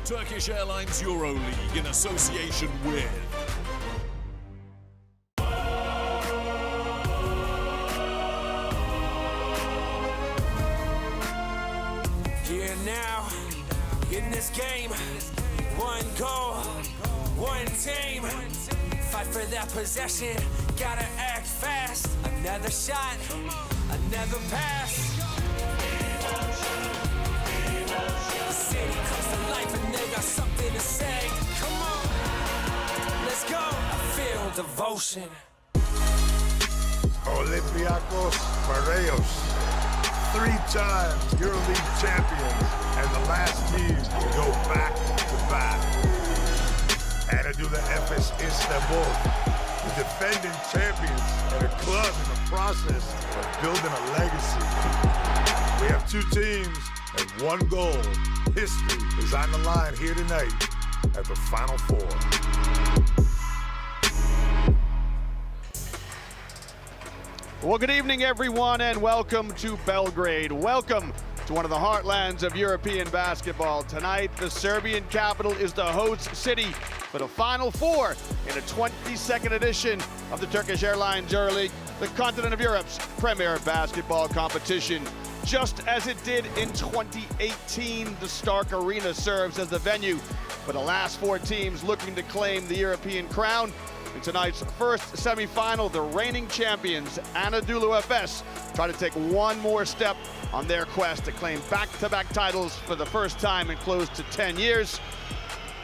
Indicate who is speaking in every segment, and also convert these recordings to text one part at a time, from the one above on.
Speaker 1: Turkish Airlines EuroLeague in association with
Speaker 2: Here now, in this game, one goal, one team. Fight for that possession, gotta act fast. Another shot, another pass. The city comes to life and they got something to say. Come on, let's go. I feel devotion.
Speaker 3: Olympiacos and three-time EuroLeague champions, and the last team to go back-to-back. Efes Istanbul, the defending champions, and a club in the process of building a legacy. We have two teams and one goal. History is on the line here tonight at the Final Four.
Speaker 4: Well, good evening, everyone, and welcome to Belgrade. Welcome to one of the heartlands of European basketball. Tonight, the Serbian capital is the host city for the Final Four in the 22nd edition of the Turkish Airlines EuroLeague, the continent of Europe's premier basketball competition. Just as it did in 2018, the Stark Arena serves as the venue for the last four teams looking to claim the European crown. In tonight's first semi-final, the reigning champions, Anadolu Efes, try to take one more step on their quest to claim back-to-back titles for the first time in close to 10 years.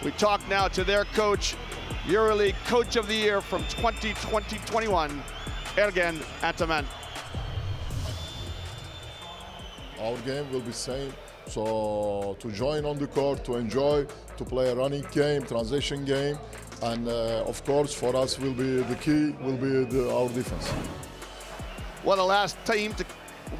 Speaker 4: We talk now to their coach, EuroLeague Coach of the Year from 2020-21, Ergen Ataman.
Speaker 5: Our game will be same. So to join on the court, to enjoy, to play a running game, transition game, and of course for us will be the key, will be our defense.
Speaker 4: Well, the last team to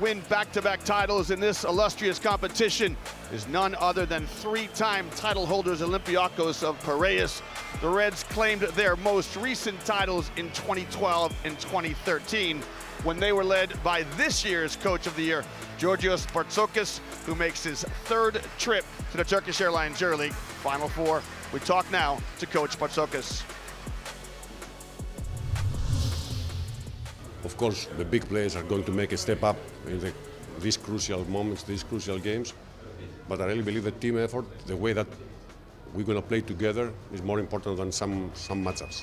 Speaker 4: win back-to-back titles in this illustrious competition is none other than three-time title holders Olympiacos of Piraeus. The Reds claimed their most recent titles in 2012 and 2013 when they were led by this year's Coach of the Year, Georgios Bartsokis, who makes his third trip to the Turkish Airlines EuroLeague Final Four. We talk now to Coach Bartsokis.
Speaker 6: Of course, the big players are going to make a step up in these crucial moments, these crucial games. But I really believe the team effort, the way that we're going to play together, is more important than some matchups.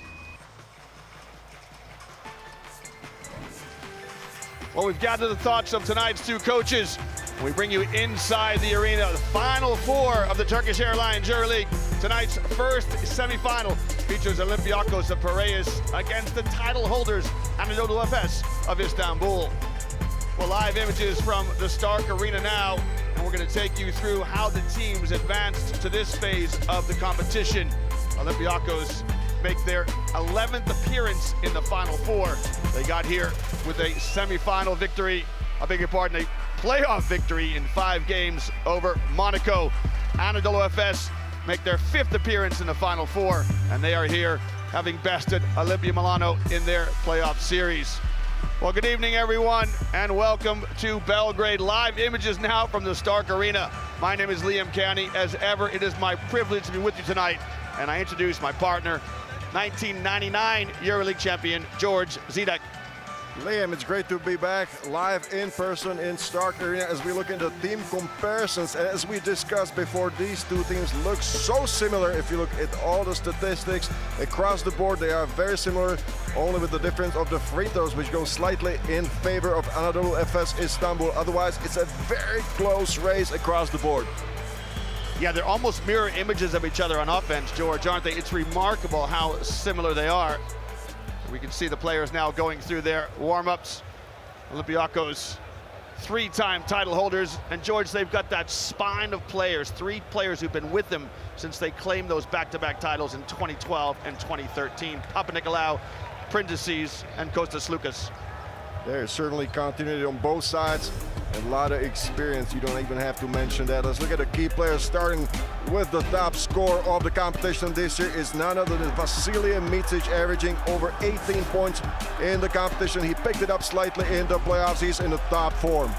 Speaker 4: Well, we've gathered the thoughts of tonight's two coaches. We bring you inside the arena, the Final Four of the Turkish Airlines EuroLeague. Tonight's first semifinal features Olympiacos of Piraeus against the title holders, Anadolu Efes of Istanbul. Well, live images from the Stark Arena now, and we're going to take you through how the teams advanced to this phase of the competition. Olympiacos make their 11th appearance in the Final Four. They got here with a semifinal victory, a playoff victory in 5 games over Monaco. Anadolu Efes make their 5th appearance in the Final Four, and they are here having bested Olimpia Milano in their playoff series. Well, good evening, everyone, and welcome to Belgrade. Live images now from the Stark Arena. My name is Liam Canny. As ever, it is my privilege to be with you tonight, and I introduce my partner, 1999 EuroLeague champion, George Zidek.
Speaker 7: Liam, it's great to be back live in person in Stark Arena as we look into team comparisons. And as we discussed before, these two teams look so similar. If you look at all the statistics across the board, they are very similar, only with the difference of the free throws, which go slightly in favor of Anadolu Efes Istanbul. Otherwise, it's a very close race across the board.
Speaker 4: Yeah, they're almost mirror images of each other on offense, George, aren't they? It's remarkable how similar they are. We can see the players now going through their warm-ups. Olympiacos, 3-time title holders. And George, they've got that spine of players, 3 players who've been with them since they claimed those back-to-back titles in 2012 and 2013. Papanikolaou, Prindousis, and Kostas Lukas.
Speaker 7: There's certainly continuity on both sides. A lot of experience, you don't even have to mention that. Let's look at the key players, starting with the top scorer of the competition this year is none other than Vasilije Micic, averaging over 18 points in the competition. He picked it up slightly in the playoffs. He's in the top form.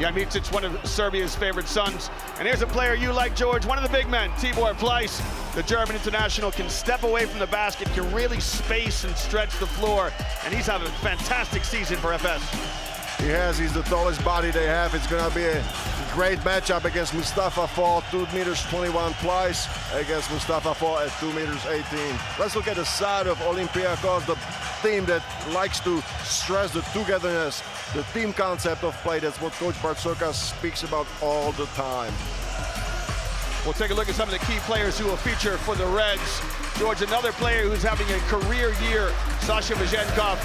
Speaker 4: Jamicic, one of Serbia's favorite sons. And here's a player you like, George, one of the big men, Tibor Pleiss. The German international can step away from the basket, can really space and stretch the floor, and he's having a fantastic season for Efes.
Speaker 7: He has, he's the tallest body they have. It's gonna be a great matchup against Mustafa Fall, 2'21" Pleiss against Mustafa Fall at 2'18". Let's look at the side of Olympiacos, the team that likes to stress the togetherness, the team concept of play. That's what Coach Bartzokas speaks about all the time.
Speaker 4: We'll take a look at some of the key players who will feature for the Reds. George, another player who's having a career year, Sasha Vezenkov,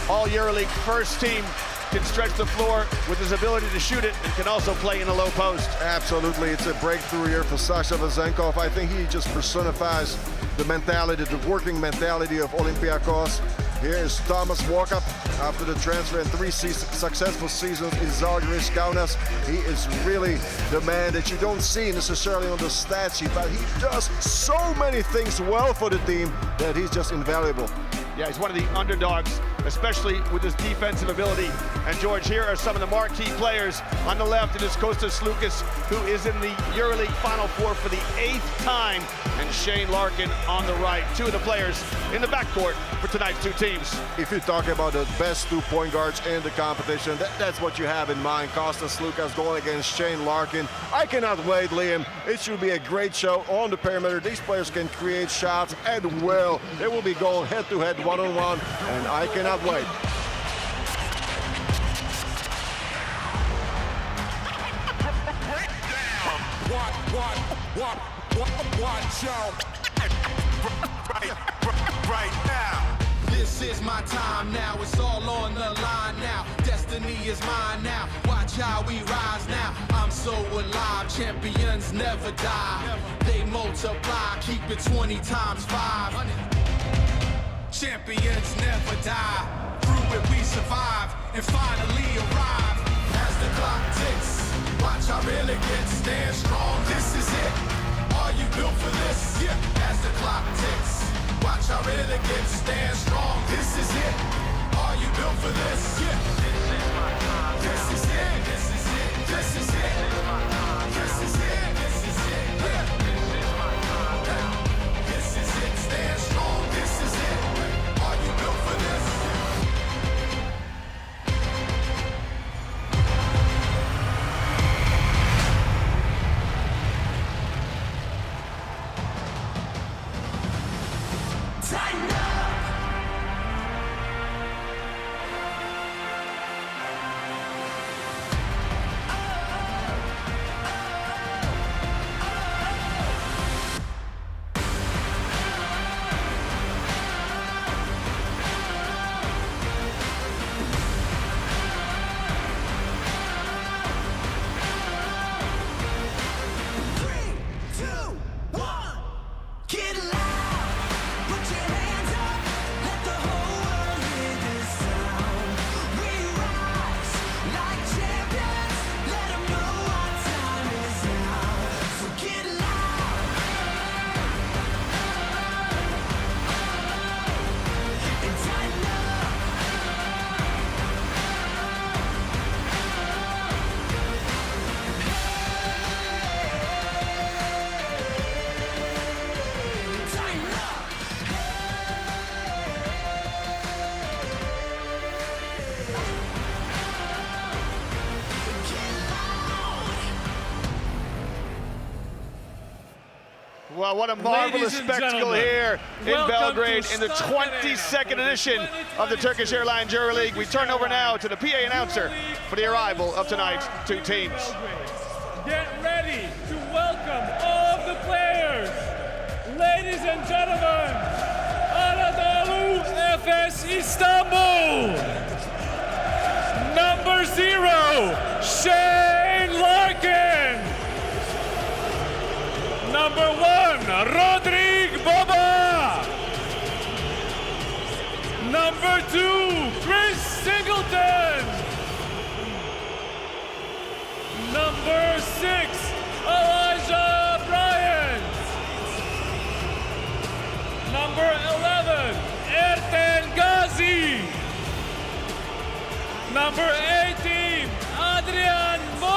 Speaker 4: all EuroLeague first team, can stretch the floor with his ability to shoot it and can also play in a low post.
Speaker 7: Absolutely, it's a breakthrough year for Sasha Vezenkov. I think he just personifies the mentality, the working mentality of Olympiacos. Here is Thomas Walkup after the transfer and 3 successful seasons in Zalgiris Kaunas. He is really the man that you don't see necessarily on the stat sheet, but he does so many things well for the team that he's just invaluable.
Speaker 4: Yeah, he's one of the underdogs, especially with his defensive ability. And George, here are some of the marquee players. On the left, it is Kostas Lukas, who is in the EuroLeague Final Four for the 8th time, and Shane Larkin on the right. Two of the players in the backcourt for tonight's two teams.
Speaker 7: If you talk about the best 2 point guards in the competition, that's what you have in mind. Kostas Lukas going against Shane Larkin. I cannot wait, Liam. It should be a great show on the perimeter. These players can create shots and well. They will be going head-to-head, one-on-one, and I cannot wait.
Speaker 2: Watch out. Right now. This is my time now. It's all on the line now. Destiny is mine now. Watch how we rise now. I'm so alive. Champions never die. They multiply. Keep it 20 times 5. Champions never die. Through it we survive and finally arrive. As the clock ticks, watch how real it gets. Stand strong, this is it. Are you built for this? Yeah. As the clock ticks, watch how real it gets. Stand strong, this is it. Are you built for this? Yeah. This is my time. This is it. This is it. This is it. This is my time. This is it. This is it. Yeah. This is my time now. This is it. Stand strong. This is it. Are you built for this? Tighten up.
Speaker 4: Well, what a marvelous spectacle here in Belgrade in the 22nd edition of the Turkish Airlines EuroLeague. We turn over now to the PA announcer for the arrival of tonight's two teams.
Speaker 8: Get ready to welcome all of the players. Ladies and gentlemen, Anadolu Efes Istanbul. Number 0, Shane Larkin. Number 1, Rodrigue Boba. Number 2, Chris Singleton. Number 6, Elijah Bryant. Number 11, Erten Ghazi. Number 18, Adrian Mo.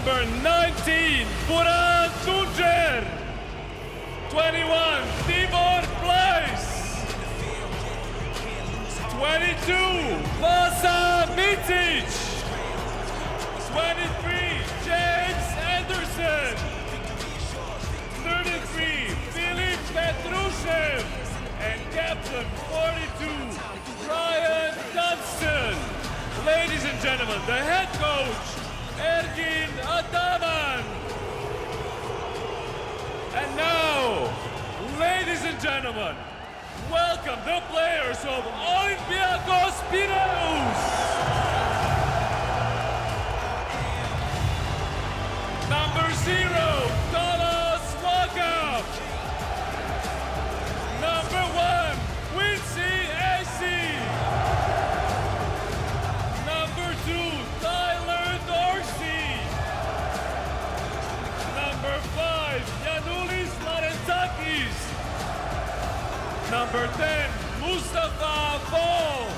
Speaker 8: Number 19, Buran Tuncer. 21, Tibor Plais. 22, Vasa Mitic. 23, James Anderson. 33, Filip Petrushev. And captain 42, Brian Dunston. Ladies and gentlemen, the head coach, Ergin Ataman. And now, ladies and gentlemen, welcome the players of Olympiacos Piraeus. Number 0, Thomas Wakab. Number 1, Quincy Acey. Number 2, Tyler Dorsey. Number 5, Yanulis Larentakis. Number 10, Mustafa Fall.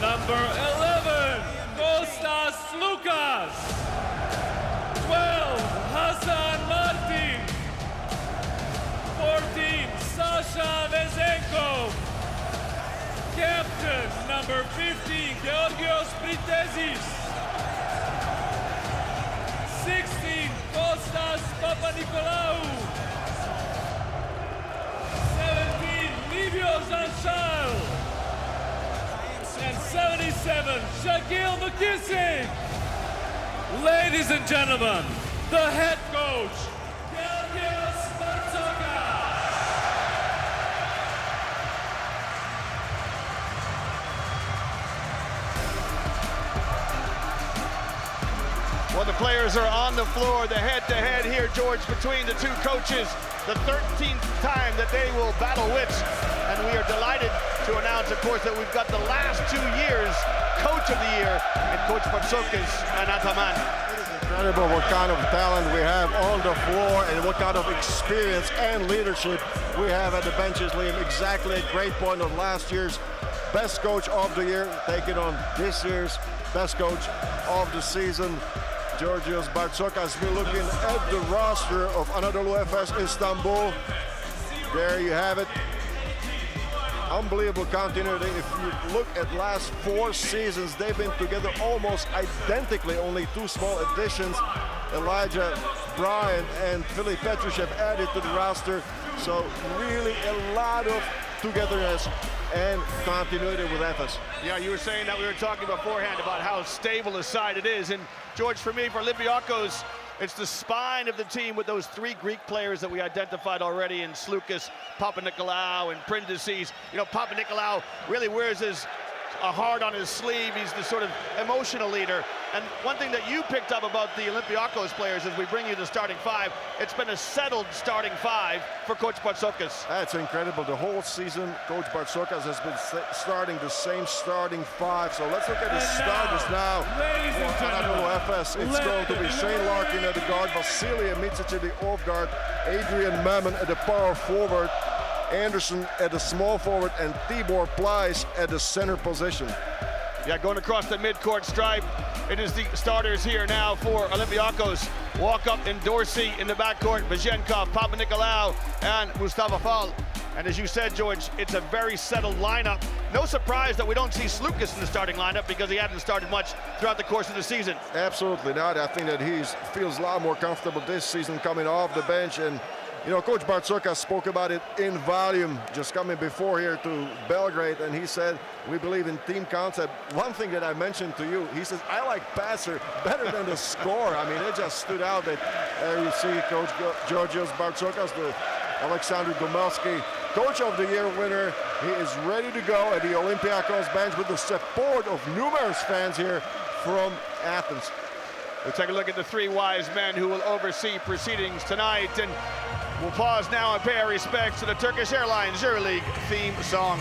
Speaker 8: Number 11, Kostas Lukas. 12, Hassan Martin. 14, Sasha Vezenkov. Captain, number 15, Georgios Pritezis. 16, Kostas Papanikolaou. 17, Livios Anshal. And 77, Shaquille McKissick. Ladies and gentlemen, the head coach, Georgios Bartzokas.
Speaker 4: Well, the players are on the floor, the head-to-head here, George, between the two coaches. The 13th time that they will battle wits. And we are delighted to announce, of course, that we've got the last 2 years Coach of the Year in Coach Bartzokas and Ataman.
Speaker 7: It is incredible what kind of talent we have on the floor and what kind of experience and leadership we have at the benches, Liam. Exactly a great point of last year's best coach of the year, taking on this year's best coach of the season, Georgios Bartzokas. We're looking at the roster of Anadolu Efes Istanbul. There you have it. Unbelievable continuity. If you look at last 4 seasons, they've been together almost identically, only 2 small additions. Elijah Bryant and Filip Petrushev added to the roster. So really a lot of togetherness and continuity with Efes.
Speaker 4: Yeah, you were saying that we were talking beforehand about how stable a side it is. And George, for me, for Olympiacos, it's the spine of the team with those 3 Greek players that we identified already in Sloukas, Papanikolaou, and Prindices. You know, Papanikolaou really wears a heart on his sleeve. He's the sort of emotional leader. And one thing that you picked up about the Olympiacos players as we bring you the starting 5, it's been a settled starting 5 for Coach Bartzokas.
Speaker 7: That's incredible. The whole season, Coach Bartzokas has been starting the same starting 5. So let's look at the starters now. For Anadolu Efes, it's going to be Shane Larkin at the guard, Vasily Micic at the off guard, Adrian Mammon at the power forward, Anderson at the small forward, and Tibor Plais at the center position.
Speaker 4: Yeah, going across the midcourt stripe, it is the starters here now for Olympiacos. Walk up in Dorsey in the backcourt, Vazenkov, Papanikolaou, and Mustafa Fall. And as you said, George, it's a very settled lineup. No surprise that we don't see Sloukas in the starting lineup because he hadn't started much throughout the course of the season.
Speaker 7: Absolutely not. I think that he feels a lot more comfortable this season coming off the bench. And you know, Coach Bartzokas spoke about it in volume just coming before here to Belgrade, and he said, we believe in team concept. One thing that I mentioned to you, he says, I like passer better than the scorer. I mean, it just stood out that you see Coach Georgios Bartzokas, the Alexander Gomelski Coach of the Year winner. He is ready to go at the Olympiacos bench with the support of numerous fans here from Athens.
Speaker 4: We'll take a look at the 3 wise men who will oversee proceedings tonight, and we'll pause now and pay our respects to the Turkish Airlines EuroLeague theme song.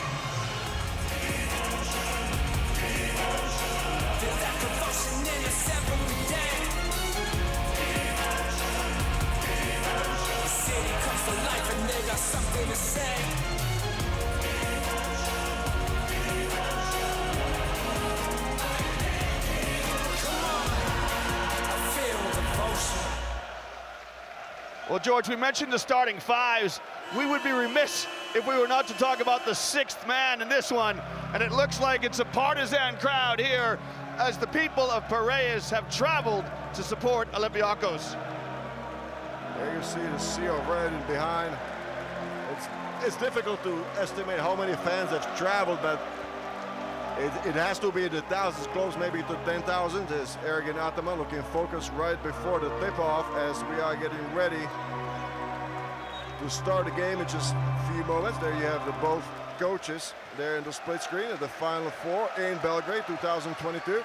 Speaker 4: Well, George, we mentioned the starting fives. We would be remiss if we were not to talk about the sixth man in this one. And it looks like it's a partisan crowd here as the people of Piraeus have traveled to support Olympiacos.
Speaker 7: There you see the sea of red in behind. It's difficult to estimate how many fans have traveled, but it has to be in the thousands, close maybe to 10,000. As Ergin Ataman looking focused right before the tip-off as we are getting ready to start the game in just a few moments. There you have the both coaches there in the split screen at the Final Four in Belgrade 2022.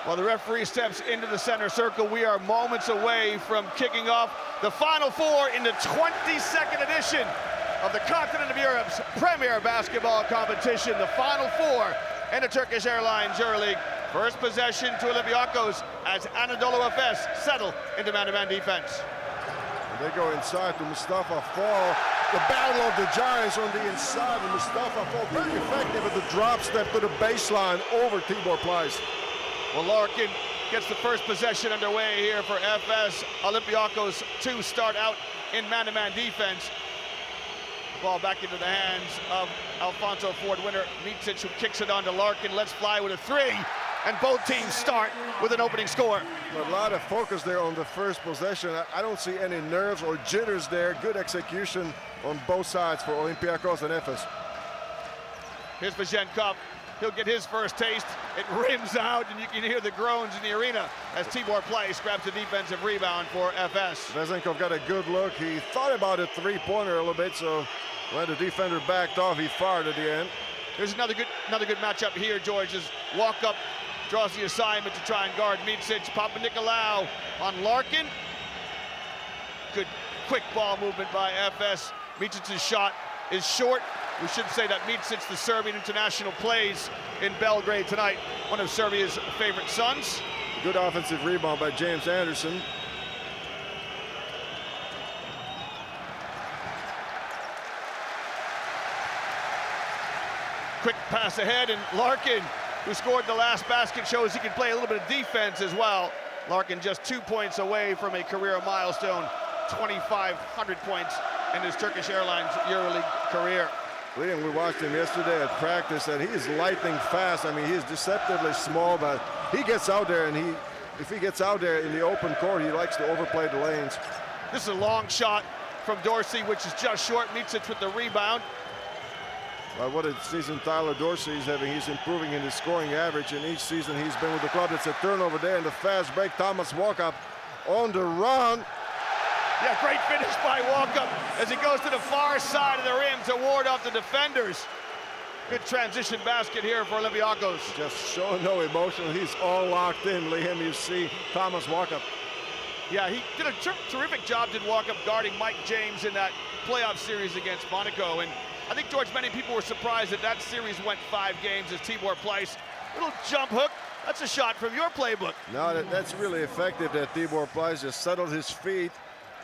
Speaker 4: While the referee steps into the center circle, we are moments away from kicking off the Final Four in the 22nd edition of the continent of Europe's premier basketball competition, the Final Four in the Turkish Airlines EuroLeague. First possession to Olympiacos as Anadolu Efes settle into man-to-man defense.
Speaker 7: And they go inside to Mustafa Fall. The battle of the giants on the inside, and Mustafa Fall very effective at the drop step to the baseline over Tibor Pleiss.
Speaker 4: Well, Larkin gets the first possession underway here for Efes. Olympiacos to start out in man-to-man defense. Ball back into the hands of Alfonso Ford winner Micic, who kicks it on to Larkin. Let's fly with a three, and both teams start with an opening score.
Speaker 7: A lot of focus there on the first possession. I don't see any nerves or jitters there. Good execution on both sides for Olympiacos and Efes.
Speaker 4: Here's Vezenkov. He'll get his first taste. It rims out, and you can hear the groans in the arena as Tibor Pleiss grabs a defensive rebound for Efes.
Speaker 7: Vezenkov got a good look. He thought about a three-pointer a little bit, so when the defender backed off, he fired at the end.
Speaker 4: There's another good matchup here, George, as Walkup draws the assignment to try and guard Micic. Papanikolaou on Larkin. Good quick ball movement by Efes. Micic's shot is short. We should say that Micic, the Serbian international, plays in Belgrade tonight, one of Serbia's favorite sons.
Speaker 7: Good offensive rebound by James Anderson.
Speaker 4: Quick pass ahead, and Larkin, who scored the last basket, shows he can play a little bit of defense as well. Larkin just 2 points away from a career milestone, 2,500 points in his Turkish Airlines EuroLeague career.
Speaker 7: Liam, we watched him yesterday at practice, and he is lightning fast. I mean, he's deceptively small, but he gets out there, and if he gets out there in the open court, he likes to overplay the lanes.
Speaker 4: This is a long shot from Dorsey, which is just short. Micic with the rebound.
Speaker 7: Well, what a season Tyler Dorsey is having. He's improving in his scoring average, and each season he's been with the club. It's a turnover there in the fast break. Thomas Walkup on the run.
Speaker 4: Yeah, great finish by Walkup as he goes to the far side of the rim to ward off the defenders. Good transition basket here for Olympiacos.
Speaker 7: Just showing no emotion. He's all locked in, Liam. You see Thomas Walkup.
Speaker 4: Yeah, he did a terrific job, did Walkup, guarding Mike James in that playoff series against Monaco. And I think, George, many people were surprised that series went 5 games as Tibor Pleiss. Little jump hook. That's a shot from your playbook.
Speaker 7: No, that's really effective that Tibor Pleiss just settled his feet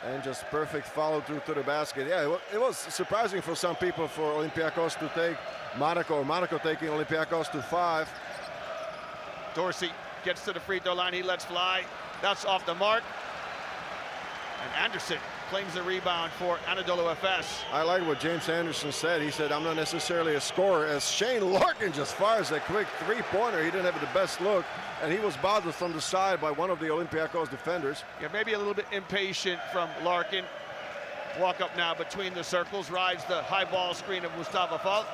Speaker 7: and just perfect follow through to the basket. Yeah, it was surprising for some people for Olympiacos to take Monaco, or Monaco taking Olympiacos to 5.
Speaker 4: Dorsey gets to the free throw line, he lets fly. That's off the mark. And Anderson claims the rebound for Anadolu Efes.
Speaker 7: I like what James Anderson said. He said, I'm not necessarily a scorer, as Shane Larkin just fires a quick three-pointer. He didn't have the best look, and he was bothered from the side by one of the Olympiacos defenders.
Speaker 4: Yeah, maybe a little bit impatient from Larkin. Walk up now between the circles, rides the high ball screen of Mustafa Fall.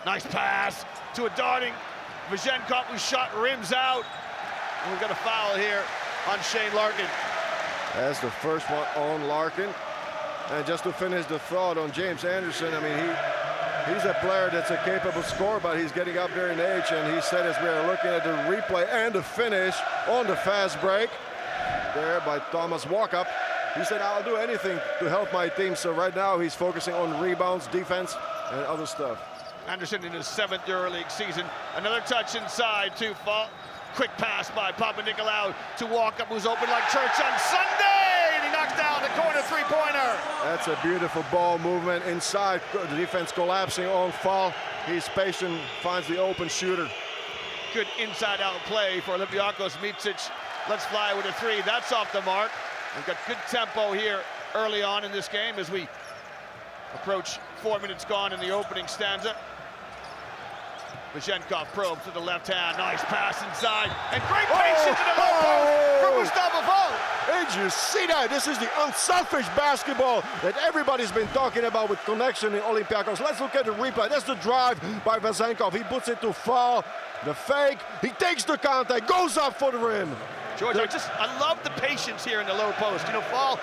Speaker 4: Nice pass to a darting Vezenkov, whose shot rims out. And we've got a foul here on Shane Larkin.
Speaker 7: That's the first one on Larkin. And just to finish the thought on James Anderson, I mean, he's a player that's a capable scorer, but he's getting up there in age, and he said, as we are looking at the replay and the finish on the fast break there by Thomas Walkup, he said, I'll do anything to help my team. So right now he's focusing on rebounds, defense, and other stuff. Anderson
Speaker 4: in his 7th EuroLeague season. Another touch inside to Fall. Quick pass by Papanikolaou to Walkup, who's open like church on Sunday, and he knocks down the corner three-pointer.
Speaker 7: That's a beautiful ball movement inside. The defense collapsing on Fall. He's patient, finds the open shooter.
Speaker 4: Good inside-out play for Olympiacos. Micic lets fly with a 3. That's off the mark. We've got good tempo here early on in this game as we approach 4 minutes gone in the opening stanza. Vazenkov probes to the left hand, nice pass inside, and great patience in the low post from Gustavo Fall.
Speaker 7: Did you see that? This is the unselfish basketball that everybody's been talking about with connection in Olympiacos. Let's look at the replay. That's the drive by Vazenkov. He puts it to Fall, the fake, he takes the contact, goes up for the rim.
Speaker 4: George, I love the patience here in the low post. You know, Fall,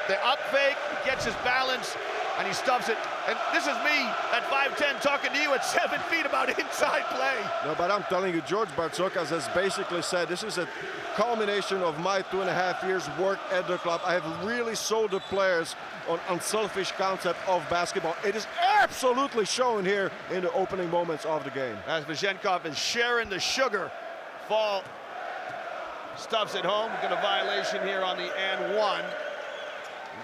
Speaker 4: the up fake, gets his balance, and he stuffs it. And this is me at 5'10" talking to you at 7 feet about inside play.
Speaker 7: No, but I'm telling you, George Bartzokas has basically said this is a culmination of my 2.5 years work at the club. I have really sold the players on unselfish concept of basketball. It is absolutely shown here in the opening moments of the game.
Speaker 4: As Vazenkov is sharing the sugar, Fall stuffs it home. We've got a violation here on the and one.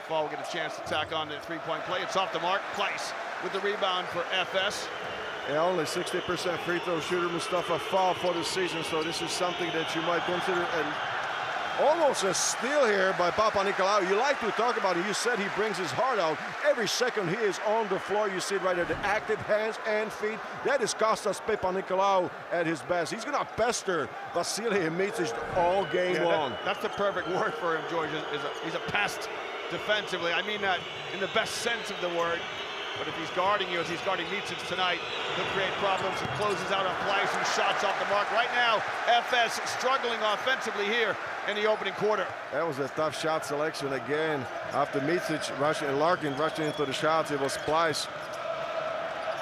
Speaker 4: Fall will get a chance to tack on the three-point play. It's off the mark. Pleiss with the rebound for Efes.
Speaker 7: Yeah, only 60% free throw shooter, Mustafa Fall, for the season. So this is something that you might consider almost a steal here by Papanikolaou. You like to talk about it. You said he brings his heart out. Every second he is on the floor. You see it right there, the active hands and feet. That is Kostas Papanikolaou at his best. He's going to pester Vasily Micic all game long.
Speaker 4: That's the perfect word for him, George. He's a pest defensively. I mean that in the best sense of the word. But if he's guarding you as he's guarding Micic tonight, he'll create problems. He closes out on Pleiss and shots off the mark. Right now, Efes struggling offensively here in the opening quarter.
Speaker 7: That was a tough shot selection again. After Micic rushing and Larkin rushing into the shots, it was Pleiss.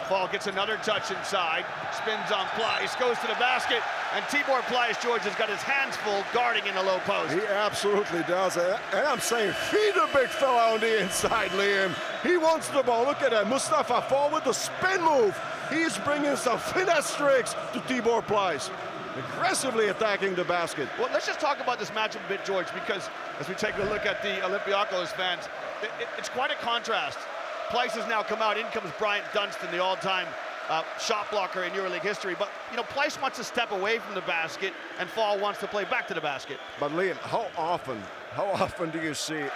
Speaker 4: Fall gets another touch inside, spins on Pleiss, goes to the basket, and Tibor Pleiss, George, has got his hands full guarding in the low post.
Speaker 7: He absolutely does. And I'm saying, feed the big fella on the inside, Liam. He wants the ball. Look at that. Mustafa Fall with the spin move. He's bringing some finesse tricks to Tibor Pleiss. Aggressively attacking the basket.
Speaker 4: Well, let's just talk about this matchup a bit, George, because as we take a look at the Olympiacos fans, it's quite a contrast. Pleiss has now come out. In comes Bryant Dunstan, the all-time shot blocker in EuroLeague history. But, you know, Pleiss wants to step away from the basket, and Fall wants to play back to the basket.
Speaker 7: But, Liam, how often do you see a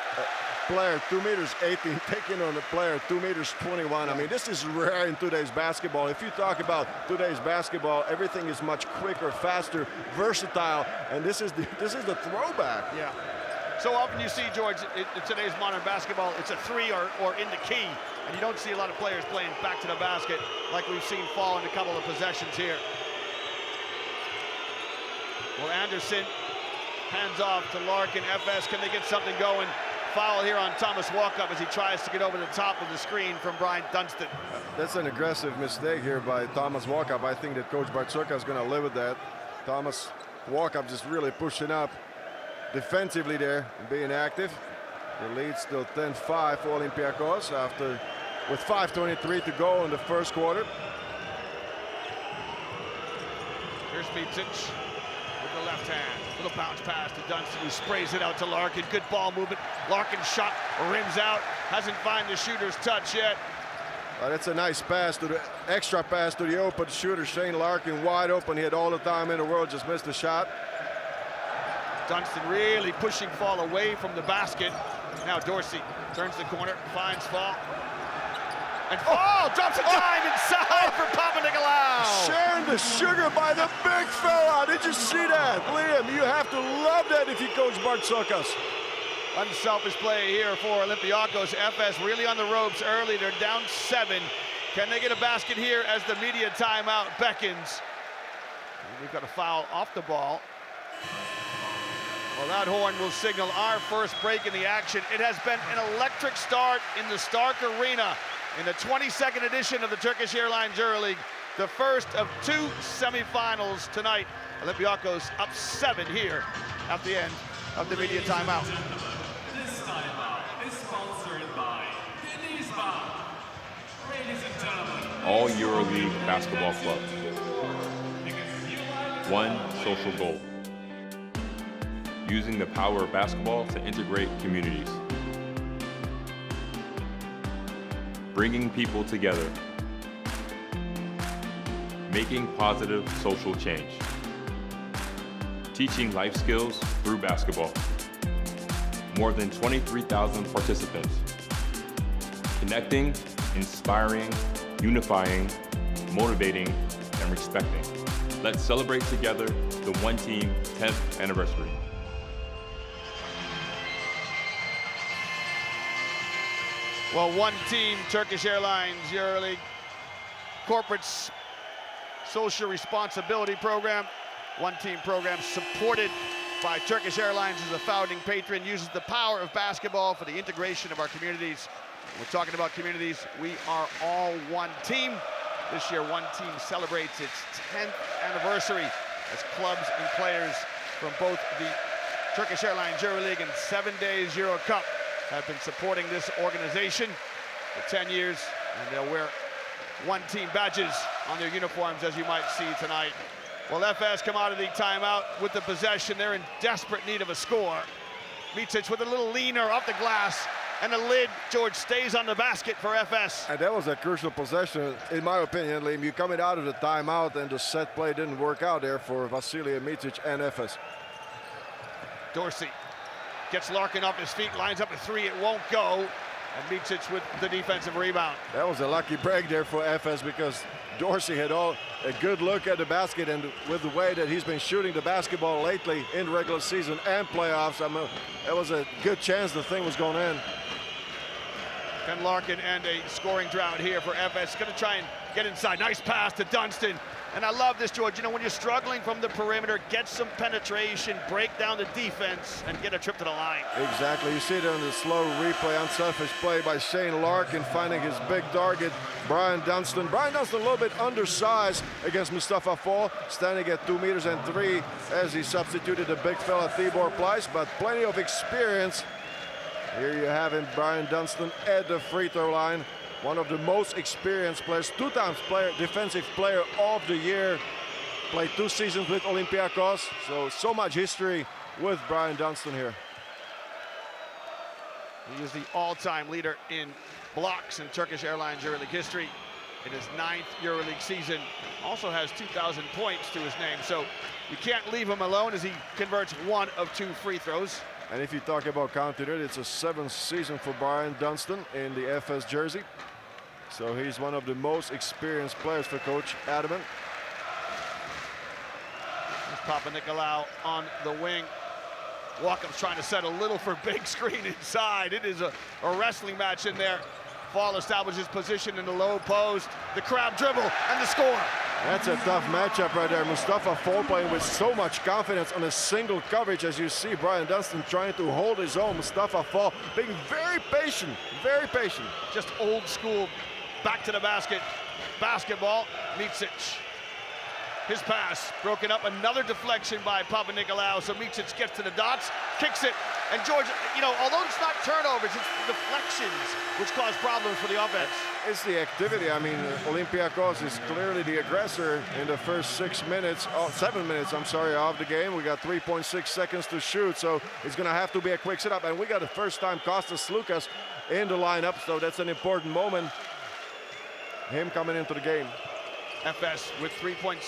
Speaker 7: player 2 meters 18 taking on a player 2 meters 21? I mean, this is rare in today's basketball. If you talk about today's basketball, everything is much quicker, faster, versatile, and this is the throwback.
Speaker 4: Yeah. So often you see, George, in today's modern basketball, it's a three or in the key, and you don't see a lot of players playing back to the basket like we've seen Fall in a couple of possessions here. Well, Anderson hands off to Larkin. Efes, can they get something going? Foul here on Thomas Walkup as he tries to get over the top of the screen from Bryant Dunstan.
Speaker 7: That's an aggressive mistake here by Thomas Walkup. I think that Coach Bartzokas is going to live with that. Thomas Walkup just really pushing up defensively there, being active. The lead still 10-5 for Olympiacos with 5:23 to go in the first quarter.
Speaker 4: Here's Micic with the left hand. Little bounce pass to Dunstan, who sprays it out to Larkin. Good ball movement. Larkin shot rims out. Hasn't found the shooter's touch yet.
Speaker 7: That's a nice pass to the extra pass to the open shooter. Shane Larkin wide open. He had all the time in the world, just missed the shot.
Speaker 4: Dunstan really pushing Fall away from the basket. Now Dorsey turns the corner, finds Fall. And Fall drops a dime inside for Papanikolaou.
Speaker 7: Sharing the sugar by the big fella. Did you see that? Liam, you have to love that if you coach Bartzokas.
Speaker 4: Unselfish play here for Olympiacos. Efes really on the ropes early. They're down 7. Can they get a basket here as the media timeout beckons? We've got a foul off the ball. Well, that horn will signal our first break in the action. It has been an electric start in the Stark Arena in the 22nd edition of the Turkish Airlines EuroLeague. The first of 2 semifinals tonight. Olympiacos up 7 here at the end of the media timeout.
Speaker 8: This timeout is sponsored by Denizbank. Ladies and gentlemen,
Speaker 9: all EuroLeague basketball clubs. One social goal. Using the power of basketball to integrate communities. Bringing people together. Making positive social change. Teaching life skills through basketball. more than 23,000 participants. Connecting, inspiring, unifying, motivating, and respecting. Let's celebrate together the One Team 10th anniversary.
Speaker 4: Well, One Team, Turkish Airlines, EuroLeague, corporate social responsibility program. One Team program supported by Turkish Airlines as a founding patron, uses the power of basketball for the integration of our communities. We're talking about communities. We are all one team. This year, One Team celebrates its 10th anniversary as clubs and players from both the Turkish Airlines EuroLeague and 7 Days Euro Cup have been supporting this organization for 10 years, and they'll wear One Team badges on their uniforms, as you might see tonight. Well, Efes come out of the timeout with the possession. They're in desperate need of a score. Micic with a little leaner off the glass, and the lid, George, stays on the basket for Efes.
Speaker 7: And that was a crucial possession, in my opinion, Liam. You coming out of the timeout, and the set play didn't work out there for Vasilije Micic and Efes.
Speaker 4: Dorsey gets Larkin off his feet, lines up a three, it won't go. And Micic with the defensive rebound.
Speaker 7: That was a lucky break there for Efes, because Dorsey had a good look at the basket, and with the way that he's been shooting the basketball lately in regular season and playoffs, that was a good chance the thing was going in.
Speaker 4: Ken Larkin and a scoring drought here for Efes. Gonna try and get inside. Nice pass to Dunston. And I love this, George. You know, when you're struggling from the perimeter, get some penetration, break down the defense, and get a trip to the line.
Speaker 7: Exactly. You see it on the slow replay, unselfish play by Shane Larkin, finding his big target, Brian Dunston. Brian Dunston a little bit undersized against Mustafa Fall, standing at 2 meters and 3 as he substituted the big fella Tibor Pleiss, but plenty of experience. Here you have him, Brian Dunston at the free throw line. One of the most experienced players, 2 times defensive player of the year. Played 2 seasons with Olympiacos, so much history with Brian Dunston here.
Speaker 4: He is the all-time leader in blocks in Turkish Airlines EuroLeague history. In his 9th EuroLeague season, also has 2,000 points to his name, so you can't leave him alone as he converts 1 of 2 free throws.
Speaker 7: And if you talk about continuity, it's a 7th season for Brian Dunston in the Efes jersey. So he's one of the most experienced players for Coach Adamant.
Speaker 4: Papanikolaou on the wing. Walkham's trying to set a little for big screen inside. It is a wrestling match in there. Fall establishes position in the low post. The crab dribble and the score.
Speaker 7: That's a tough matchup right there. Mustafa Fall playing with so much confidence on a single coverage, as you see Brian Dunston trying to hold his own. Mustafa Fall being very patient, very patient.
Speaker 4: Just old school, back to the basket, basketball. Micic, his pass broken up, another deflection by Papanikolaou, so Micic gets to the dots, kicks it, and George, you know, although it's not turnovers, it's deflections which cause problems for the offense.
Speaker 7: It's the activity. I mean, Olympiacos is clearly the aggressor in the first 7 minutes, of the game. We got 3.6 seconds to shoot, so it's gonna have to be a quick setup, and we got the first time Kostas Lukas in the lineup, so that's an important moment, him coming into the game.
Speaker 4: Efes with 3.6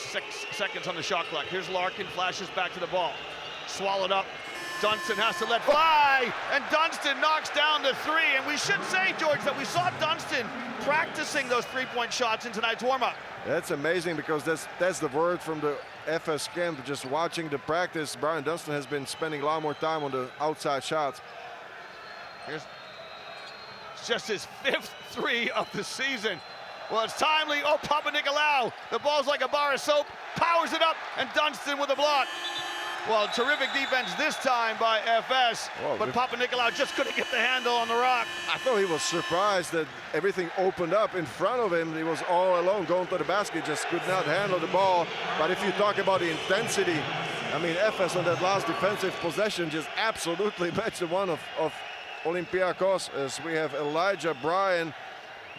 Speaker 4: seconds on the shot clock. Here's Larkin, flashes back to the ball. Swallowed up. Dunston has to let fly, and Dunston knocks down the 3. And we should say, George, that we saw Dunston practicing those 3-point shots in tonight's warm-up.
Speaker 7: That's amazing, because that's the word from the Efes camp. Just watching the practice, Brian Dunston has been spending a lot more time on the outside shots.
Speaker 4: Here's just his 5th 3 of the season. Well, it's timely. Oh, Papanikolaou. The ball's like a bar of soap. Powers it up, and Dunston with a block. Well, terrific defense this time by Efes, but Papanikolaou just couldn't get the handle on the rock.
Speaker 7: I thought he was surprised that everything opened up in front of him. He was all alone going to the basket, just could not handle the ball. But if you talk about the intensity, I mean, Efes on that last defensive possession just absolutely matched the one of Olympiacos, as we have Elijah Bryan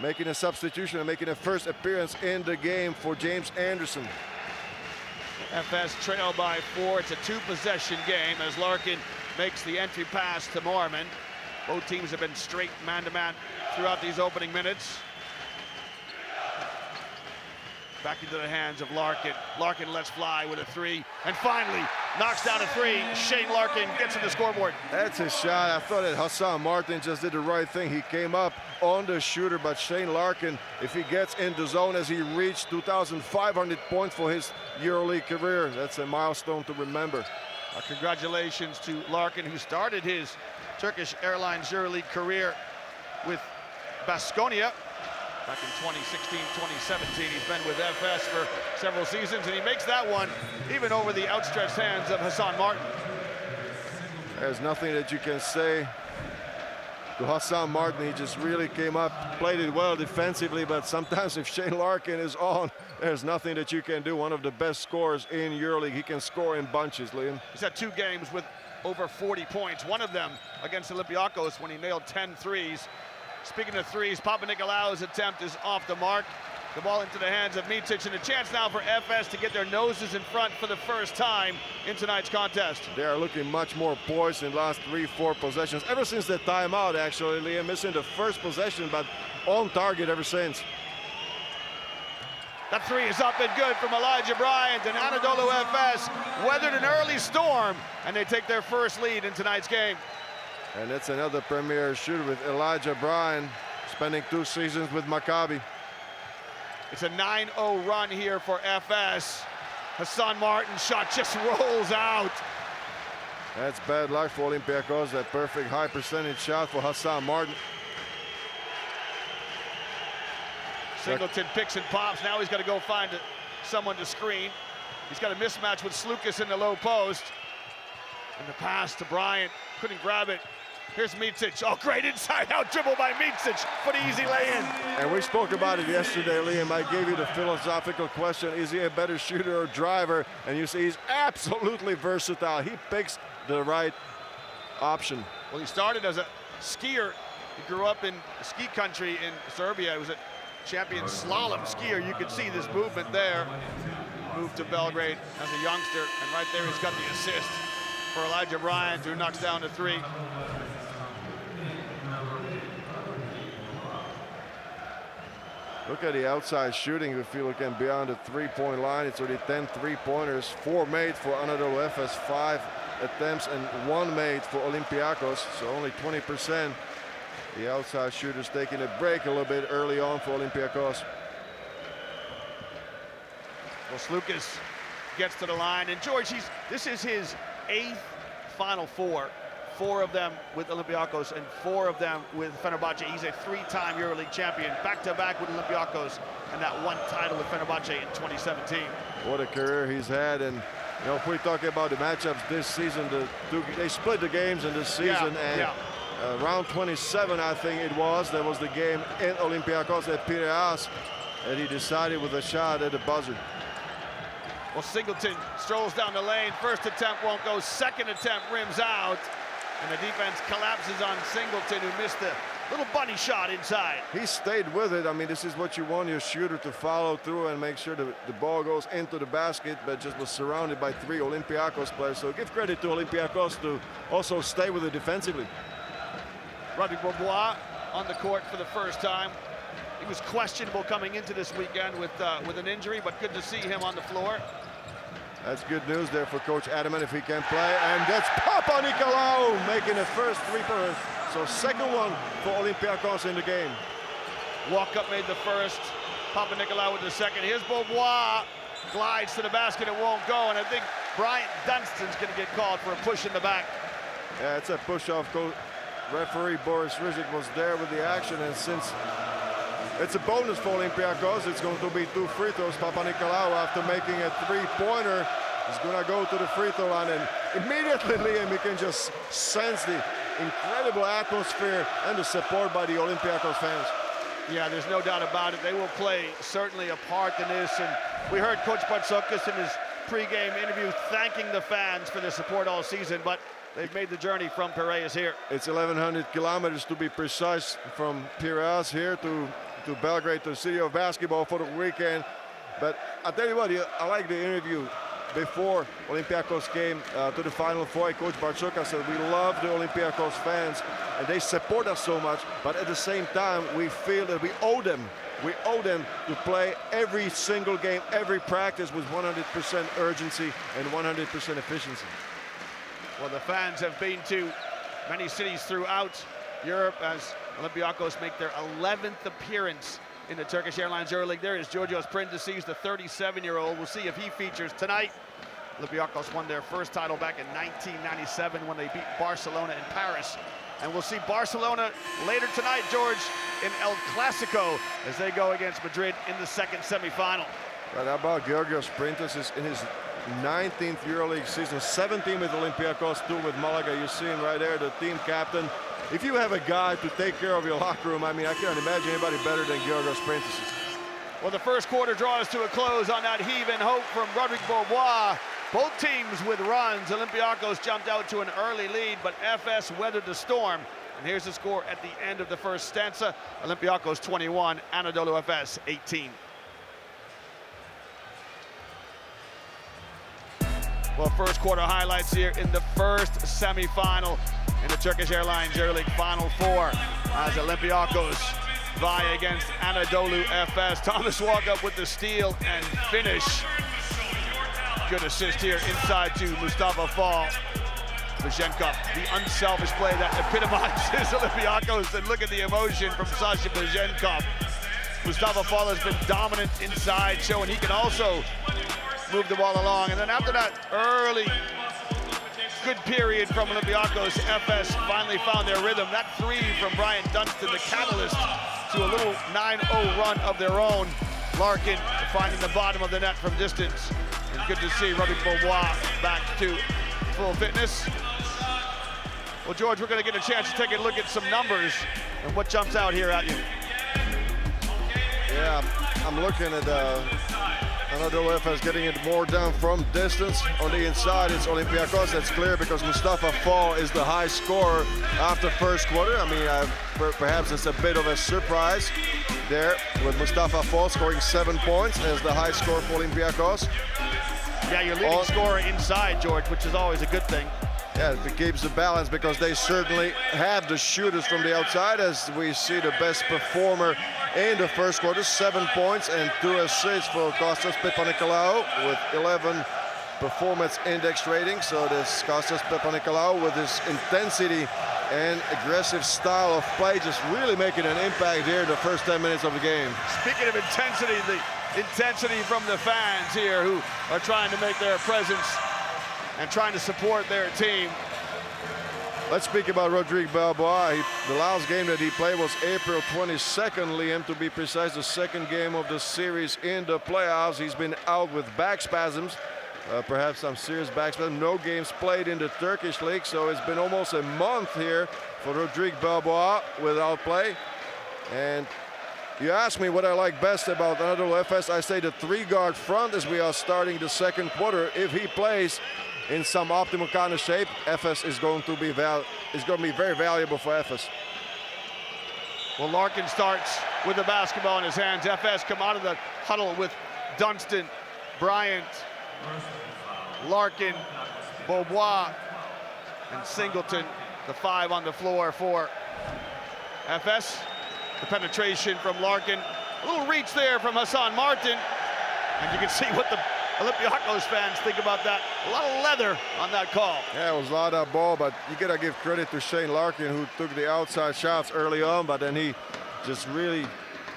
Speaker 7: making a substitution and making a first appearance in the game for James Anderson.
Speaker 4: Efes trail by 4. It's a 2-possession game as Larkin makes the entry pass to Moorman. Both teams have been straight man-to-man throughout these opening minutes. Back into the hands of Larkin. Larkin lets fly with a 3. And finally, knocks down a three. Shane Larkin gets in the scoreboard.
Speaker 7: That's his shot. I thought that Hassan Martin just did the right thing. He came up on the shooter, but Shane Larkin, if he gets in the zone as he reached 2,500 points for his EuroLeague career, that's a milestone to remember.
Speaker 4: Congratulations to Larkin, who started his Turkish Airlines EuroLeague career with Baskonia back in 2016-2017. He's been with Efes for several seasons, and he makes that one even over the outstretched hands of Hassan Martin.
Speaker 7: There's nothing that you can say to Hassan Martin. He just really came up, played it well defensively, but sometimes if Shane Larkin is on, there's nothing that you can do. One of the best scorers in EuroLeague. He can score in bunches, Liam.
Speaker 4: He's had 2 games with over 40 points, one of them against Olympiacos when he nailed 10 threes. Speaking of threes, Papanikolaou's attempt is off the mark. The ball into the hands of Micic, and a chance now for Efes to get their noses in front for the first time in tonight's contest.
Speaker 7: They are looking much more poised in the last 3-4 possessions. Ever since the timeout, actually, Liam, missing the first possession, but on target ever since.
Speaker 4: That three is up and good from Elijah Bryant, and Anadolu Efes weathered an early storm, and they take their first lead in tonight's game.
Speaker 7: And that's another premier shooter with Elijah Bryant, spending 2 seasons with Maccabi.
Speaker 4: It's a 9-0 run here for Efes. Hassan Martin's shot just rolls out.
Speaker 7: That's bad luck for Olympiacos. That perfect high percentage shot for Hassan Martin.
Speaker 4: Singleton picks and pops. Now he's got to go find someone to screen. He's got a mismatch with Slukas in the low post. And the pass to Bryant. Couldn't grab it. Here's Micic. Oh, great inside-out dribble by Micic for the easy lay-in.
Speaker 7: And we spoke about it yesterday, Liam. I gave you the philosophical question, is he a better shooter or driver? And you see he's absolutely versatile. He picks the right option.
Speaker 4: Well, he started as a skier. He grew up in ski country in Serbia. He was a champion slalom skier. You could see this movement there. Moved to Belgrade as a youngster, and right there he's got the assist for Elijah Bryant, who knocks down a three.
Speaker 7: Look at the outside shooting. If you look at beyond the three-point line, it's already 10 three-pointers, 4 made for Anadolu Efes, 5 attempts, and 1 made for Olympiacos, so only 20%. The outside shooters taking a break a little bit early on for Olympiacos.
Speaker 4: Well, Slukas gets to the line, and George, this is his 8th Final Four. 4 of them with Olympiacos and 4 of them with Fenerbahce. He's a 3-time EuroLeague champion, back-to-back with Olympiacos, and that 1 title with Fenerbahce in 2017.
Speaker 7: What a career he's had, and you know, if we talk about the matchups this season, they split the games in this season, round 27, I think it was, there was the game in Olympiacos at Piraeus, and he decided with a shot at the buzzer.
Speaker 4: Well, Singleton strolls down the lane. First attempt won't go. Second attempt rims out. And the defense collapses on Singleton, who missed the little bunny shot inside.
Speaker 7: He stayed with it. I mean, this is what you want your shooter to follow through and make sure the ball goes into the basket, but just was surrounded by 3 Olympiacos players. So give credit to Olympiacos to also stay with it defensively.
Speaker 4: Rodrigue Beaubois on the court for the first time. He was questionable coming into this weekend with an injury, but good to see him on the floor.
Speaker 7: That's good news there for Coach Adaman if he can play. And that's Papanikolaou making the first 3-pointer. So second one for Olympiacos in the game.
Speaker 4: Walkup made the first. Papanikolaou with the second. Here's Beaubois. Glides to the basket. It won't go. And I think Bryant Dunstan's going to get called for a push in the back.
Speaker 7: Yeah, it's a push-off. Referee Boris Rizik was there with the action. And since it's a bonus for Olympiacos, it's going to be 2 free throws. Papanikolaou, after making a 3-pointer, is going to go to the free throw line. And immediately, Liam, you can just sense the incredible atmosphere and the support by the Olympiacos fans.
Speaker 4: Yeah, there's no doubt about it. They will play certainly a part in this. And we heard Coach Bartzokas in his pregame interview thanking the fans for their support all season, but they've made the journey from Piraeus here.
Speaker 7: It's 1,100 kilometers to be precise from Piraeus here to Belgrade, to the city of basketball for the weekend. But I tell you what, I like the interview before Olympiacos came to the Final Four. Coach Bartzokas said, we love the Olympiacos fans and they support us so much, but at the same time we feel that we owe them We owe them to play every single game, every practice with 100% urgency and 100% efficiency.
Speaker 4: Well, the fans have been to many cities throughout Europe as Olympiacos make their 11th appearance in the Turkish Airlines EuroLeague. There is Georgios Printesis, the 37-year-old. We'll see if he features tonight. Olympiacos won their first title back in 1997 when they beat Barcelona in Paris. And we'll see Barcelona later tonight, George, in El Clasico as they go against Madrid in the second semifinal.
Speaker 7: Right, how about Georgios Printesis in his 19th EuroLeague season, 17 with Olympiacos, 2 with Malaga. You see him right there, the team captain. If you have a guy to take care of your locker room, I mean, I can't imagine anybody better than Georgios Printesis.
Speaker 4: Well, the first quarter draws to a close on that heave and hope from Rodrigue Beaubois. Both teams with runs. Olympiacos jumped out to an early lead, but Efes weathered the storm. And here's the score at the end of the first stanza. Olympiacos 21, Anadolu Efes 18. Well, first quarter highlights here in the first semifinal in the Turkish Airlines EuroLeague Final Four as Olympiacos vie against Anadolu Efes. Thomas Walkup with the steal and finish. Good assist here inside to Mustafa Fall. Buzhenkov, the unselfish play that epitomizes Olympiacos. And look at the emotion from Sasha Buzhenkov. Mustafa Fall has been dominant inside, showing he can also move the ball along. And then after that early good period from Olympiacos, Efes finally found their rhythm. That three from Brian Dunstan, the catalyst to a little 9-0 run of their own. Larkin finding the bottom of the net from distance. And good to see Rodrigue Beaubois back to full fitness. Well, George, we're going to get a chance to take a look at some numbers and what jumps out here at you.
Speaker 7: Yeah, I'm looking at Anadolu Efes getting it more down from distance. On the inside, it's Olympiacos. That's clear because Mustafa Fall is the high scorer after first quarter. I mean, perhaps it's a bit of a surprise there with Mustafa Fall scoring 7 points as the high scorer for Olympiacos.
Speaker 4: Yeah, your leading scorer inside, George, which is always a good thing.
Speaker 7: Yeah, it keeps the balance because they certainly have the shooters from the outside, as we see the best performer in the first quarter, 7 points and 2 assists for Kostas Papanikolaou with 11 performance index rating. So this Kostas Papanikolaou with his intensity and aggressive style of play just really making an impact here the first 10 minutes of the game.
Speaker 4: Speaking of intensity, the intensity from the fans here who are trying to make their presence and trying to support their team.
Speaker 7: Let's speak about Rodrigue Beaubois. The last game that he played was April 22nd, Liam, to be precise, the second game of the series in the playoffs. He's been out with back spasms, perhaps some serious back spasms. No games played in the Turkish league, so it's been almost a month here for Rodrigue Beaubois without play. And you asked me what I like best about Anadolu Efes. I say the three-guard front as we are starting the second quarter. If he plays in some optimal kind of shape, Efes is going to be very valuable for Efes.
Speaker 4: Well, Larkin starts with the basketball in his hands. Efes come out of the huddle with Dunstan, Bryant, Larkin, Beaubois, and Singleton, the 5 on the floor for Efes. The penetration from Larkin. A little reach there from Hassan Martin. And you can see what the Olympiacos fans think about that. A lot of leather on that call.
Speaker 7: Yeah, it was a lot of ball, but you gotta give credit to Shane Larkin, who took the outside shots early on, but then he just really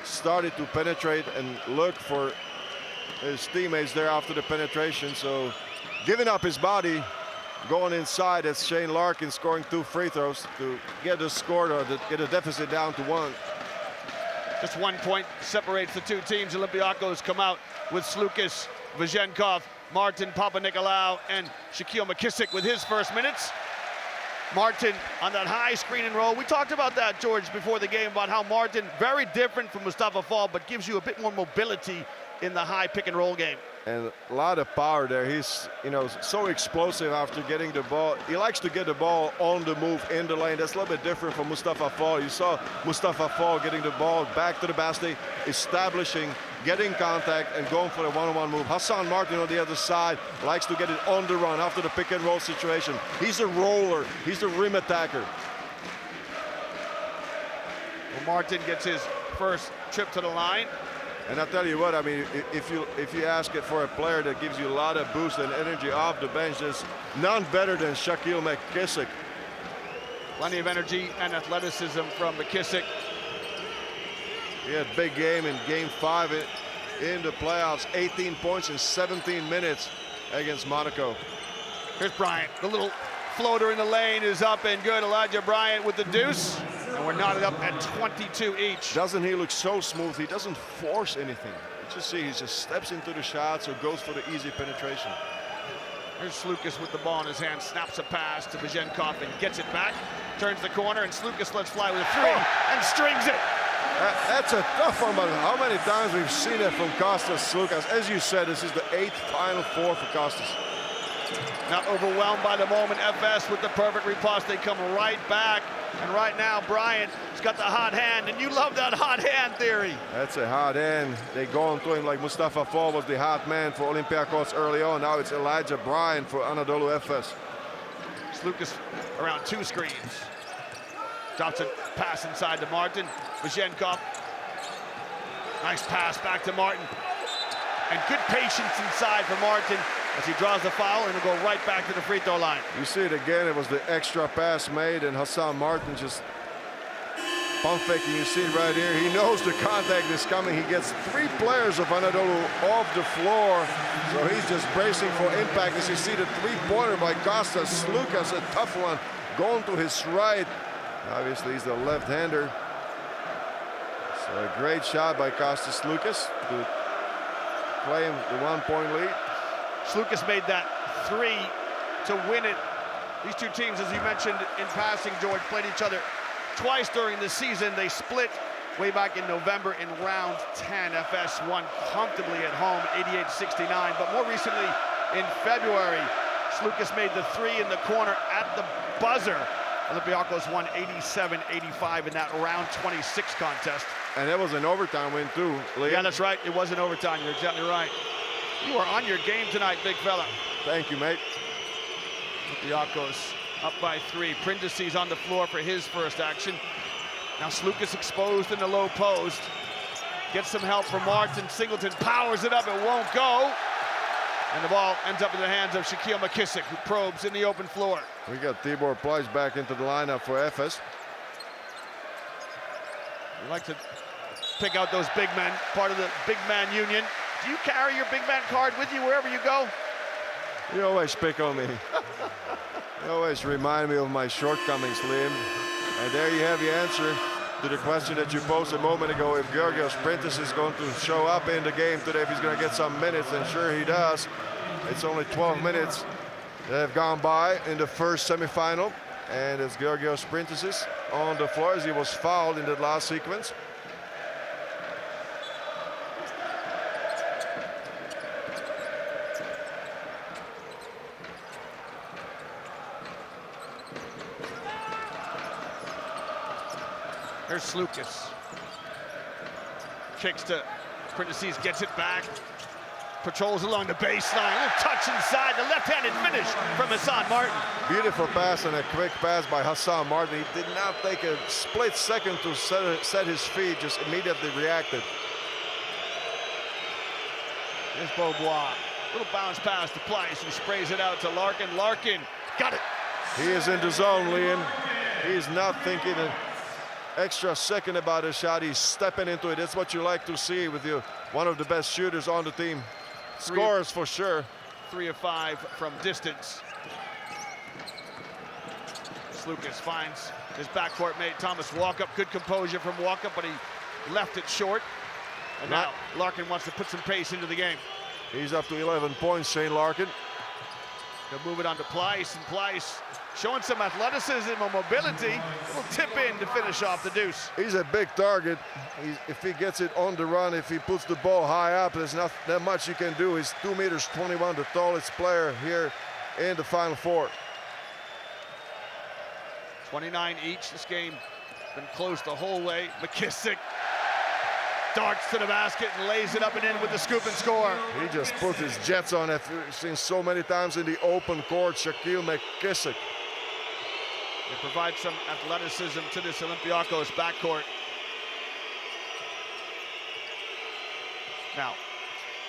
Speaker 7: started to penetrate and look for his teammates there after the penetration. So giving up his body, going inside, as Shane Larkin scoring 2 free throws to get the score or to get a deficit down to 1.
Speaker 4: Just 1 point separates the two teams. Olympiacos come out with Slukas, Buzhenkov, Martin, Papanikolaou, and Shaquille McKissick with his first minutes. Martin on that high screen and roll. We talked about that, George, before the game, about how Martin, very different from Mustafa Fall, but gives you a bit more mobility in the high pick and roll game.
Speaker 7: And a lot of power there. He's, so explosive after getting the ball. He likes to get the ball on the move in the lane. That's a little bit different from Mustafa Fall. You saw Mustafa Fall getting the ball back to the basket, establishing, getting contact, and going for a one-on-one move. Hassan Martin on the other side likes to get it on the run after the pick and roll situation. He's a roller. He's a rim attacker.
Speaker 4: Well, Martin gets his first trip to the line.
Speaker 7: And I'll tell you what, I mean, if you ask it for a player that gives you a lot of boost and energy off the bench, there's none better than Shaquille McKissick.
Speaker 4: Plenty of energy and athleticism from McKissick.
Speaker 7: He had a big game in Game 5 in the playoffs. 18 points in 17 minutes against Monaco.
Speaker 4: Here's Bryant. The little floater in the lane is up and good. Elijah Bryant with the deuce. And we're knotted up at 22 each.
Speaker 7: Doesn't he look so smooth? He doesn't force anything. You just see he just steps into the shots or goes for the easy penetration.
Speaker 4: Here's Slukas with the ball in his hand, snaps a pass to Bajenkov and gets it back. Turns the corner and Slukas lets fly with a three and strings it.
Speaker 7: That's a tough one, but how many times we've seen it from Kostas Slukas? As you said, this is the 8th Final Four for Kostas.
Speaker 4: Not overwhelmed by the moment. FS with the perfect riposte. They come right back. And right now, Bryant has got the hot hand, and you love that hot hand theory.
Speaker 7: That's a hot hand. They go on to him like Mustafa Fall was the hot man for Olympiacos early on. Now it's Elijah Bryant for Anadolu Efes.
Speaker 4: Slukas around 2 screens. Drops a pass inside to Martin. Bajenkov. Nice pass back to Martin. And good patience inside for Martin as he draws the foul and will go right back to the free throw line.
Speaker 7: You see it again, it was the extra pass made and Hassan Martin just pump faking. You see it right here. He knows the contact is coming. He gets 3 players of Anadolu off the floor. So he's just bracing for impact. As you see the 3-pointer by Kostas Slukas, a tough one, going to his right. Obviously he's the left-hander. So a great shot by Kostas Slukas to claim the 1-point lead.
Speaker 4: Slukas made that 3 to win it. These two teams, as you mentioned in passing, George, played each other twice during the season. They split way back in November in round 10. FS won comfortably at home, 88-69. But more recently, in February, Slukas made the 3 in the corner at the buzzer. Olympiacos won 87-85 in that round 26 contest.
Speaker 7: And it was an overtime win too, Liam.
Speaker 4: Yeah, that's right. It was an overtime. You're exactly right. You are on your game tonight, big fella.
Speaker 7: Thank you, mate.
Speaker 4: Olympiacos up by 3. Prindisi's on the floor for his first action. Now Slukas exposed in the low post. Gets some help from Martin. Singleton powers it up. It won't go. And the ball ends up in the hands of Shaquille McKissick, who probes in the open floor.
Speaker 7: We got Tibor Pleiss back into the lineup for Efes.
Speaker 4: You like to pick out those big men, part of the big man union. Do you carry your big man card with you wherever you go?
Speaker 7: You always pick on me. You always remind me of my shortcomings, Liam. And there you have your answer to the question that you posed a moment ago. If Georgios Printz is going to show up in the game today, if he's going to get some minutes, and sure he does. It's only 12 minutes that have gone by in the first semifinal. And it's Georgios Printz on the floor as he was fouled in that last sequence.
Speaker 4: Here's Slukas. Kicks to Printz, gets it back. Patrols along the baseline. A little touch inside. The left-handed finish from Hassan Martin.
Speaker 7: Beautiful pass and a quick pass by Hassan Martin. He did not take a split second to set his feet, just immediately reacted.
Speaker 4: Here's Beaubois. Little bounce pass to Pleiss, who sprays it out to Larkin. Larkin got it.
Speaker 7: He is in the zone, Liam. He's not thinking an extra second about his shot. He's stepping into it. That's what you like to see with you, one of the best shooters on the team. Scores for sure.
Speaker 4: 3 of 5 from distance. Slukas finds his backcourt mate Thomas Walkup. Good composure from Walkup, but he left it short. And now Larkin wants to put some pace into the game.
Speaker 7: He's up to 11 points, Shane Larkin.
Speaker 4: They'll move it on to Pleiss, and Pleiss showing some athleticism and mobility. A little tip in to finish off the deuce.
Speaker 7: He's a big target. If he gets it on the run, if he puts the ball high up, there's not that much you can do. He's 2 meters 21, the tallest player here in the Final Four.
Speaker 4: 29 each. This game been close the whole way. McKissick darts to the basket and lays it up and in with the scoop and score.
Speaker 7: He just put his jets on it. We've seen so many times in the open court, Shaquille McKissick.
Speaker 4: They provide some athleticism to this Olympiacos backcourt. Now,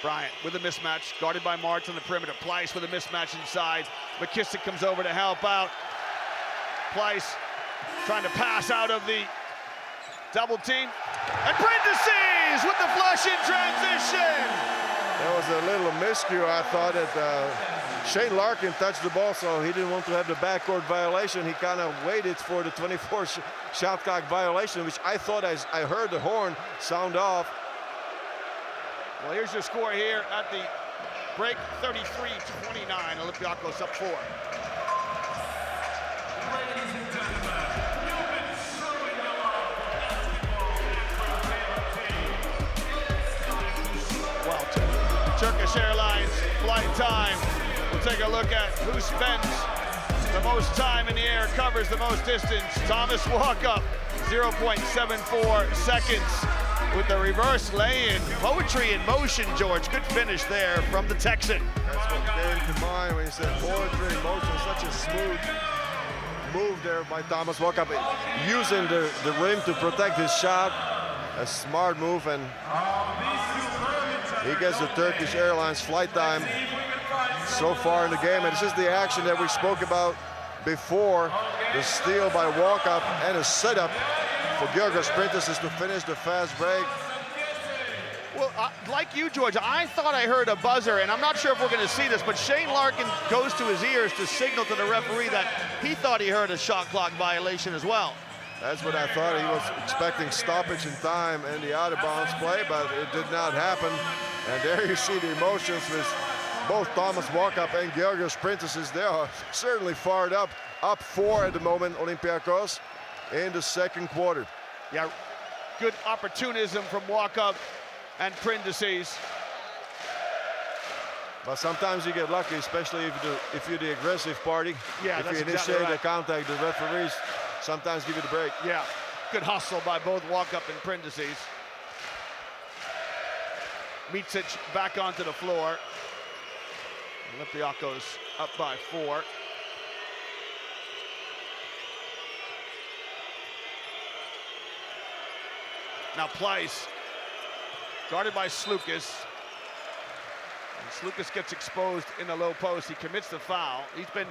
Speaker 4: Bryant with a mismatch, guarded by March on the perimeter. Pleiss with a mismatch inside. McKissick comes over to help out. Pleiss trying to pass out of the double team. And Prentices with the flush in transition.
Speaker 7: There was a little miscue. I thought that Shane Larkin touched the ball, so he didn't want to have the backcourt violation. He kind of waited for the 24 shot clock violation, which I thought I heard the horn sound off.
Speaker 4: Well, here's your score here at the break, 33-29. Olympiacos up 4. Well, Turkish Airlines flight time. We'll take a look at who spends the most time in the air, covers the most distance. Thomas Walkup, 0.74 seconds. With the reverse lay-in. Poetry in motion, George. Good finish there from the Texan.
Speaker 7: That's what came to mind when he said poetry in motion. Such a smooth move there by Thomas Walkup, using the rim to protect his shot. A smart move, and he gets the Turkish Airlines flight time so far in the game. And this is the action that we spoke about before. The steal by Walkup and a setup for Georgios Prentices to finish the fast break.
Speaker 4: Well, like you, George, I thought I heard a buzzer, and I'm not sure if we're going to see this, but Shane Larkin goes to his ears to signal to the referee that he thought he heard a shot clock violation as well.
Speaker 7: That's what I thought. He was expecting stoppage in time and the out-of-bounds play, but it did not happen. And there you see the emotions with both Thomas Walkup and Georgios Prentices. They are certainly fired up 4 at the moment, Olympiacos, in the second quarter.
Speaker 4: Yeah, good opportunism from Walkup and Prentices.
Speaker 7: But sometimes you get lucky, especially if you're the aggressive party.
Speaker 4: Yeah,
Speaker 7: if
Speaker 4: that's
Speaker 7: you initiate
Speaker 4: exactly right.
Speaker 7: the contact, the referees sometimes give you the break.
Speaker 4: Yeah, good hustle by both Walkup and Prentices. Micic back onto the floor. Olympiacos up by 4. Now Pleiss, guarded by Slukas. And Slukas gets exposed in the low post. He commits the foul. He's been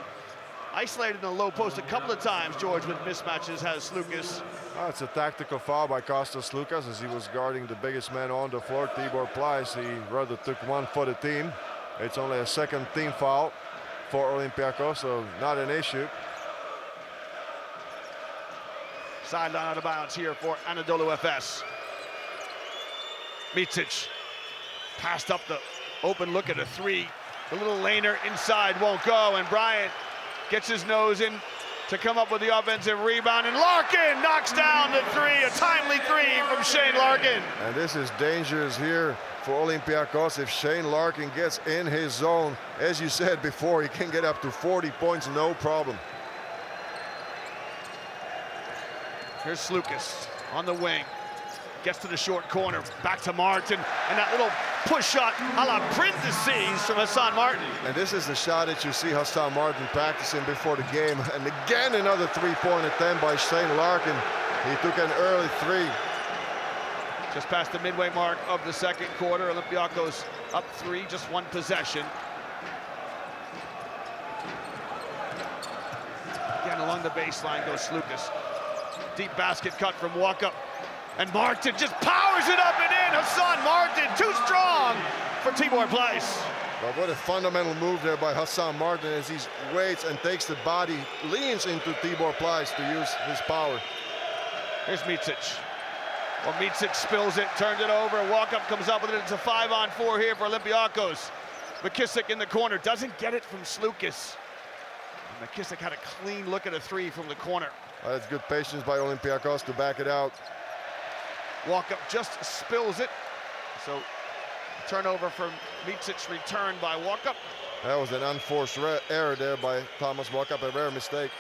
Speaker 4: isolated in the low post a couple of times, George, with mismatches, has Slukas.
Speaker 7: Oh, it's a tactical foul by Kostas Slukas as he was guarding the biggest man on the floor, Tibor Pleiss. He rather took one for the team. It's only a second team foul for Olympiacos, so not an issue.
Speaker 4: Sideline out of bounds here for Anadolu Efes. Micic passed up the open look at a 3. The little laner inside won't go, and Bryant gets his nose in to come up with the offensive rebound, and Larkin knocks down the 3, a timely 3 from Shane Larkin.
Speaker 7: And this is dangerous here for Olympiacos. If Shane Larkin gets in his zone, as you said before, he can get up to 40 points, no problem.
Speaker 4: Here's Slukas on the wing. Gets to the short corner, back to Martin, and that little push shot a la Prentices from Hassan Martin.
Speaker 7: And this is the shot that you see Hassan Martin practicing before the game. And again, another three-point attempt by Shane Larkin. He took an early 3.
Speaker 4: Just past the midway mark of the second quarter, Olympiacos up 3, just one possession. Again, along the baseline goes Slukas. Deep basket cut from Walkup. And Martin just powers it up and in. Hassan Martin, too strong for Tibor Pleiss.
Speaker 7: But what a fundamental move there by Hassan Martin as he waits and takes the body, leans into Tibor Pleiss to use his power.
Speaker 4: Here's Micic. Well, Micic spills it, turns it over. Walkup comes up with it. It's a 5-on-4 here for Olympiacos. McKissick in the corner, doesn't get it from Slukas. And McKissick had a clean look at a 3 from the corner.
Speaker 7: That's good patience by Olympiacos to back it out.
Speaker 4: Walkup just spills it. So turnover from Micic, returned by Walkup.
Speaker 7: That was an unforced error there by Thomas Walkup, a rare mistake.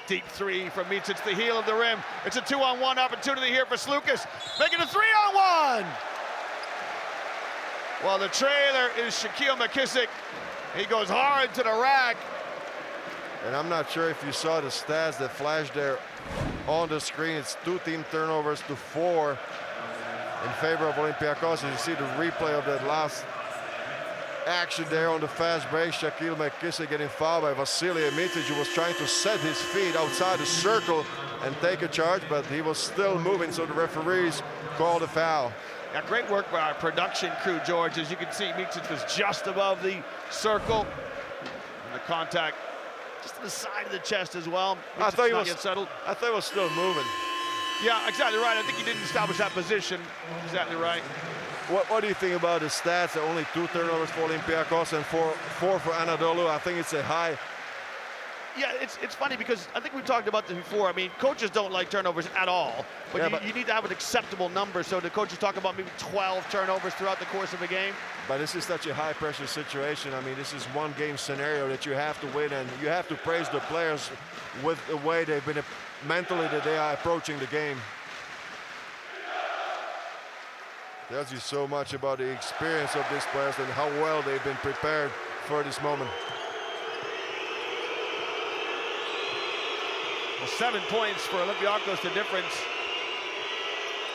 Speaker 4: Deep 3 from Micic, the heel of the rim. It's a 2-on-1 opportunity here for Slukas, making a 3-on-1. Well, the trailer is Shaquille McKissick. He goes hard to the rack.
Speaker 7: And I'm not sure if you saw the stats that flashed there on the screen. It's 2 team turnovers to 4 in favor of Olympiacos. As you see the replay of that last action there on the fast break, Shaquille McKissick getting fouled by Vasilije Mitic, who was trying to set his feet outside the circle and take a charge, but he was still moving, so the referees called a foul.
Speaker 4: Yeah, great work by our production crew, George. As you can see, Mitic was just above the circle. And the contact just to the side of the chest as well.
Speaker 7: I thought he was
Speaker 4: settled.
Speaker 7: I thought he was still moving.
Speaker 4: Yeah, exactly right. I think he didn't establish that position. Exactly right.
Speaker 7: What do you think about the stats? Only 2 turnovers for Olympiacos and 4 for Anadolu. I think it's a high.
Speaker 4: Yeah, it's funny because I think we talked about this before. I mean, coaches don't like turnovers at all, but you need to have an acceptable number. So the coaches talk about maybe 12 turnovers throughout the course of a game.
Speaker 7: But this is such a high-pressure situation. I mean, this is one-game scenario that you have to win, and you have to praise the players with the way they've been mentally that they are approaching the game. Tells you so much about the experience of these players and how well they've been prepared for this moment.
Speaker 4: Well, 7 points for Olympiacos, the difference.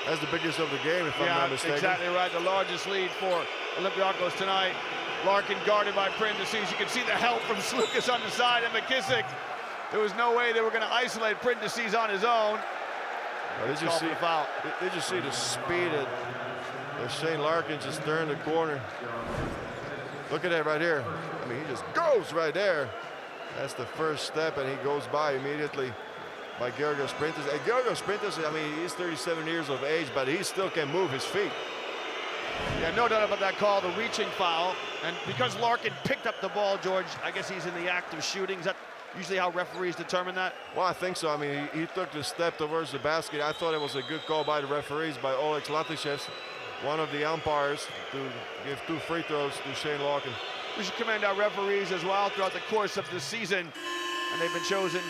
Speaker 7: That's the biggest of the game, if I'm not mistaken.
Speaker 4: Exactly right. The largest lead for Olympiacos tonight. Larkin guarded by Prindessis. You can see the help from Slukas on the side, and McKissick. There was no way they were going to isolate Prindessis on his own.
Speaker 7: Well, did you see the speed that Shane Larkin just turned the corner? Look at that right here. I mean, he just goes right there. That's the first step, and he goes by immediately by Georgios Prindessis. And Georgios Prindessis, I mean, he's 37 years of age, but he still can move his feet.
Speaker 4: Yeah, no doubt about that call, the reaching foul. And because Larkin picked up the ball, George, I guess he's in the act of shooting. Is that usually how referees determine that?
Speaker 7: Well, I think so. I mean, he took the step towards the basket. I thought it was a good call by the referees, by Oleg Zlatišev, one of the umpires, to give 2 free throws to Shane Larkin.
Speaker 4: We should commend our referees as well throughout the course of the season. And they've been chosen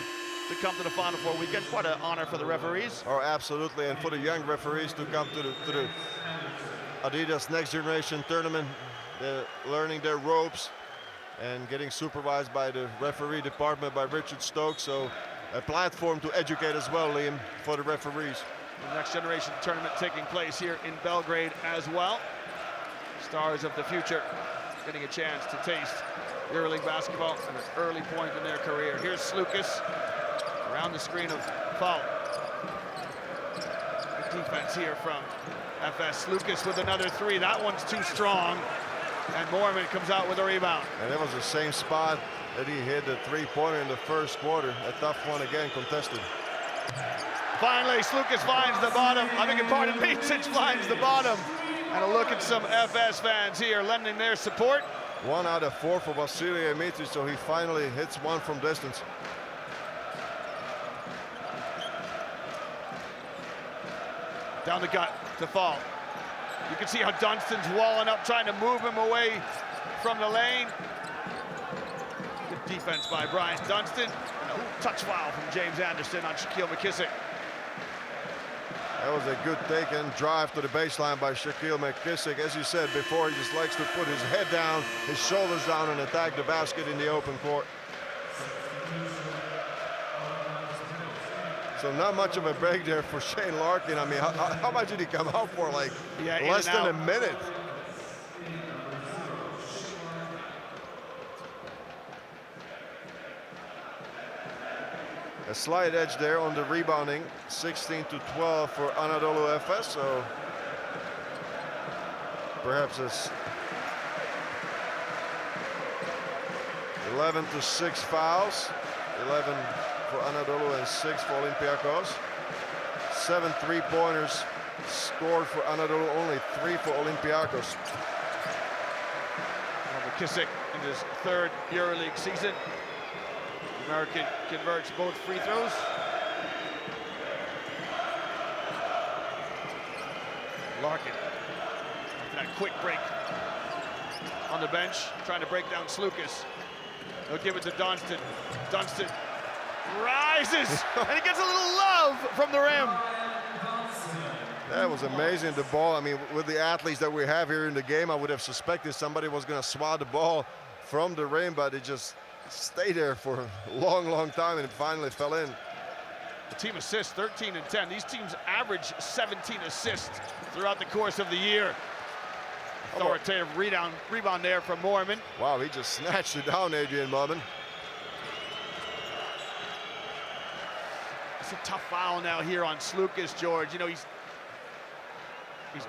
Speaker 4: to come to the Final Four weekend. Quite an honor for the referees.
Speaker 7: Oh, absolutely. And for the young referees to come to the Adidas Next Generation Tournament, they're learning their ropes and getting supervised by the referee department by Richard Stokes. So a platform to educate as well, Liam, for the referees.
Speaker 4: The Next Generation Tournament taking place here in Belgrade as well. Stars of the future getting a chance to taste EuroLeague basketball at an early point in their career. Here's Slukas around the screen of foul. Good defense here from Efes. Slukas with another 3. That one's too strong. And Mormon comes out with a rebound.
Speaker 7: And that was the same spot that he hit the 3-pointer in the first quarter. A tough one again, contested.
Speaker 4: Finally, Slukas finds the bottom. I beg your pardon, Mitic finds the bottom. And a look at some FS fans here lending their support.
Speaker 7: 1 out of 4 for Vasilije Mitic, so he finally hits one from distance.
Speaker 4: Down the gut to fall. You can see how Dunstan's walling up, trying to move him away from the lane. Good defense by Brian Dunstan. And a touch foul from James Anderson on Shaquille McKissick.
Speaker 7: That was a good take and drive to the baseline by Shaquille McKissick. As you said before, he just likes to put his head down, his shoulders down, and attack the basket in the open court. So not much of a break there for Shane Larkin. I mean, how much did he come out for? Like less than a minute. A slight edge there on the rebounding, 16-12 for Anadolu Efes. So perhaps it's 11-6 fouls, 11 for Anadolu and 6 for Olympiacos. 7 3-pointers scored for Anadolu, only 3 for Olympiacos.
Speaker 4: McKissick in his 3rd EuroLeague season. The American converts both free throws. Larkin, that quick break on the bench, trying to break down Slukas. They'll give it to Dunstan. Dunstan rises, and he gets a little love from the rim.
Speaker 7: That was amazing, the ball. I mean, with the athletes that we have here in the game, I would have suspected somebody was going to swat the ball from the rim, but it just stayed there for a long, long time, and it finally fell in.
Speaker 4: The team assists 13 and 10. These teams average 17 assists throughout the course of the year. Authoritative rebound there from Mormon.
Speaker 7: Wow, he just snatched it down, Adrian Mormon.
Speaker 4: It's a tough foul now here on Slukas, George. You know, he's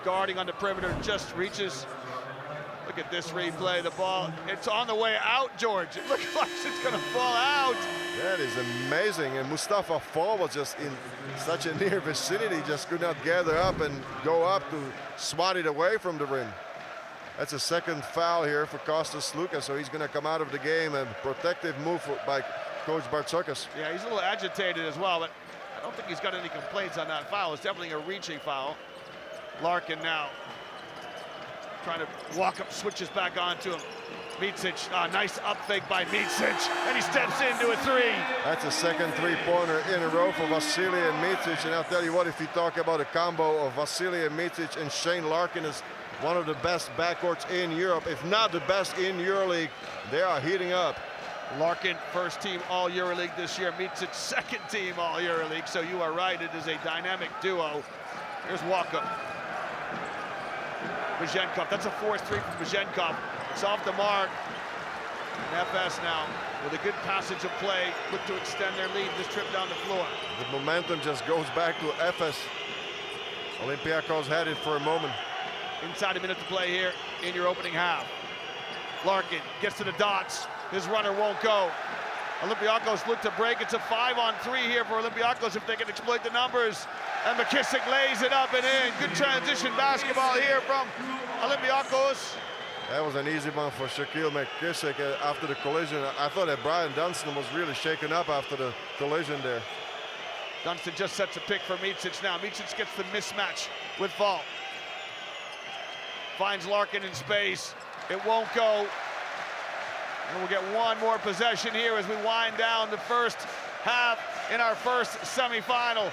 Speaker 4: guarding on the perimeter, just reaches. Look at this replay, the ball, it's on the way out, George. It looks like it's gonna fall out.
Speaker 7: That is amazing, and Mustafa Fall was just in such a near vicinity, just could not gather up and go up to swat it away from the rim. That's a second foul here for Kostas Slukas, so he's gonna come out of the game. A protective move by Coach Bartzokas.
Speaker 4: Yeah, he's a little agitated as well, but I don't think he's got any complaints on that foul. It's definitely a reaching foul. Larkin now trying to walk up, switches back onto him. Micic, nice up fake by Micic, and he steps into a three.
Speaker 7: That's a second three-pointer in a row for Vasily and Micic, and I'll tell you what, if you talk about a combo of Vasily and Micic and Shane Larkin is one of the best backcourts in Europe, if not the best in EuroLeague. They are heating up.
Speaker 4: Larkin, first team all EuroLeague this year. Micic, second team all EuroLeague, so you are right, it is a dynamic duo. Here's Walkup. Bajenkov, that's a forced three from Bajenkov. It's off the mark. And Efes now, with a good passage of play, look to extend their lead this trip down the floor.
Speaker 7: The momentum just goes back to Efes. Olympiacos had it for a moment.
Speaker 4: Inside a minute to play here in your opening half. Larkin gets to the dots. His runner won't go. Olympiacos look to break. It's a 5-on-3 here for Olympiacos if they can exploit the numbers. And McKissick lays it up and in. Good transition basketball here from Olympiacos.
Speaker 7: That was an easy one for Shaquille McKissick after the collision. I thought that Brian Dunstan was really shaken up after the collision there.
Speaker 4: Dunstan just sets a pick for Micic now. Micic gets the mismatch with Fall. Finds Larkin in space. It won't go. And we'll get one more possession here as we wind down the first half in our first semifinal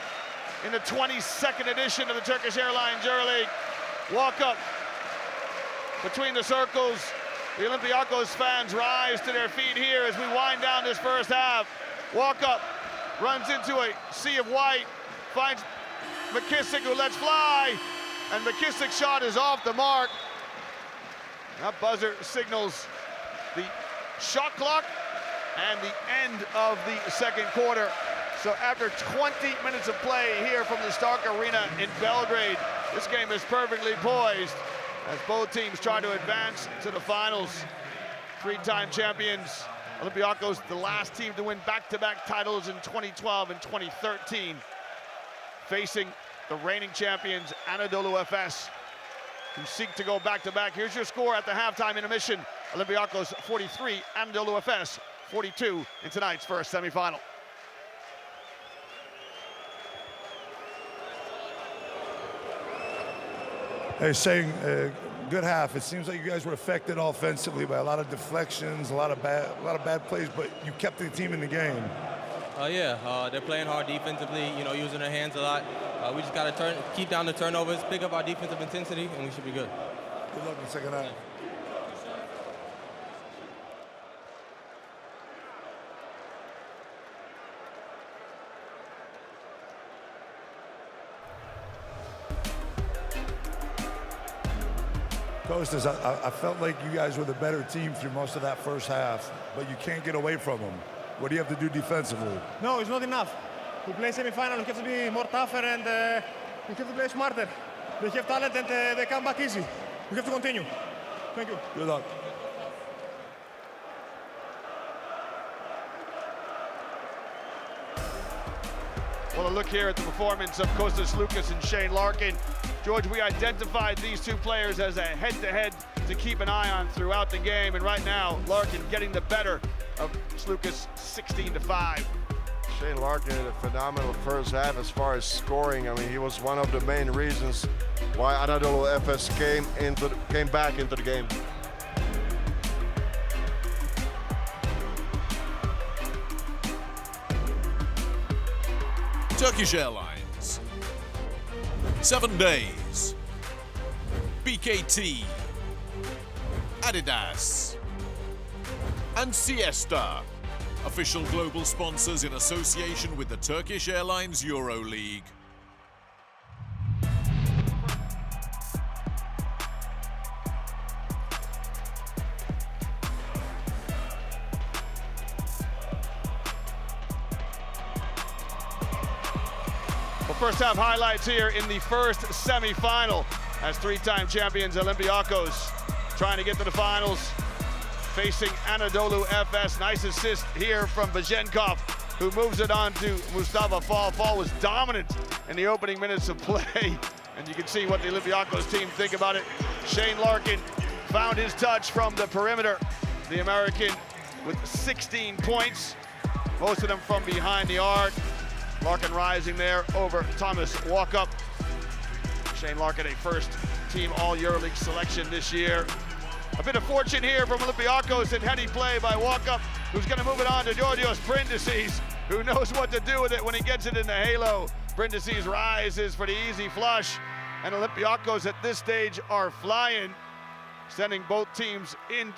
Speaker 4: in the 22nd edition of the Turkish Airlines EuroLeague. Walk up between the circles. The Olympiacos fans rise to their feet here as we wind down this first half. Walk up, runs into a sea of white, finds McKissick who lets fly, and McKissick's shot is off the mark. That buzzer signals the shot clock and the end of the second quarter. So after 20 minutes of play here from the Stark Arena in Belgrade, this game is perfectly poised as both teams try to advance to the finals. Three-time champions, Olympiacos, the last team to win back-to-back titles in 2012 and 2013, facing the reigning champions, Anadolu Efes, who seek to go back-to-back. Here's your score at the halftime intermission. Olympiacos 43, Anadolu Efes 42 in tonight's first semifinal.
Speaker 3: Hey, saying good half. It seems like you guys were affected offensively by a lot of deflections, a lot of bad plays, but you kept the team in the game.
Speaker 10: They're playing hard defensively, using their hands a lot. We just got to keep down the turnovers, pick up our defensive intensity, and we should be good.
Speaker 3: Good luck in the second half. Kostas, I felt like you guys were the better team through most of that first half, but you can't get away from them. What do you have to do defensively?
Speaker 11: No, it's not enough. We play semi-final, we have to be more tougher and we have to play smarter. They have talent and they come back easy. We have to continue. Thank you.
Speaker 3: Good luck.
Speaker 4: Well, a look here at the performance of Kostas Slukas and Shane Larkin. George, we identified these two players as a head-to-head to keep an eye on throughout the game, and right now, Larkin getting the better of Slukas 16-5.
Speaker 7: Shane Larkin had a phenomenal first half as far as scoring. I mean, he was one of the main reasons why Anadolu Efes came back into the game.
Speaker 1: Turkish Airlines, 7 days, BKT, Adidas, and Siesta official global sponsors in association with the Turkish Airlines EuroLeague.
Speaker 4: Well, first half highlights here in the first semi-final as three-time champions Olympiacos trying to get to the finals, facing Anadolu Efes. Nice assist here from Bajenkov, who moves it on to Mustafa Fall. Fall was dominant in the opening minutes of play, and you can see what the Olympiacos team think about it. Shane Larkin found his touch from the perimeter. The American with 16 points, most of them from behind the arc. Larkin rising there over Thomas Walkup. Shane Larkin, a first-team All-EuroLeague selection this year. A bit of fortune here from Olympiacos, and heady play by Walkup, who's going to move it on to Georgios Prindasis, who knows what to do with it when he gets it in the halo. Prindasis rises for the easy flush, and Olympiacos at this stage are flying, sending both teams in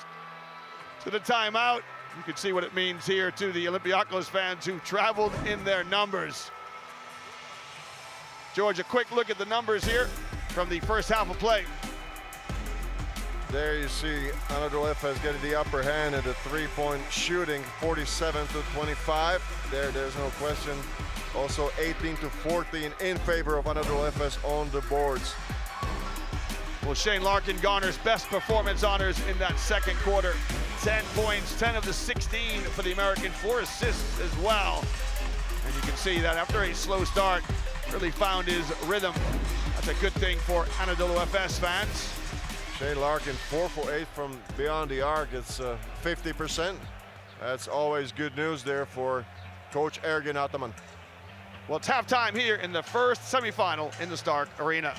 Speaker 4: to the timeout. You can see what it means here to the Olympiacos fans who traveled in their numbers. George, a quick look at the numbers here from the first half of play.
Speaker 7: There you see Anadolu Efes getting the upper hand at the three-point shooting, 47-25. There's no question. Also 18-14 in favor of Anadolu Efes on the boards.
Speaker 4: Well, Shane Larkin garners best performance honors in that second quarter. 10 points, 10 of the 16 for the American, 4 assists as well. And you can see that after a slow start, really found his rhythm. That's a good thing for Anadolu Efes fans.
Speaker 7: Shane Larkin, 4 for 8 from beyond the arc. It's 50%. That's always good news there for Coach Ergin Ataman.
Speaker 4: Well, it's halftime here in the first semifinal in the Stark Arena.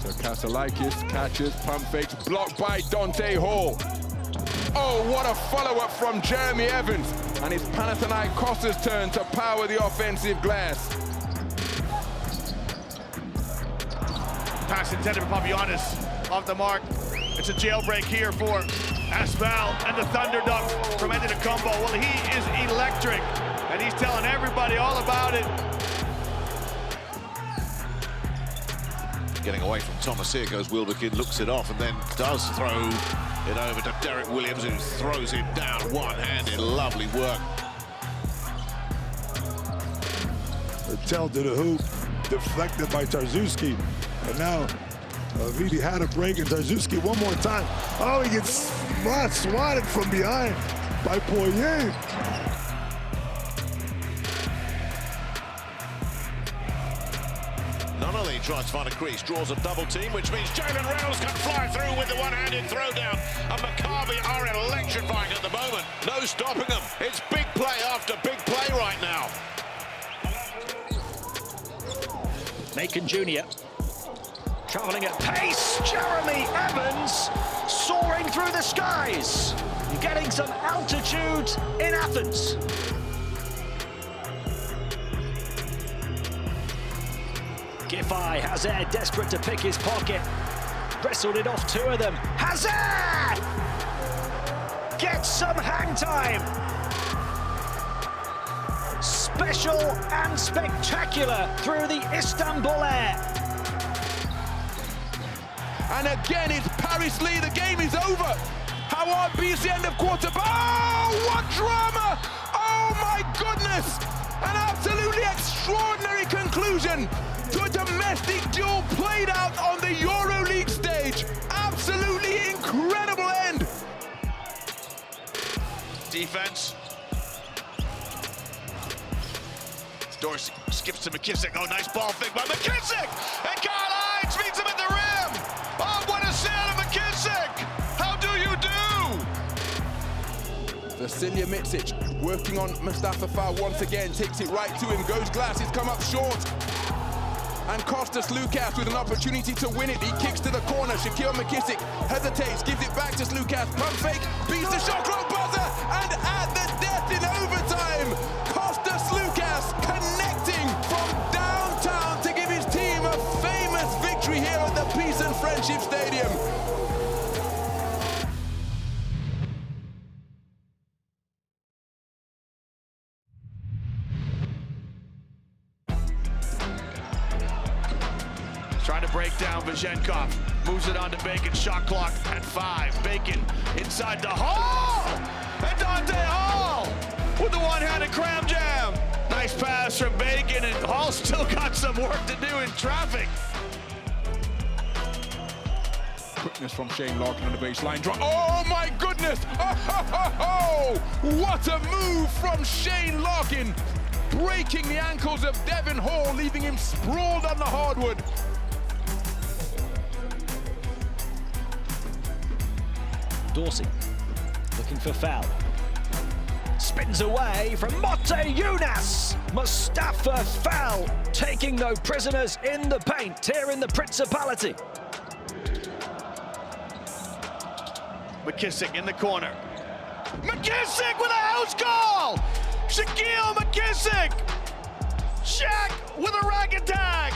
Speaker 12: So Kastelakis catches, pump fakes, blocked by Dante Hall. Oh, what a follow-up from Jeremy Evans. And it's Panathinaikos' turn to power the offensive glass.
Speaker 4: Pass intended for Papianis, off the mark. It's a jailbreak here for Asbal and the Thunder Dunk from Antetokounmpo. Well, he is electric, and he's telling everybody all about it.
Speaker 13: Getting away from Thomas, here goes Wilbekin, looks it off and then does throw it over to Derek Williams, who throws it down one-handed. Lovely work.
Speaker 3: Tell to the hoop, deflected by Tarczewski. And now Vidi had a break, and Tarczewski one more time. Oh, he gets swatted from behind by Poirier.
Speaker 13: Nonnelly tries to find a crease, draws a double team, which means Jalen Reynolds can fly through with the one-handed throwdown. And Maccabi are electrifying at the moment. No stopping them. It's big play after big play right now.
Speaker 14: Macon Jr. traveling at pace. Jeremy Evans soaring through the skies, getting some altitude in Athens. Giffey, Hazard desperate to pick his pocket. Wrestled it off 2 of them. Hazard gets some hang time. Special and spectacular through the Istanbul air.
Speaker 12: And again, it's Paris Lee. The game is over. Howard beats the end of quarter. Oh, what drama! Oh my goodness! An absolutely extraordinary conclusion to a domestic duel played out on the EuroLeague stage. Absolutely incredible end.
Speaker 4: Defense. Dorsey skips to McKissick. Oh, nice ball fake by McKissick! And Kyle Hines meets him at the rim! Oh, what a sail to McKissick! How do you do?
Speaker 12: Vasilija Micic working on Mustafa Fall once again, takes it right to him, goes glass, it's come up short. And Kostas Lukas with an opportunity to win it. He kicks to the corner, Shaquille McKissick hesitates, gives it back to Lukas, pump fake, beats the shot clock buzzer, and at the death in overtime, Kostas Lukas connecting from downtown to give his team a famous victory here at the Peace and
Speaker 15: trying to break down Vazenkov. Moves it on to Bacon, shot clock at 5. Bacon inside the Hall! And Dante Hall with the one-handed cram jam. Nice pass from Bacon, and Hall still got some work to do in traffic.
Speaker 12: Quickness from Shane Larkin on the baseline draw. Oh my goodness! Oh, what a move from Shane Larkin! Breaking the ankles of Devin Hall, leaving him sprawled on the hardwood.
Speaker 14: Dorsey looking for foul. Spins away from Mote Younas. Mustafa Fall taking no prisoners in the paint here in the Principality.
Speaker 4: McKissick in the corner. McKissick with a house call! Shaquille McKissick! Shaq with a rack attack!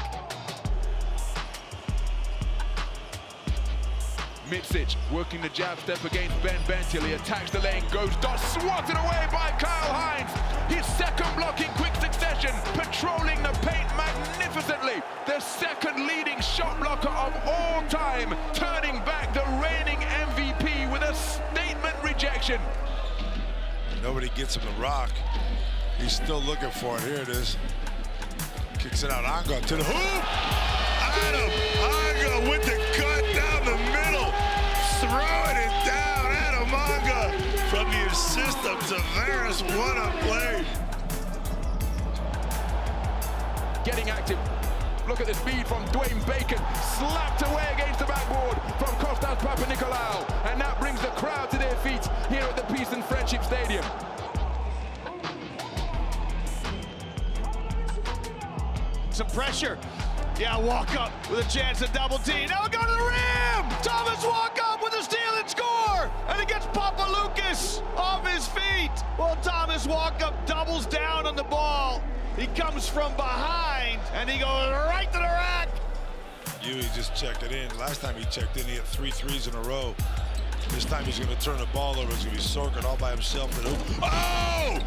Speaker 12: Mitsic working the jab step against Ben Bentil. He attacks the lane, goes dot, swatted away by Kyle Hines. His second block in quick succession, patrolling the paint magnificently. The second leading shot blocker of all time, turning back the reigning MVP with a statement rejection.
Speaker 3: Nobody gets him the rock. He's still looking for it. Here it is. Kicks it out. Anga to the hoop. Adam Anga with the cut down the middle. Throwing it down. Adam Anga from the assist of Tavares. What a play.
Speaker 12: Getting active. Look at the speed from Dwayne Bacon. Slapped away against the backboard from Kostas Papanikolaou. And that brings the crowd to their feet here at the Peace and Friendship Stadium.
Speaker 4: Some pressure. Yeah, walk up with a chance to double T. Now go to the rim! Thomas walk up with a steal and score! And it gets Papaloukas off his feet. Well, Thomas walk up doubles down on the ball. He comes from behind and he goes right to the rack.
Speaker 3: He just checked it in. Last time he checked in, he had 3 threes in a row. This time he's going to turn the ball over. It's going to be Sorkin all by himself. Oh!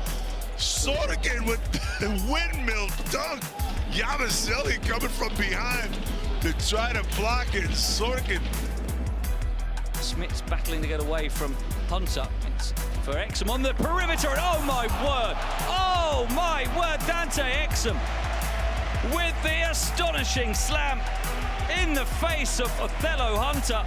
Speaker 3: Sorkin with the windmill dunk. Yabusele coming from behind to try to block it. Sorkin.
Speaker 14: Smith's battling to get away from Hunter. It's for Exum on the perimeter, and oh my word, Dante Exum with the astonishing slam in the face of Othello Hunter.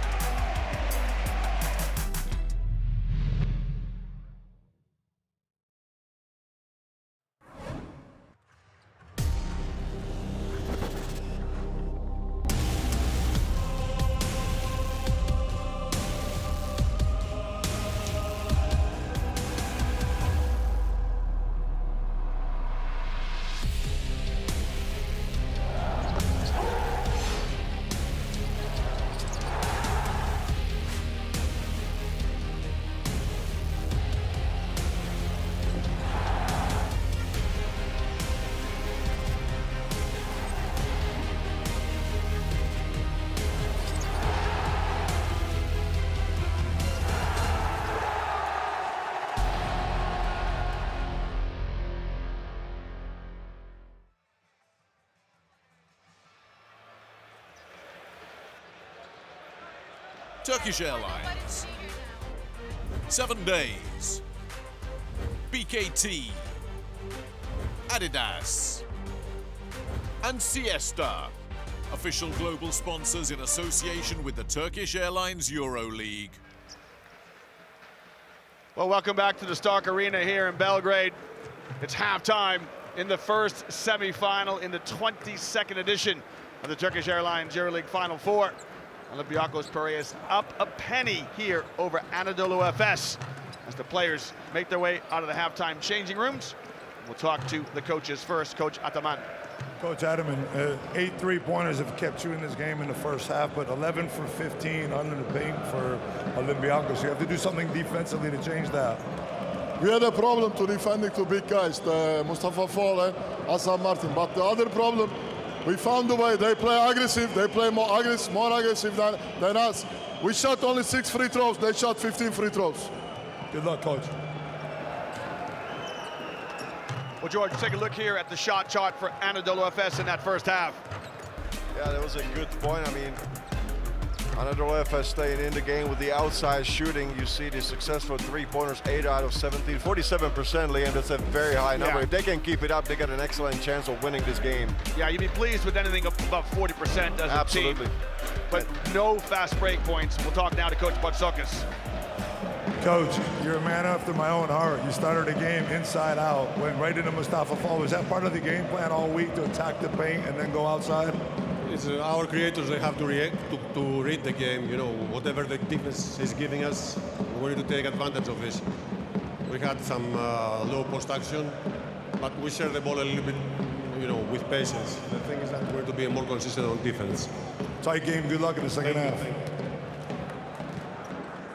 Speaker 1: Turkish Airlines, 7 days, BKT, Adidas, and Siesta, official global sponsors in association with the Turkish Airlines EuroLeague.
Speaker 4: Well, welcome back to the Stark Arena here in Belgrade. It's halftime in the first semi-final in the 22nd edition of the Turkish Airlines EuroLeague Final Four. Olympiacos Piraeus up a penny here over Anadolu Efes as the players make their way out of the halftime changing rooms. We'll talk to the coaches first. Coach Ataman.
Speaker 3: Coach Ataman, 8 3-pointers have kept you in this game in the first half, but 11 for 15 under the paint for Olympiacos. You have to do something defensively to change that.
Speaker 5: We had a problem to defending two big guys, Mustafa Fall and Hassan Martin. But the other problem, we found a way. They play aggressive. They play more aggressive than us. We shot only 6 free throws. They shot 15 free throws.
Speaker 3: Good luck, Coach.
Speaker 4: Well, George, take a look here at the shot chart for Anadolu Efes in that first half.
Speaker 7: Yeah, that was a good point. I mean, Anadolu Efes staying in the game with the outside shooting. You see the successful three-pointers, 8 out of 17, 47%, Liam. That's a very high number.
Speaker 4: Yeah.
Speaker 7: If they can keep it up, they got an excellent chance of winning this game.
Speaker 4: Yeah, you'd be pleased with anything above 40% as
Speaker 7: Absolutely.
Speaker 4: a team. But no fast break points. We'll talk now to Coach Bartzokas.
Speaker 3: Coach, you're a man after my own heart. You started the game inside out, went right into Mustafa Fall. Was that part of the game plan all week to attack the paint and then go outside?
Speaker 6: It's our creators, they have to react to read the game. You know, whatever the defense is giving us, we need to take advantage of this. We had some low post action, but we share the ball a little bit, you know, with patience. The thing is that we're to be more consistent on defense.
Speaker 3: Tight game, good luck in the second half.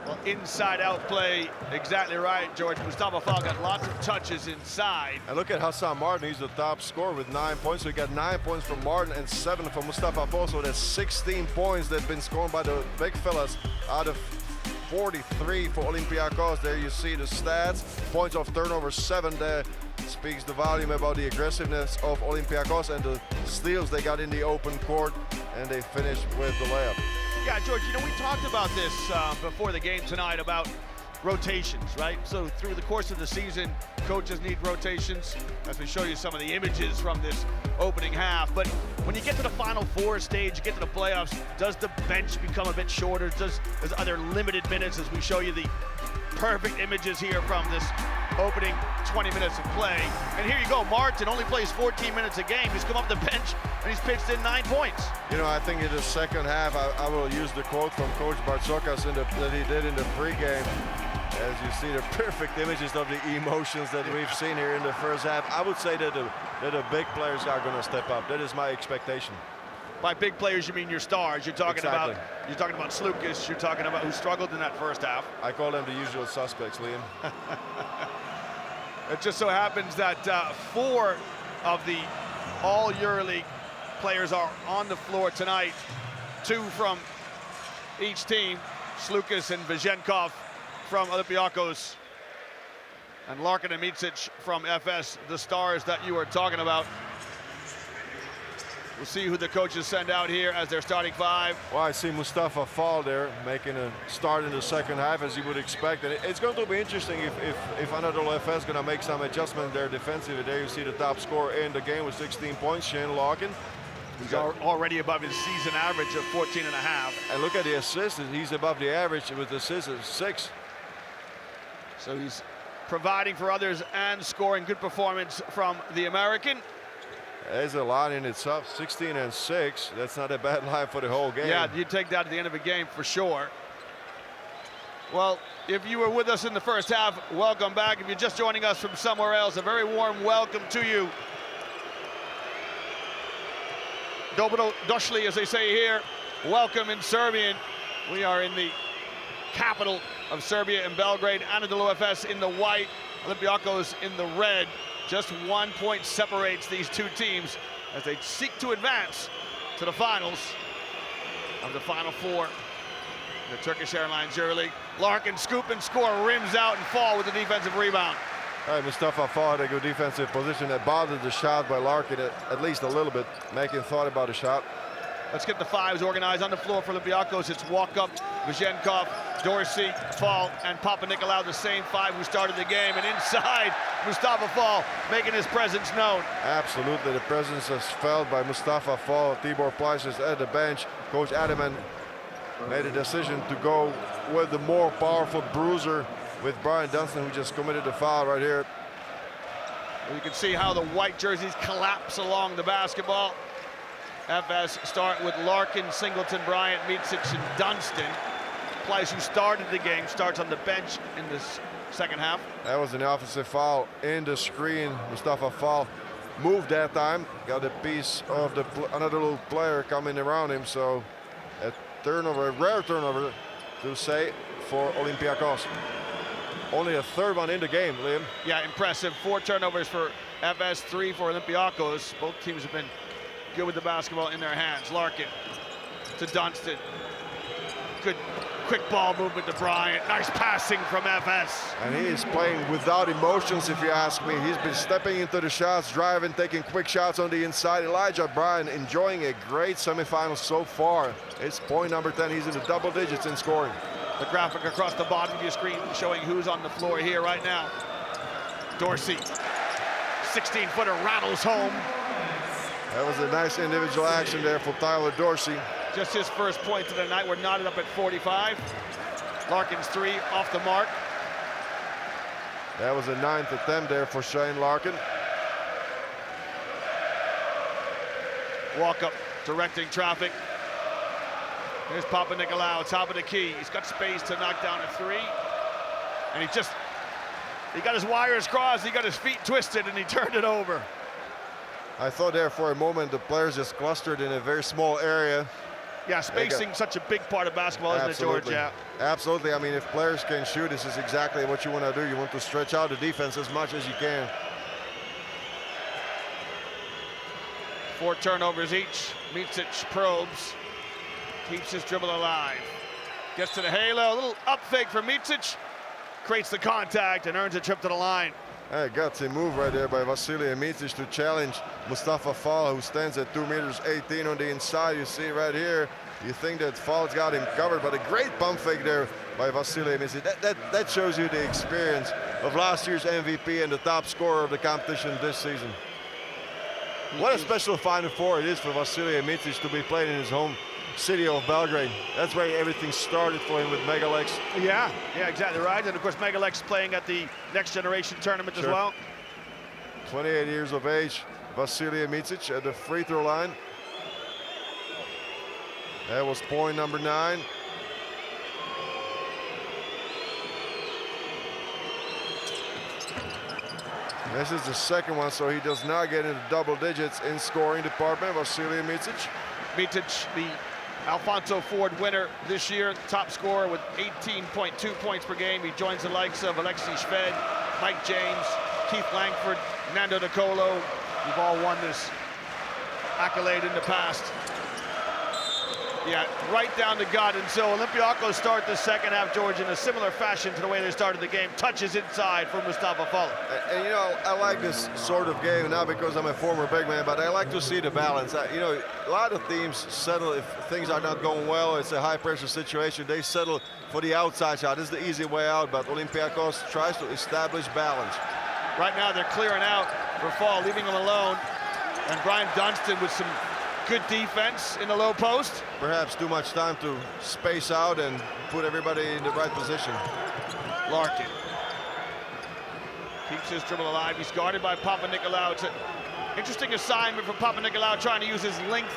Speaker 4: Well, inside-out play, exactly right, George. Mustafa Fall got lots of touches inside.
Speaker 7: And look at Hassan Martin. He's the top scorer with 9 points. So we got 9 points from Martin and 7 from Mustafa Fall. So that's 16 points that have been scored by the big fellas out of 43 for Olympiacos. There you see the stats. Points off turnover, 7 there. Speaks the volume about the aggressiveness of Olympiacos and the steals they got in the open court. And they finished with the layup.
Speaker 4: Yeah, George, you know, we talked about this before the game tonight about rotations, right? So through the course of the season, coaches need rotations, as we show you some of the images from this opening half. But when you get to the Final Four stage, you get to the playoffs, does the bench become a bit shorter? Are there limited minutes, as we show you the perfect images here from this opening 20 minutes of play? And here you go, Martin only plays 14 minutes a game. He's come off the bench and he's pitched in 9 points.
Speaker 7: You know, I think in the second half, I will use the quote from Coach Bartzokas that he did in the pregame. As you see the perfect images of the emotions that we've seen here in the first half, I would say that the big players are going to step up. That is my expectation.
Speaker 4: By big players, you mean your stars. You're talking
Speaker 7: Exactly.
Speaker 4: about Slukas. You're talking about who struggled in that first half.
Speaker 7: I call them the usual suspects, Liam.
Speaker 4: It just so happens that 4 of the all EuroLeague players are on the floor tonight. 2 from each team, Slukas and Vezenkov from Olympiacos, and Larkin and Micic from Efes, the stars that you were talking about. We'll see who the coaches send out here as their starting 5.
Speaker 7: Well, I see Mustafa Fall there making a start in the second half, as you would expect. And it's going to be interesting if Anadolu Efes is going to make some adjustment there defensively. There you see the top scorer in the game with 16 points, Shane Larkin.
Speaker 4: He's already above his season average of 14 and a half.
Speaker 7: And look at the assists. He's above the average with assists of 6.
Speaker 4: So he's providing for others and scoring. Good performance from the American.
Speaker 7: There's a line in itself, 16 and 6. That's not a bad line for the whole game.
Speaker 4: Yeah, you take that at the end of a game for sure. Well, if you were with us in the first half, welcome back. If you're just joining us from somewhere else, a very warm welcome to you. Dobro došli, as they say here. Welcome in Serbian. We are in the capital of Serbia in Belgrade. Anadolu Efes in the white, Olympiacos in the red. Just 1 point separates these two teams as they seek to advance to the finals of the Final Four. The Turkish Airlines EuroLeague. Larkin scoop and score, rims out and Fall with the defensive rebound.
Speaker 7: All right, Mustafa Fall had a good defensive position that bothered the shot by Larkin at least a little bit, making thought about the shot.
Speaker 4: Let's get the 5s organized on the floor for Olympiacos. It's walk-up, Vezenkov, Dorsey, Fall, and Papa Nicolau, the same 5 who started the game. And inside, Mustafa Fall making his presence known.
Speaker 7: Absolutely, the presence is felt by Mustafa Fall. Tibor Pleiss is at the bench. Coach Adaman made a decision to go with the more powerful bruiser with Brian Dunstan, who just committed the foul right here.
Speaker 4: You can see how the white jerseys collapse along the basketball. Efes start with Larkin, Singleton, Bryant, Micic, and Dunstan. Pleiss, who started the game, starts on the bench in this second half.
Speaker 7: That was an offensive foul in the screen. Mustafa Fall moved that time, got a piece of another little player coming around him, so a turnover, a rare turnover to say for Olympiacos. Only a 3rd one in the game, Liam.
Speaker 4: Yeah, impressive. 4 turnovers for Efes, 3 for Olympiacos. Both teams have been good with the basketball in their hands. Larkin to Dunstan. Good Quick ball movement to Bryant. Nice passing from Efes.
Speaker 7: And he is playing without emotions, if you ask me. He's been stepping into the shots, driving, taking quick shots on the inside. Elijah Bryant enjoying a great semifinal so far. It's point number 10. He's in the double digits in scoring.
Speaker 4: The graphic across the bottom of your screen showing who's on the floor here right now. Dorsey, 16-footer rattles home.
Speaker 7: That was a nice individual action there for Tyler Dorsey.
Speaker 4: Just his first point of the night. We're knotted up at 45. Larkin's 3 off the mark.
Speaker 7: That was a 9th attempt there for Shane Larkin.
Speaker 4: Walk up, directing traffic. Here's Papa Nicolau, top of the key. He's got space to knock down a 3. And he got his wires crossed, he got his feet twisted, and he turned it over.
Speaker 7: I thought there for a moment the players just clustered in a very small area.
Speaker 4: Yeah, spacing such a big part of basketball, isn't it, George? Yeah.
Speaker 7: Absolutely. I mean, if players can shoot, this is exactly what you want to do. You want to stretch out the defense as much as you can.
Speaker 4: 4 turnovers each. Micic probes, keeps his dribble alive. Gets to the halo, a little up fake for Micic. Creates the contact and earns a trip to the line.
Speaker 7: Hey, gutsy move right there by Vasilije Micic to challenge Mustafa Fall, who stands at 2 meters 18 on the inside. You see right here, you think that Fall's got him covered, but a great pump fake there by Vasilije Micic. That shows you the experience of last year's MVP and the top scorer of the competition this season. What a special Final Four it is for Vasilije Micic to be playing in his home city of Belgrade. That's where everything started for him with Megalex.
Speaker 4: Yeah, exactly right. And of course, Megalex playing at the Next Generation tournament as well.
Speaker 7: 28 years of age, Vasilije Micic at the free throw line. That was point number 9. This is the second one, so he does not get into double digits in scoring department. Vasilije Micic.
Speaker 4: Micic, the Alfonso Ford winner this year, top scorer with 18.2 points per game. He joins the likes of Alexei Shved, Mike James, Keith Langford, Nando Nicolo. We've all won this accolade in the past. Yeah, right down the gut. And so Olympiacos start the second half, George, in a similar fashion to the way they started the game. Touches inside for Mustafa Fall.
Speaker 7: And you know, I like this sort of game, not because I'm a former big man, but I like to see the balance. You know, a lot of teams settle if things are not going well, it's a high pressure situation, they settle for the outside shot. This is the easy way out, but Olympiacos tries to establish balance.
Speaker 4: Right now they're clearing out for Fall, leaving him alone. And Brian Dunstan with some good defense in the low post.
Speaker 7: Perhaps too much time to space out and put everybody in the right position.
Speaker 4: Larkin keeps his dribble alive. He's guarded by Papa Nicolau. It's an interesting assignment for Papa Nicolau, trying to use his length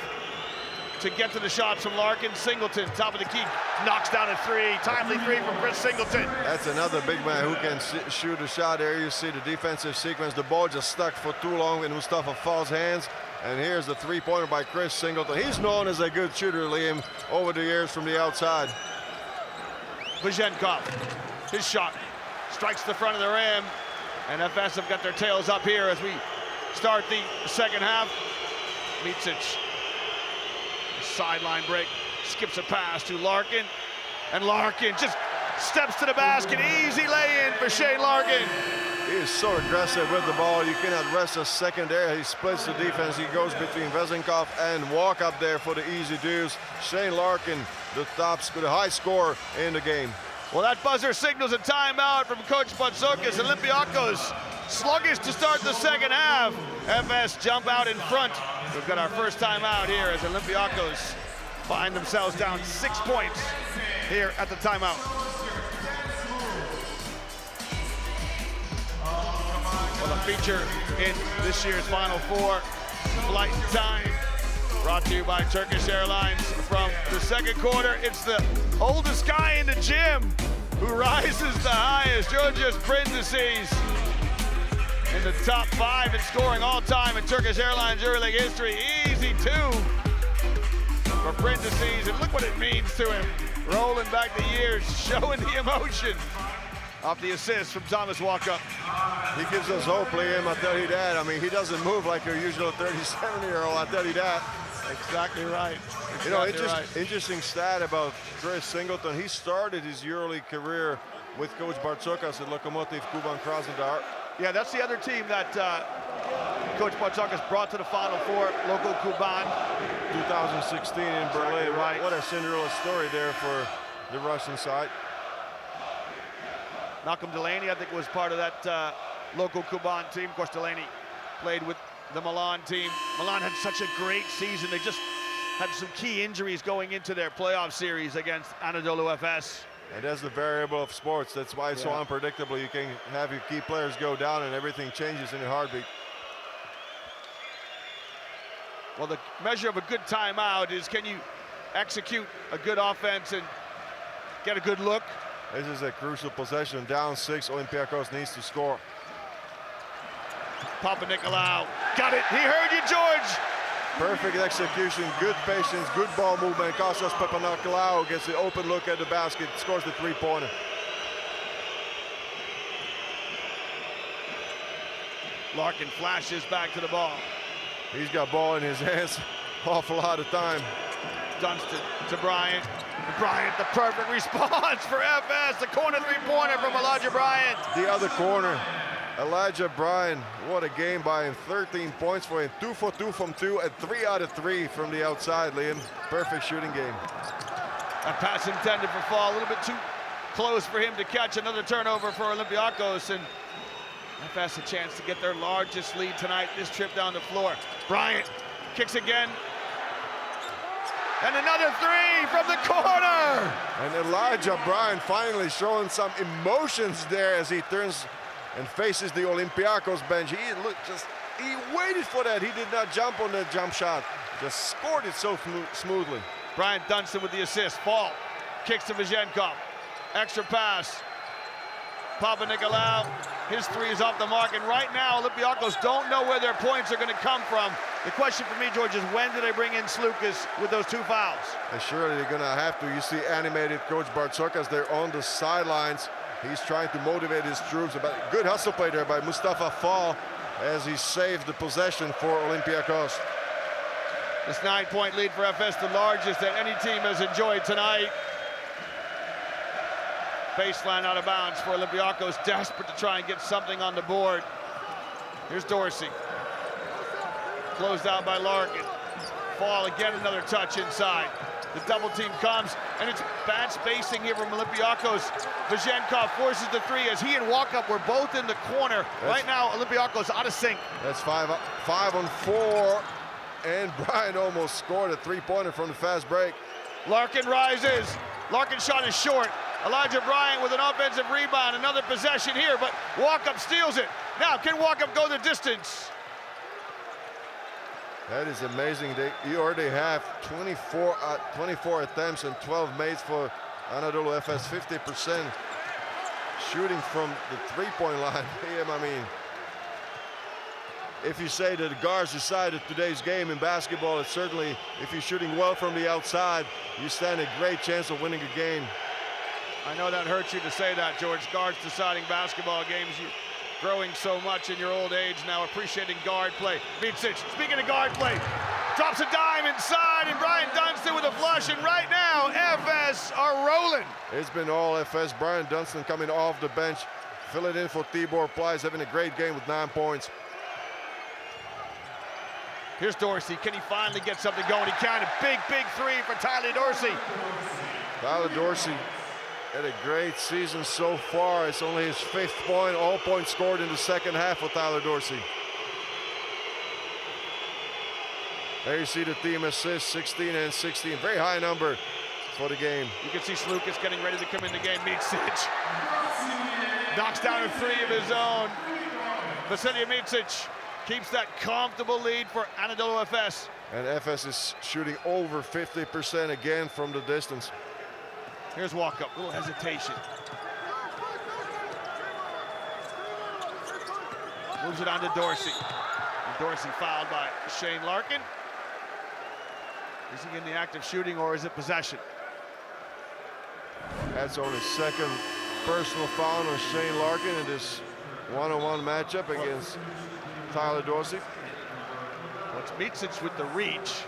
Speaker 4: to get to the shots from Larkin. Singleton, top of the key, knocks down a 3. Timely 3 from Chris Singleton.
Speaker 7: That's another big man who can shoot a shot. There you see the defensive sequence. The ball just stuck for too long in Mustafa Fall's hands. And here's the 3-pointer by Chris Singleton. He's known as a good shooter, Liam, over the years from the outside.
Speaker 4: Vazenkov, his shot strikes the front of the rim. And Efes have got their tails up here as we start the second half. Micic, sideline break, skips a pass to Larkin. And Larkin just steps to the basket. Easy lay-in for Shane Larkin.
Speaker 7: He is so aggressive with the ball. You cannot rest a second there. He splits the defense. He goes between Vazenkov and Walk up there for the easy deuce. Shane Larkin, the high scorer in the game.
Speaker 4: Well, that buzzer signals a timeout from Coach Botsokis. Olympiacos sluggish to start the second half. Efes jump out in front. We've got our first timeout here as Olympiacos find themselves down 6 points here at the timeout. Well, a feature in this year's Final Four, Flight Time, brought to you by Turkish Airlines. From the second quarter, it's the oldest guy in the gym who rises the highest. Georgios Prindousis in the top 5 in scoring all time in Turkish Airlines EuroLeague history. Easy 2 for Prindousis, and look what it means to him. Rolling back the years, showing the emotion off the assist from Thomas Walkup.
Speaker 7: He gives us hope, Liam, I'll tell you that. I mean, he doesn't move like your usual 37-year-old, I'll tell you that.
Speaker 4: Exactly right.
Speaker 7: You know, interesting stat about Chris Singleton. He started his EuroLeague career with Coach Bartzokas at Lokomotiv Kuban Krasnodar.
Speaker 4: Yeah, that's the other team that Coach Bartzokas brought to the Final Four, Loco Kuban.
Speaker 7: 2016 in Berlin.
Speaker 4: Right.
Speaker 7: What a Cinderella story there for the Russian side.
Speaker 4: Malcolm Delaney, I think, was part of that Loco Kuban team. Of course, Delaney played with the Milan team. Milan had such a great season. They just had some key injuries going into their playoff series against Anadolu Efes.
Speaker 7: And that's the variable of sports. That's why it's so unpredictable. You can have your key players go down and everything changes in a heartbeat.
Speaker 4: Well, the measure of a good timeout is, can you execute a good offense and get a good look?
Speaker 7: This is a crucial possession. Down 6, Olympiacos needs to score.
Speaker 4: Papa Nicolau got it. He heard you, George.
Speaker 7: Perfect execution, good patience, good ball movement. Kostas Papanikolaou gets the open look at the basket, scores the three-pointer.
Speaker 4: Larkin flashes back to the ball.
Speaker 7: He's got ball in his hands awful lot of time.
Speaker 4: Dunstan to Bryant. Bryant, the perfect response for FS. The corner three-pointer from Elijah Bryant.
Speaker 7: The other corner, Elijah Bryant. What a game by him. 13 points for him. 2 for 2 from 2 and 3 out of 3 from the outside, Liam. Perfect shooting game.
Speaker 4: A pass intended for Fall. A little bit too close for him to catch. Another turnover for Olympiacos. And FS a chance to get their largest lead tonight this trip down the floor. Bryant kicks again. And another three from the corner.
Speaker 7: And Elijah Bryant finally showing some emotions there as he turns and faces the Olympiacos bench. He waited for that. He did not jump on that jump shot. Just scored it so smoothly.
Speaker 4: Bryant Dunstan with the assist. Fall kicks to Vizhenkov. Extra pass. Papa Nicolau, his three is off the mark, and right now Olympiacos don't know where their points are going to come from. The question for me, George, is when do they bring in Slukas with those 2 fouls?
Speaker 7: And surely they're going to have to. You see animated Coach Bartzokas there on the sidelines. He's trying to motivate his troops. But good hustle play there by Mustafa Fall as he saved the possession for Olympiacos.
Speaker 4: This 9-point lead for FS, the largest that any team has enjoyed tonight. Baseline out of bounds for Olympiacos, desperate to try and get something on the board. Here's Dorsey. Closed out by Larkin. Fall again, another touch inside. The double team comes, and it's bad spacing here from Olympiacos. Vizhenkov forces the three as he and Walkup were both in the corner. Right now, Olympiacos out of sync.
Speaker 7: That's 5 on 4, and Bryant almost scored a three-pointer from the fast break.
Speaker 4: Larkin rises. Larkin's shot is short. Elijah Bryant with an offensive rebound, another possession here, but Walkup steals it. Now, can Walkup go the distance?
Speaker 7: That is amazing. You already have 24 attempts and 12 made for Anadolu Efes, 50% shooting from the three-point line. I mean, if you say that the guards decided today's game in basketball, it's certainly, if you're shooting well from the outside, you stand a great chance of winning a game.
Speaker 4: I know that hurts you to say that, George. Guards deciding basketball games. You're growing so much in your old age now, appreciating guard play. Micic, speaking of guard play, drops a dime inside, and Bryant Dunstan with a flush, and right now, FS are rolling.
Speaker 7: It's been all FS. Bryant Dunstan coming off the bench, filling in for Tibor Pleiss, having a great game with 9 points.
Speaker 4: Here's Dorsey. Can he finally get something going? He can. A big, big three for Tyler Dorsey.
Speaker 7: Tyler Dorsey had a great season so far. It's only his 5th point. All points scored in the second half for Tyler Dorsey. There you see the team assists, 16 and 16. Very high number for the game.
Speaker 4: You can see Slukas getting ready to come in the game. Micic knocks down a three of his own. Vasilija Micic keeps that comfortable lead for Anadolu Efes.
Speaker 7: And Efes is shooting over 50% again from the distance.
Speaker 4: Here's Walkup, a little hesitation. Moves it on to Dorsey. And Dorsey fouled by Shane Larkin. Is he in the act of shooting, or is it possession?
Speaker 7: That's only 2nd personal foul on Shane Larkin in this one-on-one matchup against Tyler Dorsey.
Speaker 4: Well, it's Micic with the reach.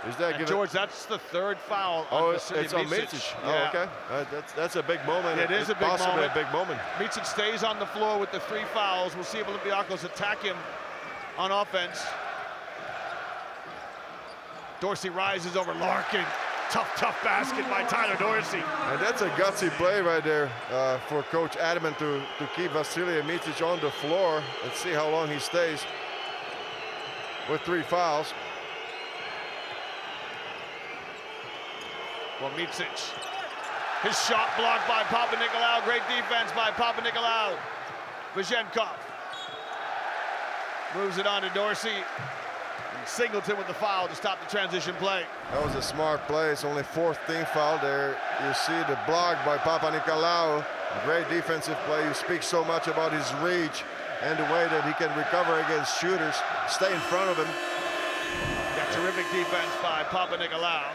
Speaker 7: Is that given?
Speaker 4: George, that's the third foul on Vasily
Speaker 7: it's on Micic. Oh, okay. That's a big moment.
Speaker 4: It is a big
Speaker 7: possibly
Speaker 4: moment.
Speaker 7: a big moment.
Speaker 4: Micic stays on the floor with the 3 fouls. We'll see if Olympiacos attack him on offense. Dorsey rises over Larkin. Tough basket by Tyler Dorsey.
Speaker 7: And that's a gutsy play right there for Coach Adamant to keep Vasily Micic on the floor. Let's see how long he stays with 3 fouls.
Speaker 4: Well, Micic, his shot blocked by Papanikolaou. Great defense by Papanikolaou. Vazenkov moves it on to Dorsey. And Singleton with the foul to stop the transition play.
Speaker 7: That was a smart play. It's only 4th team foul there. You see the block by Papanikolaou. Great defensive play. You speak so much about his reach and the way that he can recover against shooters. Stay in front of him.
Speaker 4: Got terrific defense by Papanikolaou.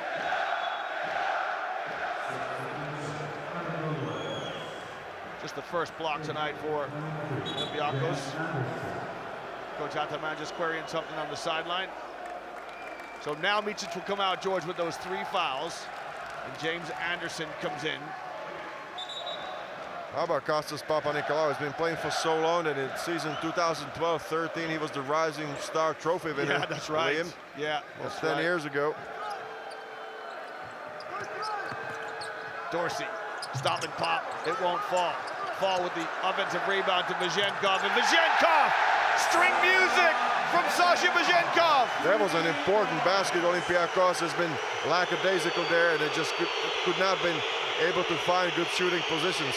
Speaker 4: Just the first block tonight for Olympiacos. Coach Ataman just querying something on the sideline. So now Micic will come out, George, with those 3 fouls. And James Anderson comes in.
Speaker 7: How about Kostas Papanikolaou? He's been playing for so long that in season 2012-13 he was the Rising Star Trophy winner.
Speaker 4: Yeah, that's right.
Speaker 7: Liam.
Speaker 4: Yeah,
Speaker 7: that's 10 years ago.
Speaker 4: Dorsey, stop and pop. It won't fall. Fall with the offensive rebound to Vazenkov. And Vazenkov! String music from Sasha Vazenkov.
Speaker 7: That was an important basket. Olympiacos has been lackadaisical there, and it just could not been able to find good shooting positions.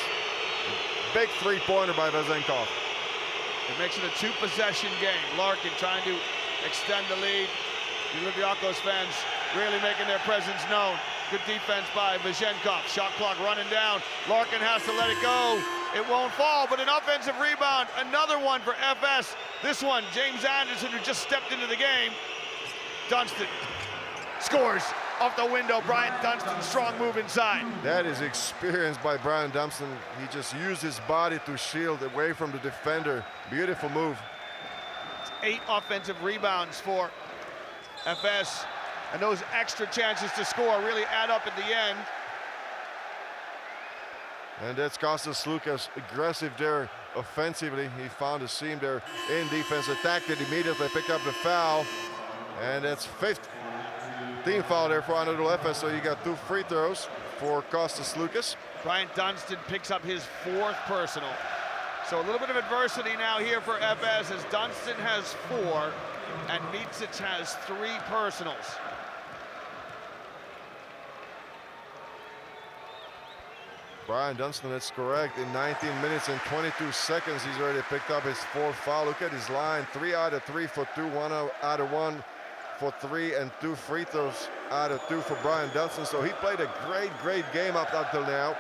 Speaker 7: Big 3-pointer by Vazenkov.
Speaker 4: It makes it a 2-possession game. Larkin trying to extend the lead. The Olympiacos fans really making their presence known. Good defense by Vazenkov. Shot clock running down. Larkin has to let it go. It won't fall, but an offensive rebound. Another one for FS. This one, James Anderson, who just stepped into the game. Dunston scores off the window. Brian Dunston, strong move inside.
Speaker 7: That is experience by Brian Dunston. He just used his body to shield away from the defender. Beautiful move.
Speaker 4: It's 8 offensive rebounds for FS. And those extra chances to score really add up at the end.
Speaker 7: And that's Kostas Lukas aggressive there offensively. He found a seam there in defense, attacked it immediately, picked up the foul. And that's 5th team foul there for Anadolu Efes. So you got 2 free throws for Kostas Lukas.
Speaker 4: Brian Dunston picks up his 4th personal. So a little bit of adversity now here for FS as Dunston has 4 and Micic has 3 personals.
Speaker 7: Brian Dunston, that's correct. In 19 minutes and 22 seconds, he's already picked up his 4th foul. Look at his line, 3 out of 3 for 2, 1 out of 1 for 3, and 2 free throws out of 2 for Brian Dunston. So he played a great game up until now.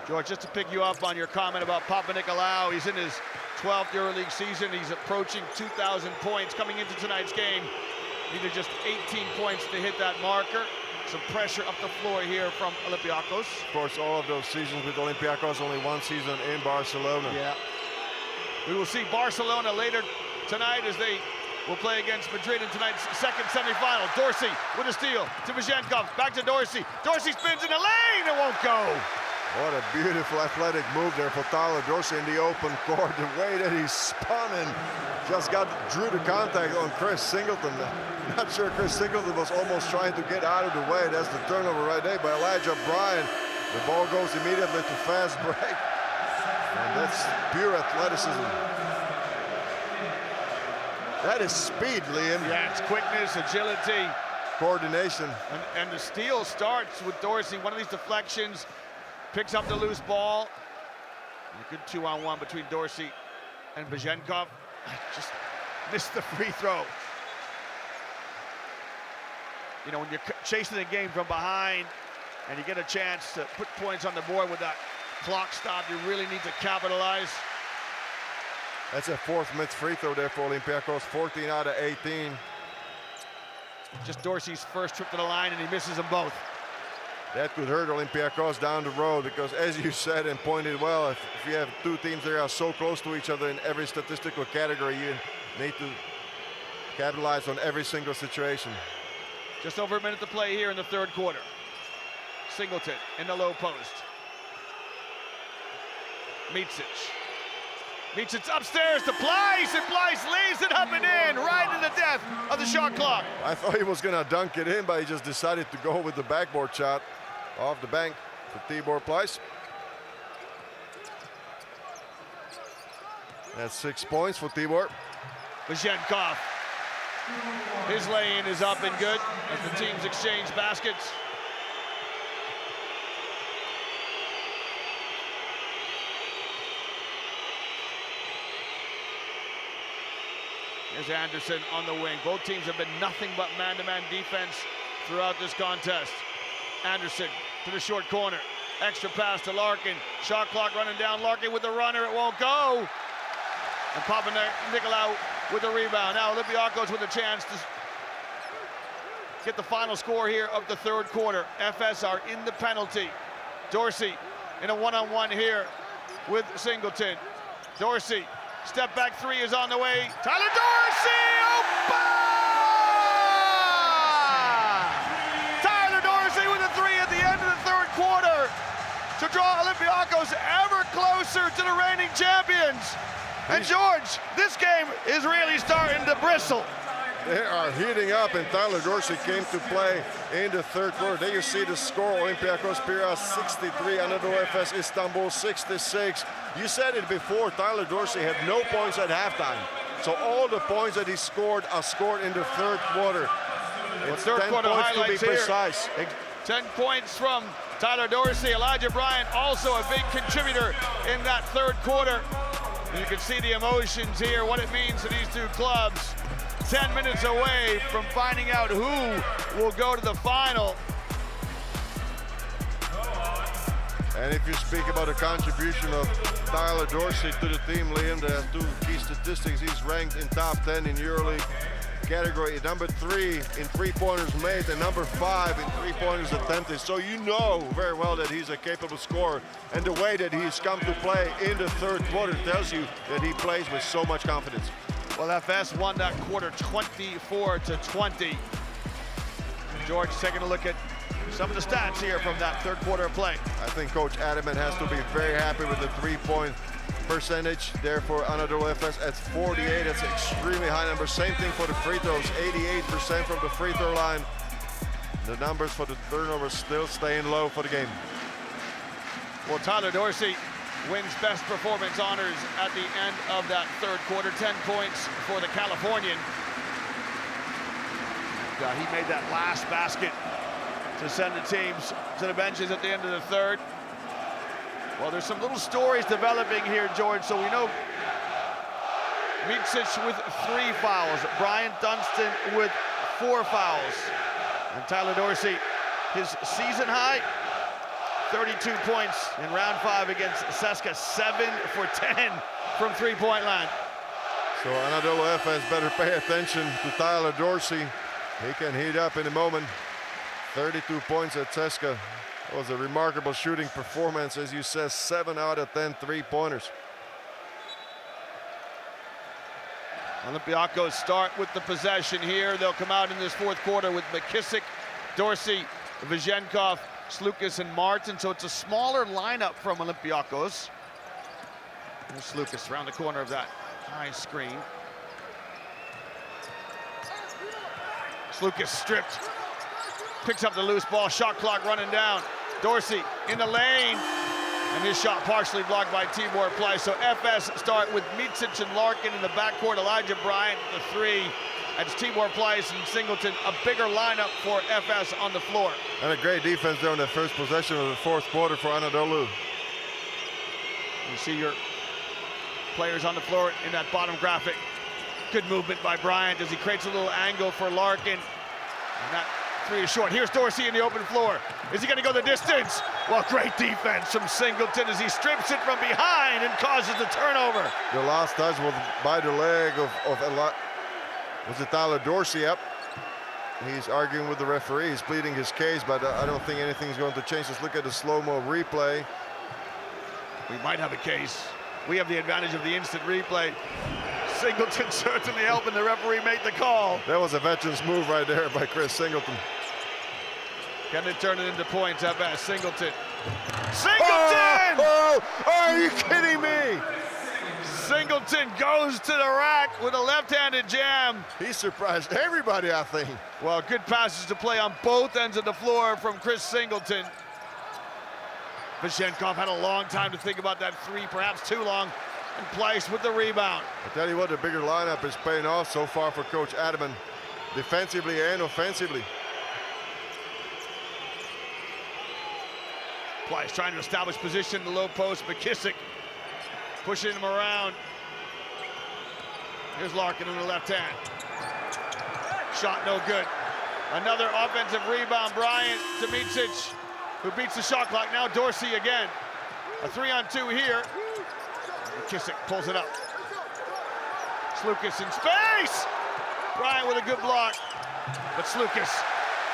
Speaker 4: George, just to pick you up on your comment about Papanikolaou, he's in his 12th EuroLeague season. He's approaching 2,000 points coming into tonight's game. Needed just 18 points to hit that marker. Some pressure up the floor here from Olympiacos.
Speaker 7: Of course, all of those seasons with Olympiacos, only 1 season in Barcelona.
Speaker 4: Yeah. We will see Barcelona later tonight as they will play against Madrid in tonight's 2nd semifinal. Dorsey with a steal to Vazenkov. Back to Dorsey. Dorsey spins in the lane. It won't go.
Speaker 7: What a beautiful athletic move there for Tyler Dorsey in the open court. The way that he spun and just drew the contact on Chris Singleton. Not sure Chris Singleton was almost trying to get out of the way. That's the turnover right there by Elijah Bryan. The ball goes immediately to fast break. And that's pure athleticism. That is speed, Liam.
Speaker 4: Yeah, it's quickness, agility.
Speaker 7: Coordination.
Speaker 4: And the steal starts with Dorsey. One of these deflections, picks up the loose ball. A good 2-on-1 between Dorsey and Vazenkov. Just missed the free throw. You know, when you're chasing the game from behind and you get a chance to put points on the board with that clock stop, you really need to capitalize.
Speaker 7: That's a 4th missed free throw there for Olympiacos, 14 out of 18.
Speaker 4: Just Dorsey's first trip to the line and he misses them both.
Speaker 7: That could hurt Olympiacos down the road because, as you said and pointed well, if you have 2 teams that are so close to each other in every statistical category, you need to capitalize on every single situation.
Speaker 4: Just over a minute to play here in the third quarter. Singleton in the low post. Micic upstairs to Pleiss, and Pleiss lays it up and in, right in the death of the shot clock.
Speaker 7: I thought he was gonna dunk it in, but he just decided to go with the backboard shot off the bank for Tibor Pleiss. That's 6 points for Tibor.
Speaker 4: Vizhenkov, his lay-in is up and good as the teams exchange baskets. Here's Anderson on the wing. Both teams have been nothing but man-to-man defense throughout this contest. Anderson to the short corner. Extra pass to Larkin. Shot clock running down. Larkin with the runner. It won't go. And Papanikolaou with the rebound. Now Olympiacos with a chance to get the final score here of the third quarter. Efes are in the penalty. Dorsey in a one-on-one here with Singleton. Dorsey. Step back three is on the way. Tyler Dorsey! Tyler Dorsey with a three at the end of the third quarter to draw Olympiacos ever closer to the reigning champions. And George, this game is really starting to bristle.
Speaker 7: They are heating up, and Tyler Dorsey came to play in the third quarter. There you see the score: Olympiacos Piraeus 63, Anadolu Efes Istanbul 66. You said it before, Tyler Dorsey had no points at halftime. So all the points that he scored are scored in the third quarter. It's
Speaker 4: third
Speaker 7: 10
Speaker 4: quarter
Speaker 7: points to be
Speaker 4: highlights
Speaker 7: precise.
Speaker 4: Here. 10 points from Tyler Dorsey. Elijah Bryant also a big contributor in that third quarter. And you can see the emotions here, what it means to these two clubs. 10 minutes away from finding out who will go to the final.
Speaker 7: And if you speak about the contribution of Tyler Dorsey to the team, Liam, there are two key statistics. He's ranked in top 10 in EuroLeague category, number 3 in three-pointers made and number 5 in three-pointers attempted. So you know very well that he's a capable scorer. And the way that he's come to play in the third quarter tells you that he plays with so much confidence.
Speaker 4: Well, FS won that quarter 24-20. George taking a look at some of the stats here from that third quarter of play.
Speaker 7: I think Coach Adaman has to be very happy with the three-point percentage there for Anadolu Efes at 48. That's an extremely high number. Same thing for the free throws, 88% from the free throw line. The numbers for the turnovers still staying low for the game.
Speaker 4: Well, Tyler Dorsey wins best performance honors at the end of that third quarter. 10 points for the Californian. He made that last basket to send the teams to the benches at the end of the third. Well, there's some little stories developing here, George. So we know Micic with 3 fouls, Brian Dunstan with 4 fouls. And Tyler Dorsey, his season high, 32 points in round 5 against Ceska, 7 for 10 from three-point line.
Speaker 7: So Anadolu Efes better pay attention to Tyler Dorsey. He can heat up in a moment. 32 points at Ceska. That was a remarkable shooting performance, as you said, 7 out of 10 three-pointers.
Speaker 4: Olympiacos start with the possession here. They'll come out in this fourth quarter with McKissick, Dorsey, Vizhenkov, Slukas, and Martin. So it's a smaller lineup from Olympiacos. There's Slukas around the corner of that high screen. Slukas stripped. Picks up the loose ball, shot clock running down. Dorsey in the lane, and his shot partially blocked by Tibor Pleiss. So FS start with Micic and Larkin in the backcourt, Elijah Bryant the 3. That's Tibor Pleiss and Singleton, a bigger lineup for FS on the floor.
Speaker 7: And a great defense there on the first possession of the fourth quarter for Anadolu.
Speaker 4: You see your players on the floor in that bottom graphic. Good movement by Bryant as he creates a little angle for Larkin. And that 3 is short. Here's Dorsey in the open floor. Is he going to go the distance? Well, great defense from Singleton as he strips it from behind and causes the turnover.
Speaker 7: The last touch was by the leg of was it Tyler Dorsey up? He's arguing with the referee. He's pleading his case, but I don't think anything's going to change. Let's look at the slow-mo replay.
Speaker 4: We might have a case. We have the advantage of the instant replay. Singleton certainly helping the referee make the call.
Speaker 7: That was a veteran's move right there by Chris Singleton.
Speaker 4: Can they turn it into points at best? Singleton. Singleton!
Speaker 7: Oh, are you kidding me?
Speaker 4: Singleton goes to the rack with a left-handed jam.
Speaker 7: He surprised everybody, I think.
Speaker 4: Well, good passes to play on both ends of the floor from Chris Singleton. Vishenkov had a long time to think about that three, perhaps too long, and Pleiss with the rebound.
Speaker 7: I tell you what, the bigger lineup is paying off so far for Coach Adamant, defensively and offensively.
Speaker 4: Pleiss trying to establish position in the low post. McKissick pushing him around. Here's Larkin on the left hand. Shot no good. Another offensive rebound. Bryant to Micic, who beats the shot clock. Now Dorsey again. A 3-on-2 here. McKissick pulls it up. Slukas in space. Bryant with a good block. But Slukas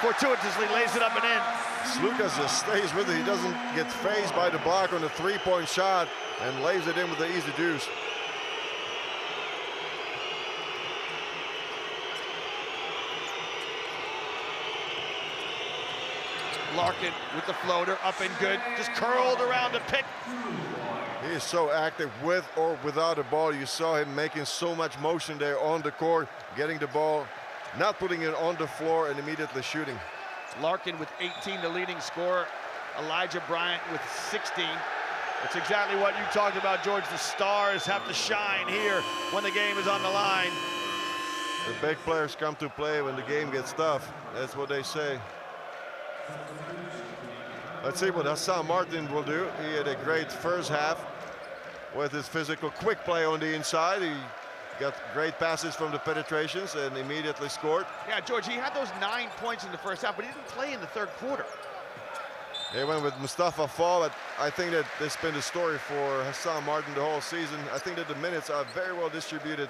Speaker 4: fortuitously lays it up and in.
Speaker 7: Slukas just stays with it. He doesn't get phased by the block on the three-point shot and lays it in with the easy deuce.
Speaker 4: Larkin with the floater, up and good. Just curled around the pick.
Speaker 7: He is so active with or without the ball. You saw him making so much motion there on the court, getting the ball, not putting it on the floor and immediately shooting.
Speaker 4: Larkin with 18, the leading scorer. Elijah Bryant with 16. That's exactly what you talked about, George. The stars have to shine here when the game is on the line.
Speaker 7: The big players come to play when the game gets tough. That's what they say. Let's see what Hassan Martin will do. He had a great first half with his physical quick play on the inside. He got great passes from the penetrations and immediately scored.
Speaker 4: Yeah, George, he had those 9 points in the first half, but he didn't play in the third quarter.
Speaker 7: They went with Mustafa Fall, but I think that this has been the story for Hassan Martin the whole season. I think that the minutes are very well distributed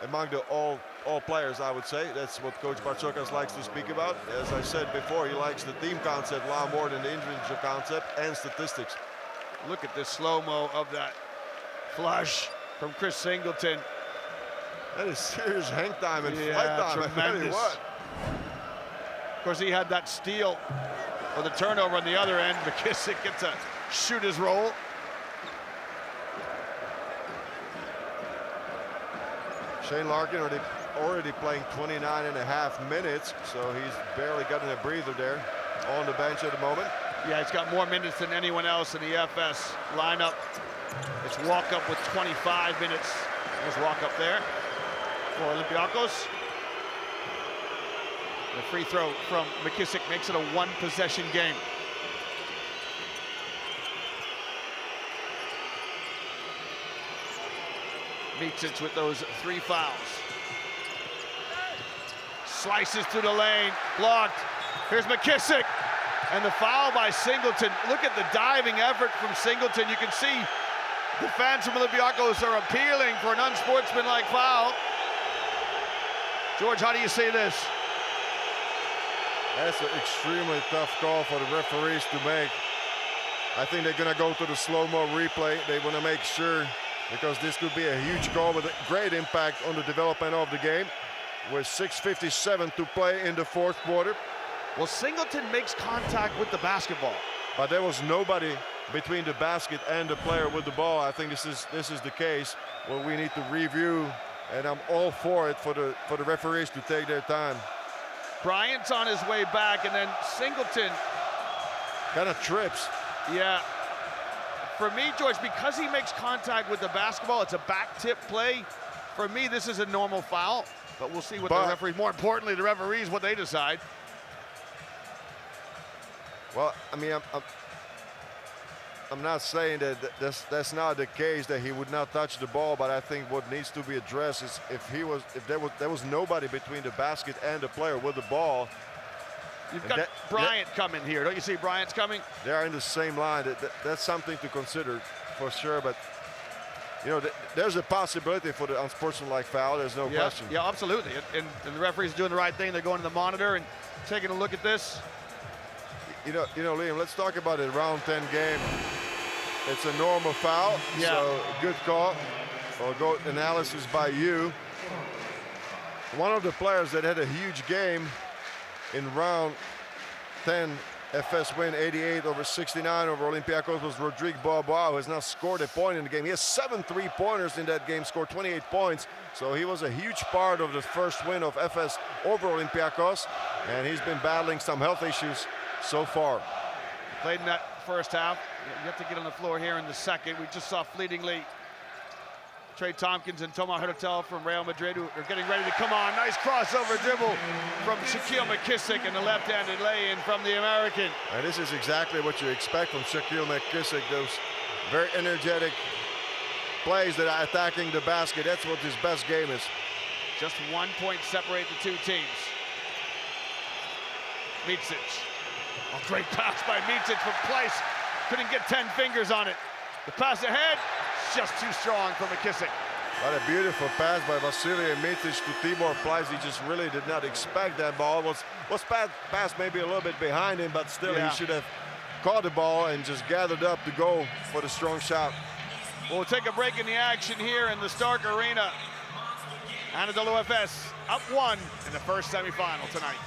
Speaker 7: among the all players, I would say. That's what Coach Bartzokas likes to speak about. As I said before, he likes the team concept a lot more than the individual concept and statistics.
Speaker 4: Look at this slow-mo of that flush from Chris Singleton.
Speaker 7: That is serious hang time and flight time.
Speaker 4: Tremendous.
Speaker 7: I tell you what.
Speaker 4: Of course, he had that steal or the turnover on the other end. McKissick gets a shooter's roll.
Speaker 7: Shane Larkin already playing 29.5 minutes, so he's barely gotten a breather there on the bench at the moment.
Speaker 4: Yeah, he's got more minutes than anyone else in the FS lineup. It's Walkup with 25 minutes. There's Walkup there for Olympiacos. The free throw from McKissick makes it a one-possession game. Micic with those 3 fouls. Slices through the lane, blocked. Here's McKissick, and the foul by Singleton. Look at the diving effort from Singleton. You can see the fans from Olympiacos are appealing for an unsportsmanlike foul. George, how do you see this?
Speaker 7: That's an extremely tough call for the referees to make. I think they're gonna go to the slow-mo replay. They wanna make sure, because this could be a huge call with a great impact on the development of the game. With 6:57 to play in the fourth quarter.
Speaker 4: Well, Singleton makes contact with the basketball.
Speaker 7: But there was nobody between the basket and the player with the ball. I think this is the case where we need to review, and I'm all for it for the referees to take their time.
Speaker 4: Bryant's on his way back, and then Singleton
Speaker 7: kind of trips.
Speaker 4: Yeah. For me, George, because he makes contact with the basketball, it's a back tip play. For me, this is a normal foul, but we'll see what the referees, more importantly, the referees, what they decide.
Speaker 7: Well, I mean, I'm not saying that that's not the case, that he would not touch the ball, but I think what needs to be addressed is if there was nobody between the basket and the player with the ball.
Speaker 4: You've got Bryant coming here. Don't you see Bryant's coming?
Speaker 7: They are in the same line. That's something to consider for sure, but you know, there's a possibility for the unsportsmanlike foul. There's no question.
Speaker 4: Yeah, absolutely. And the referee's doing the right thing. They're going to the monitor and taking a look at this.
Speaker 7: You know, Liam, let's talk about it. Round 10 game. It's a normal foul, so good call. Well, go analysis by you. One of the players that had a huge game in round 10, Efes win 88/69 over Olympiacos, was Rodrigue Bobois, who has now scored a point in the game. He has 7 3-pointers in that game, scored 28 points. So he was a huge part of the first win of Efes over Olympiacos, and he's been battling some health issues so far.
Speaker 4: Played in that first half. You have to get on the floor here in the second. We just saw fleetingly Trey Tompkins and Tomas Hurtel from Real Madrid, who are getting ready to come on. Nice crossover dribble from Shaquille McKissick and the left-handed lay-in from the American.
Speaker 7: And this is exactly what you expect from Shaquille McKissick. Those very energetic plays that are attacking the basket. That's what his best game is.
Speaker 4: Just 1 point separate the two teams. Micic. A great pass by Micic from place. Couldn't get 10 fingers on it. The pass ahead, just too strong for McKissick.
Speaker 7: What a beautiful pass by Vasilije Micic to Tibor Pleiss. He just really did not expect that ball. Was passed maybe a little bit behind him, but still he should have caught the ball and just gathered up to go for the strong shot.
Speaker 4: We'll take a break in the action here in the Stark Arena. Anadolu Efes up 1 in the first semifinal tonight.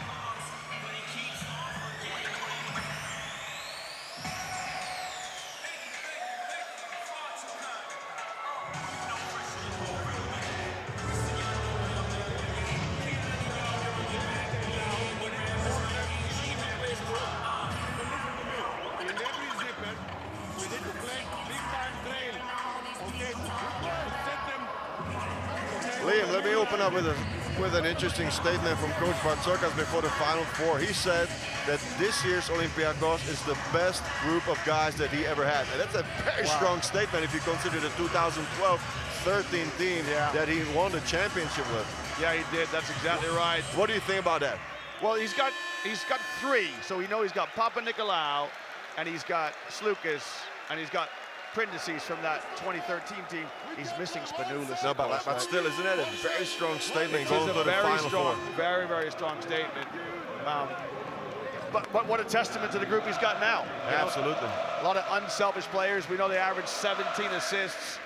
Speaker 7: Liam, let me open up with an interesting statement from Coach Bartzokas before the Final Four. He said that this year's Olympiacos is the best group of guys that he ever had. And that's a very strong statement if you consider the 2012-13 team that he won the championship with.
Speaker 4: Yeah, he did. That's exactly right.
Speaker 7: What do you think about that?
Speaker 4: Well, he's got 3, so we know he's got Papa Nicolau, and he's got Slukas, and he's got Prindices from that 2013 team. He's missing Spanoulis.
Speaker 7: No, but still, isn't that a very strong statement going to the
Speaker 4: very
Speaker 7: Final
Speaker 4: strong,
Speaker 7: Four?
Speaker 4: very, very strong statement. But what a testament to the group he's got now.
Speaker 7: Absolutely.
Speaker 4: A lot of unselfish players. We know they average 17 assists.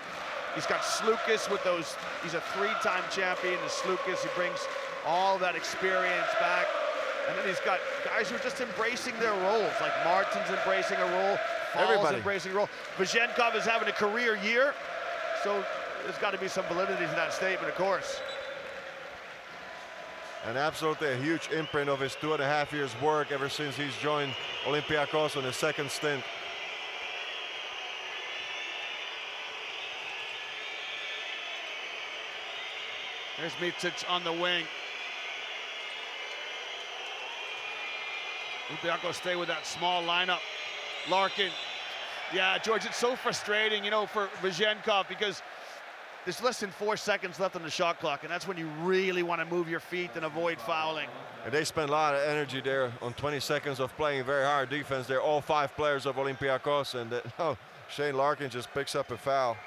Speaker 4: He's got Slukas with those. He's a 3-time champion. And Slukas, he brings all that experience back. And then he's got guys who are just embracing their roles, like Martin's embracing a role, Fall's embracing a role. Vazenkov is having a career year, so there's got to be some validity to that statement, of course.
Speaker 7: And absolutely a huge imprint of his 2.5 years work ever since he's joined Olympiacos on his second stint.
Speaker 4: There's Micic on the wing. Olympiacos stay with that small lineup. Larkin. Yeah, George, it's so frustrating, you know, for Vazenkov, because there's less than 4 seconds left on the shot clock, and that's when you really want to move your feet and avoid fouling.
Speaker 7: And they spend a lot of energy there on 20 seconds of playing very hard defense. They're all 5 players of Olympiacos, and Shane Larkin just picks up a foul.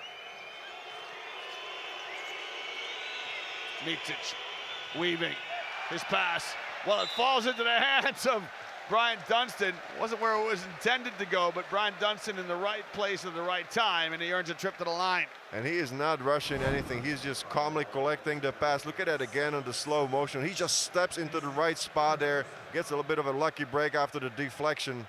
Speaker 4: Micic weaving his pass. Well, it falls into the hands of Brian Dunstan. Wasn't where it was intended to go, but Brian Dunstan in the right place at the right time, and he earns a trip to the line.
Speaker 7: And he is not rushing anything. He's just calmly collecting the pass. Look at that again on the slow motion. He just steps into the right spot there, gets a little bit of a lucky break after the deflection.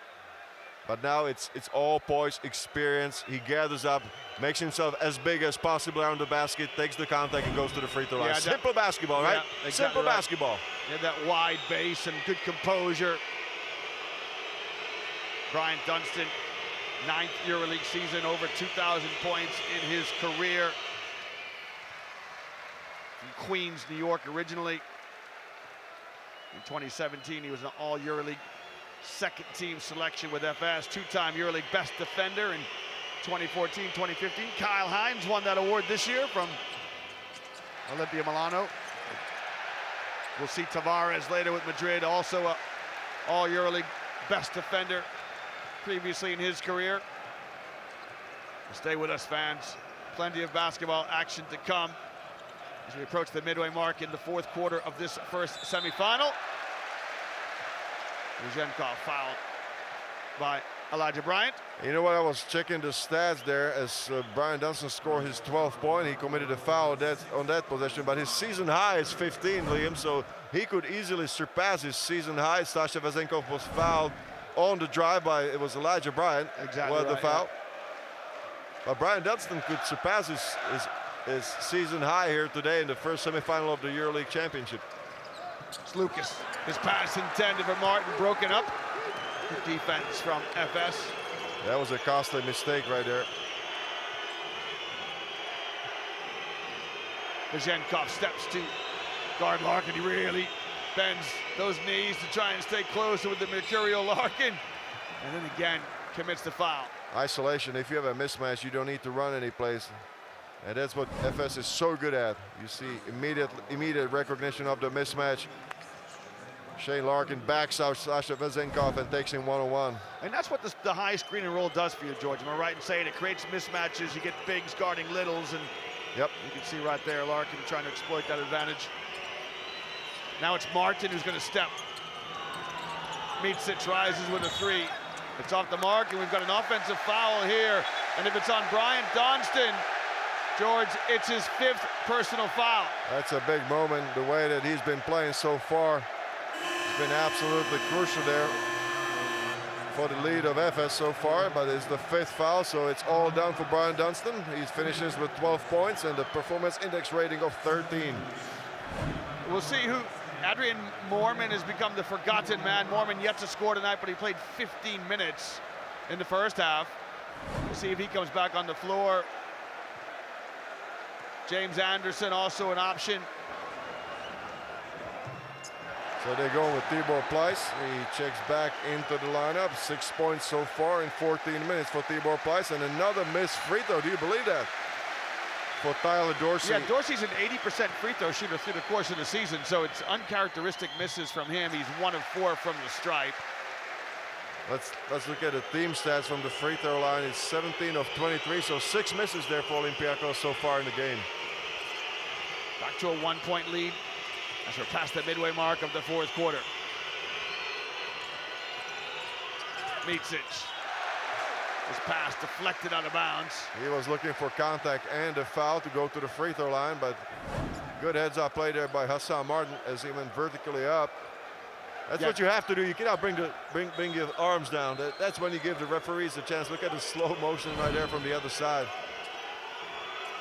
Speaker 7: But now it's all poise, experience. He gathers up, makes himself as big as possible around the basket, takes the contact, and goes to the free throw line. Simple basketball, right?
Speaker 4: Exactly
Speaker 7: Simple basketball.
Speaker 4: He had that wide base and good composure. Brian Dunstan, 9th EuroLeague season, over 2,000 points in his career. From Queens, New York originally. In 2017, he was an all EuroLeague second team selection with Efes, 2-time EuroLeague best defender in 2014, 2015. Kyle Hines won that award this year from Olympia Milano. We'll see Tavares later with Madrid, also a all EuroLeague best defender previously in his career. Stay with us, fans. Plenty of basketball action to come as we approach the midway mark in the 4th quarter of this first semifinal. Vazenkov fouled by Elijah Bryant.
Speaker 7: You know what? I was checking the stats there as Brian Dunstan scored his 12th point. He committed a foul on that possession, but his season high is 15, Liam, so he could easily surpass his season high. Sasha Vezenkov was fouled on the drive by, it was Elijah Bryant.
Speaker 4: Exactly
Speaker 7: the foul. But Brian Dunstan could surpass his season high here today in the first semifinal of the EuroLeague Championship.
Speaker 4: It's Lucas. His pass intended for Martin, broken up. Good defense from FS.
Speaker 7: That was a costly mistake right there.
Speaker 4: Vezenkov steps to guard Larkin. He really bends those knees to try and stay closer with the mercurial Larkin. And then again, commits the foul.
Speaker 7: Isolation, if you have a mismatch, you don't need to run any place. And that's what FS is so good at. You see immediate recognition of the mismatch. Shane Larkin backs out Sasha Vezenkov and takes him one-on-one.
Speaker 4: And that's what the high screen and roll does for you, George. Am I right in saying it creates mismatches? You get bigs guarding littles, and
Speaker 7: yep,
Speaker 4: you can see right there Larkin trying to exploit that advantage. Now it's Martin who's going to step. Micic rises with a three. It's off the mark, and we've got an offensive foul here. And if it's on Brian Dunstan, George, it's his 5th personal foul.
Speaker 7: That's a big moment. The way that he's been playing so far, it's been absolutely crucial there for the lead of FS so far, but it's the 5th foul, so it's all down for Brian Dunstan. He finishes with 12 points and the performance index rating of 13.
Speaker 4: We'll see who. Adrian Moorman has become the forgotten man. Moorman yet to score tonight, but he played 15 minutes in the first half. We'll see if he comes back on the floor. James Anderson also an option.
Speaker 7: So they're going with Tibor Pleiss. He checks back into the lineup. 6 points so far in 14 minutes for Tibor Pleiss, and another missed free throw. Do you believe that? For Tyler Dorsey.
Speaker 4: Yeah, Dorsey's an 80% free throw shooter through the course of the season, so it's uncharacteristic misses from him. He's 1 of 4 from the stripe.
Speaker 7: Let's look at the team stats from the free throw line. It's 17 of 23, so 6 misses there for Olympiacos so far in the game.
Speaker 4: Back to a 1-point lead as we're past the midway mark of the 4th quarter. Micic. His pass deflected out of bounds.
Speaker 7: He was looking for contact and a foul to go to the free throw line, but good heads-up play there by Hassan Martin as he went vertically up. That's what you have to do. You cannot bring your arms down. That's when you give the referees a chance. Look at the slow motion right there from the other side.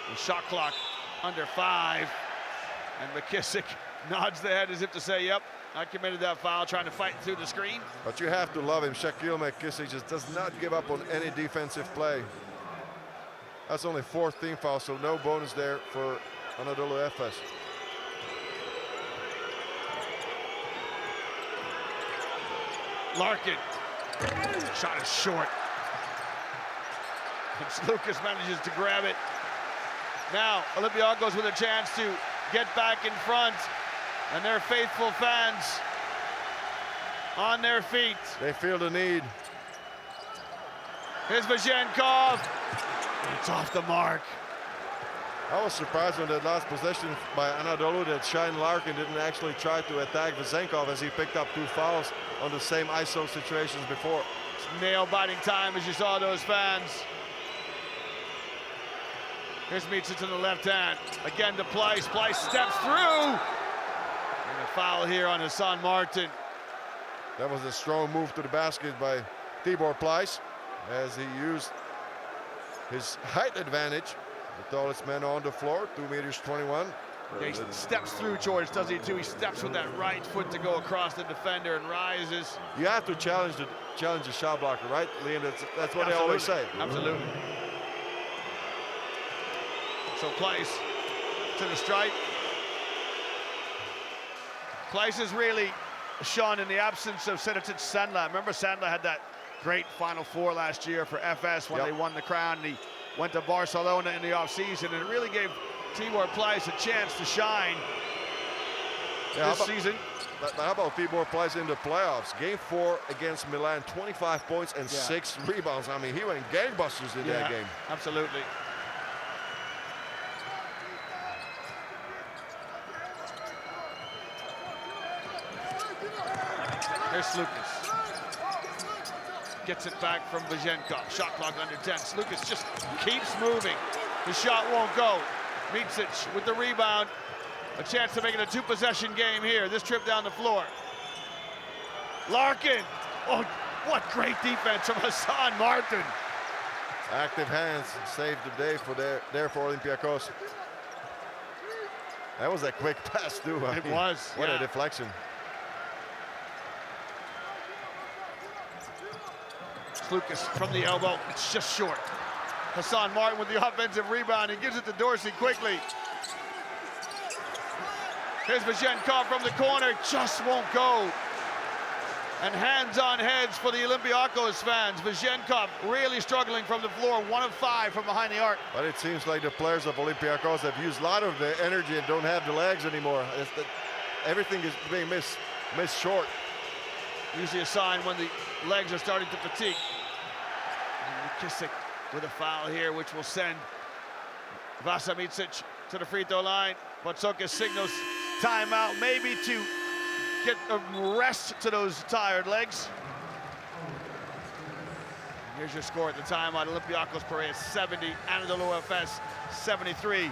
Speaker 4: The shot clock under 5, and McKissick nods the head as if to say, yep, I committed that foul, trying to fight through the screen.
Speaker 7: But you have to love him. Shaquille McKissick just does not give up on any defensive play. That's only 4th team foul, so no bonus there for Anadolu Efes.
Speaker 4: Larkin. Shot is short. Lucas manages to grab it. Now, Olympiacos with a chance to get back in front, and their faithful fans on their feet.
Speaker 7: They feel the need.
Speaker 4: Here's Vezenkov. It's off the mark.
Speaker 7: I was surprised when that last possession by Anadolu that Shane Larkin didn't actually try to attack Vezenkov, as he picked up 2 fouls on the same ISO situations before.
Speaker 4: It's nail-biting time as you saw those fans. Here's Micic in the left hand. Again to Pleiss. Pleiss steps through. And a foul here on Hassan Martin.
Speaker 7: That was a strong move to the basket by Tibor Pleiss as he used his height advantage. The tallest man on the floor, 2 meters 21.
Speaker 4: Yeah, he steps through, George, does he too? He steps with that right foot to go across the defender and rises.
Speaker 7: You have to challenge the shot blocker, right, Liam? That's what they always say.
Speaker 4: Absolutely. So Pleiss to the stripe. Pleiss is really shone in the absence of Sedatic Sandler. Remember, Sandler had that great Final Four last year for FS when they won the crown, and he went to Barcelona in the offseason, and it really gave Tibor Pleiss a chance to shine this season.
Speaker 7: But how about Tibor Pleiss in the playoffs? Game 4 against Milan, 25 points and 6 rebounds. I mean, he went gangbusters in that game.
Speaker 4: Absolutely. Here's Lucas. gets it back from Vazenkov. Shot clock under 10. Slukas just keeps moving. The shot won't go. Micic with the rebound. A chance to make it a two-possession game here. This trip down the floor. Larkin. Oh, what great defense from Hassan Martin.
Speaker 7: Active hands saved the day for there for Olympiacos. That was a quick pass too.
Speaker 4: It was.
Speaker 7: What a deflection.
Speaker 4: Slukas from the elbow. It's just short. Hassan Martin with the offensive rebound. He gives it to Dorsey quickly. Here's Vazenkov from the corner. Just won't go. And hands on heads for the Olympiacos fans. Vazenkov really struggling from the floor, 1 of 5 from behind the arc.
Speaker 7: But it seems like the players of Olympiacos have used a lot of the energy and don't have the legs anymore. Everything is being missed short.
Speaker 4: Usually a sign when the legs are starting to fatigue. And McKissick with a foul here, which will send Vasa Micic to the free throw line. Potsokas signals timeout, maybe to get a rest to those tired legs. And here's your score at the timeout. Olympiacos Piraeus 70, Anadolu Efes 73.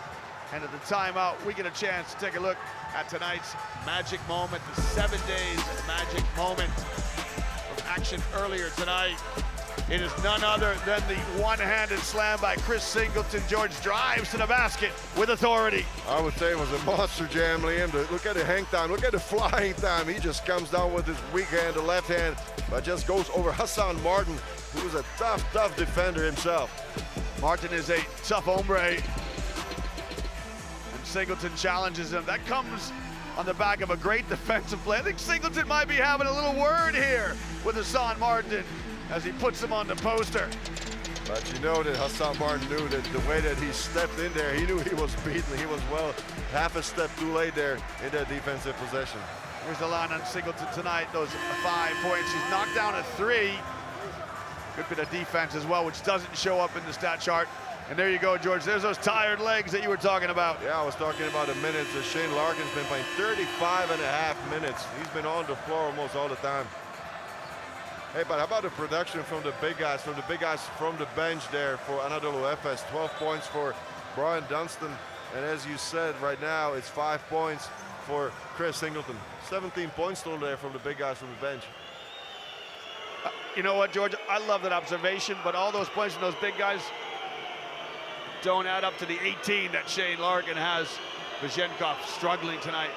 Speaker 4: And at the timeout, we get a chance to take a look at tonight's magic moment, the 7 days magic moment of action earlier tonight. It is none other than the one-handed slam by Chris Singleton. George drives to the basket with authority.
Speaker 7: I would say it was a monster jam, Liam. Look at the hang time, look at the flying time. He just comes down with his weak hand, the left hand, but just goes over Hassan Martin, who's a tough defender himself.
Speaker 4: Martin is a tough hombre. And Singleton challenges him. That comes on the back of a great defensive play. I think Singleton might be having a little word here with Hassan Martin as he puts him on the poster.
Speaker 7: But you know that Hassan Martin knew that the way that he stepped in there, he knew he was beaten. He was well half a step too late there in that defensive possession.
Speaker 4: Here's the line on Singleton tonight, those 5 points. He's knocked down a 3. Good bit of defense as well, which doesn't show up in the stat chart. And there you go, George. There's those tired legs that you were talking about.
Speaker 7: Yeah, I was talking about the minutes. Shane Larkin's been playing 35.5 minutes. He's been on the floor almost all the time. Hey, but how about the production from the big guys, from the bench there for Anadolu Efes? 12 points for Brian Dunstan. And as you said, right now, it's 5 points for Chris Singleton. 17 points still there from the big guys from the bench.
Speaker 4: You know what, George? I love that observation, but all those points from those big guys don't add up to the 18 that Shane Larkin has. Vazenkov struggling tonight.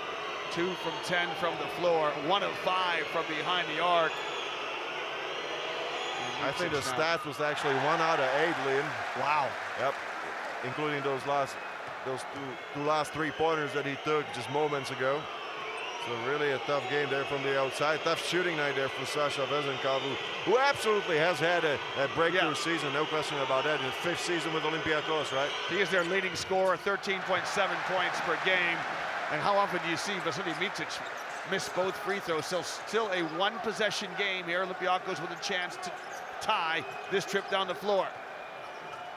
Speaker 4: 2 from 10 from the floor, 1 of 5 from behind the arc.
Speaker 7: I think the stats was actually 1 out of 8, Liam.
Speaker 4: Wow.
Speaker 7: Yep, including those two last 3-pointers that he took just moments ago. So really a tough game there from the outside. Tough shooting night there for Sasha Vazenkov, who absolutely has had a breakthrough season, no question about that. In his 5th season with Olympiacos, right?
Speaker 4: He is their leading scorer, 13.7 points per game. And how often do you see Vasily Micic miss both free throws? Still a 1-possession game here. Olympiacos with a chance to tie this trip down the floor.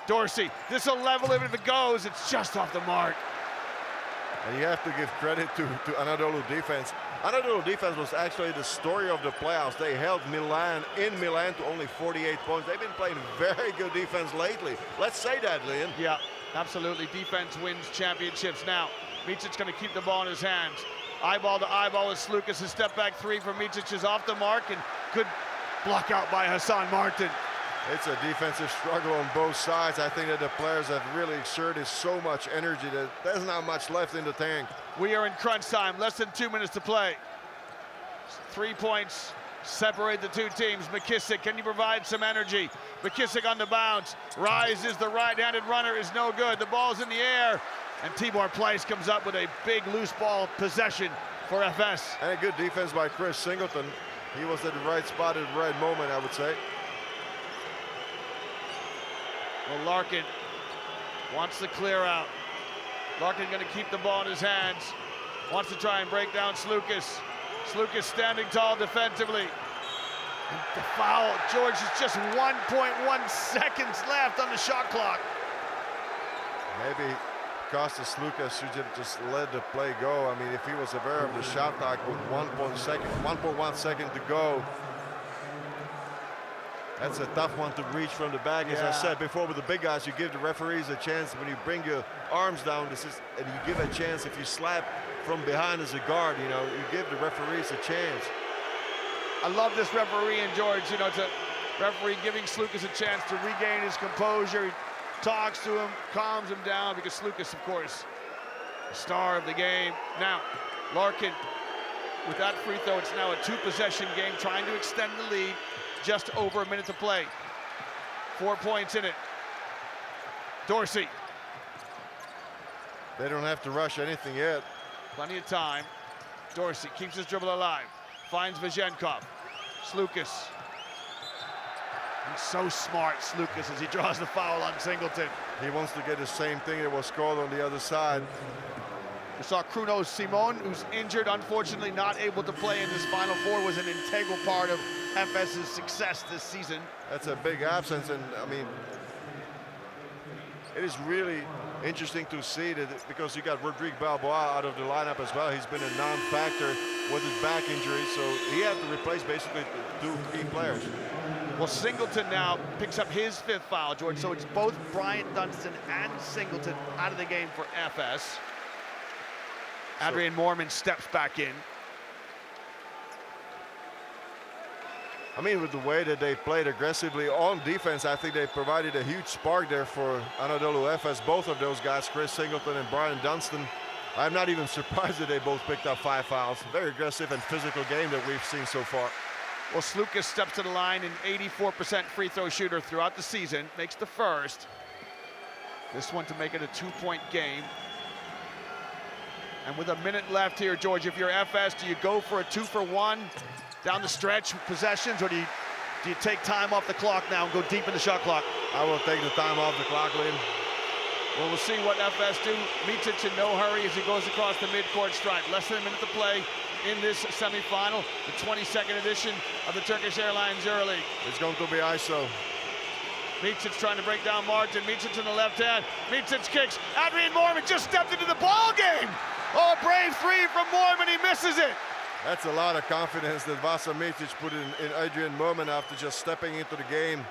Speaker 4: Dorsey, this will level it if it goes. It's just off the mark.
Speaker 7: And you have to give credit to Anadolu defense. Anadolu defense was actually the story of the playoffs. They held Milan in Milan to only 48 points. They've been playing very good defense lately. Let's say that, Liam.
Speaker 4: Yeah, absolutely. Defense wins championships. Now, Micic's going to keep the ball in his hands. Eyeball to eyeball with Slukas. A step back 3 from Micic is off the mark, and good block out by Hassan Martin.
Speaker 7: It's a defensive struggle on both sides. I think that the players have really exerted so much energy that there's not much left in the tank.
Speaker 4: We are in crunch time, less than 2 minutes to play. 3 points separate the two teams. McKissick, can you provide some energy? McKissick on the bounce, rises, the right-handed runner is no good. The ball's in the air, and Tibor Pleiss comes up with a big loose ball possession for FS.
Speaker 7: And a good defense by Chris Singleton. He was at the right spot at the right moment, I would say.
Speaker 4: Well, Larkin wants to clear out. Larkin going to keep the ball in his hands. Wants to try and break down Slukas. Slukas standing tall defensively. And the foul, George, is just 1.1 seconds left on the shot clock.
Speaker 7: Maybe Kostas Slukas should have just let the play go. I mean, if he was aware of the shot clock with 1.1 second to go, That's a tough one to reach from the back. As I said before, with the big guys, you give the referees a chance when you bring your arms down. And you give a chance if you slap from behind as a guard. You know, you give the referees a chance.
Speaker 4: I love this referee, and George, you know, it's a referee giving Slukas a chance to regain his composure. He talks to him, calms him down, because Slukas, of course, the star of the game. Now, Larkin, with that free throw, it's now a 2-possession game, trying to extend the lead. Just over a minute to play. 4 points in it. Dorsey.
Speaker 7: They don't have to rush anything yet.
Speaker 4: Plenty of time. Dorsey keeps his dribble alive. Finds Vazenkov. Slukas. He's so smart, Slukas, as he draws the foul on Singleton.
Speaker 7: He wants to get the same thing that was called on the other side.
Speaker 4: We saw Kruno Simon, who's injured, unfortunately not able to play in this Final Four, was an integral part of Efes' success this season.
Speaker 7: That's a big absence, and I mean, it is really interesting to see that, because you got Rodrigue Balboa out of the lineup as well. He's been a non-factor with his back injury, so he had to replace basically 2 key players.
Speaker 4: Well, Singleton now picks up his 5th foul, George, so it's both Bryant Dunston and Singleton out of the game for Efes. Adrian Moorman steps back in.
Speaker 7: I mean, with the way that they played aggressively on defense, I think they provided a huge spark there for Anadolu Efes. Both of those guys, Chris Singleton and Brian Dunston. I'm not even surprised that they both picked up 5 fouls. Very aggressive and physical game that we've seen so far.
Speaker 4: Well, Slukas steps to the line, an 84% free throw shooter throughout the season, makes the first. This one to make it a 2-point game. And with a minute left here, George, if you're Efes, do you go for a 2-for-1 down the stretch possessions, or do you take time off the clock now and go deep in the shot clock?
Speaker 7: I will take the time off the clock, Liam.
Speaker 4: Well, we'll see what Efes do. Micic in no hurry as he goes across the midcourt stripe. Less than a minute to play in this semifinal, the 22nd edition of the Turkish Airlines EuroLeague.
Speaker 7: It's going to be ISO.
Speaker 4: Micic trying to break down Martin. Micic in the left hand. Micic kicks. Adrian Moorman just stepped into the ball game. Oh, a brave 3 from Moorman, he misses it.
Speaker 7: That's a lot of confidence that Vasa Micic put in Adrian Moorman after just stepping into the game.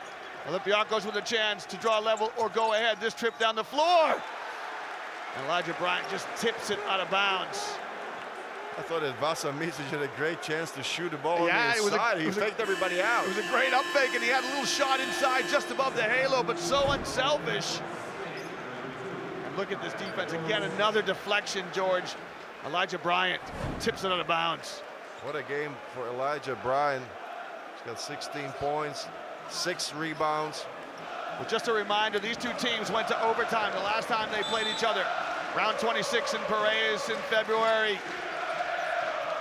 Speaker 4: Olympiacos with a chance to draw level or go ahead this trip down the floor. And Elijah Bryant just tips it out of bounds.
Speaker 7: I thought that Vasa Micic had a great chance to shoot the ball on the inside. He faked everybody out.
Speaker 4: It was a great up fake, and he had a little shot inside just above the halo, but so unselfish. And look at this defense. Again, another deflection, George. Elijah Bryant tips it out of bounds.
Speaker 7: What a game for Elijah Bryant. He's got 16 points, 6 rebounds.
Speaker 4: Well, just a reminder, these two teams went to overtime the last time they played each other. Round 26 in Piraeus in February.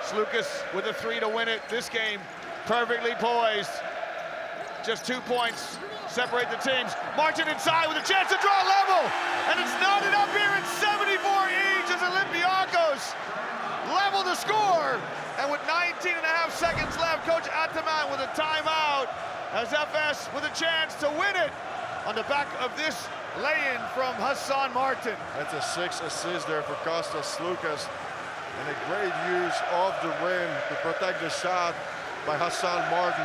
Speaker 4: Slukas with a 3 to win it. This game perfectly poised. Just 2 points separate the teams. Martin inside with a chance to draw level. And it's knotted up here at 74 each as Olympiacos level the score. And with 19 and a half seconds left, Coach Ataman with a timeout as Efes with a chance to win it on the back of this lay-in from Hassan Martin.
Speaker 7: That's a 6 assist there for Kostas Slukas. And a great use of the rim to protect the shot by Hassan Martin.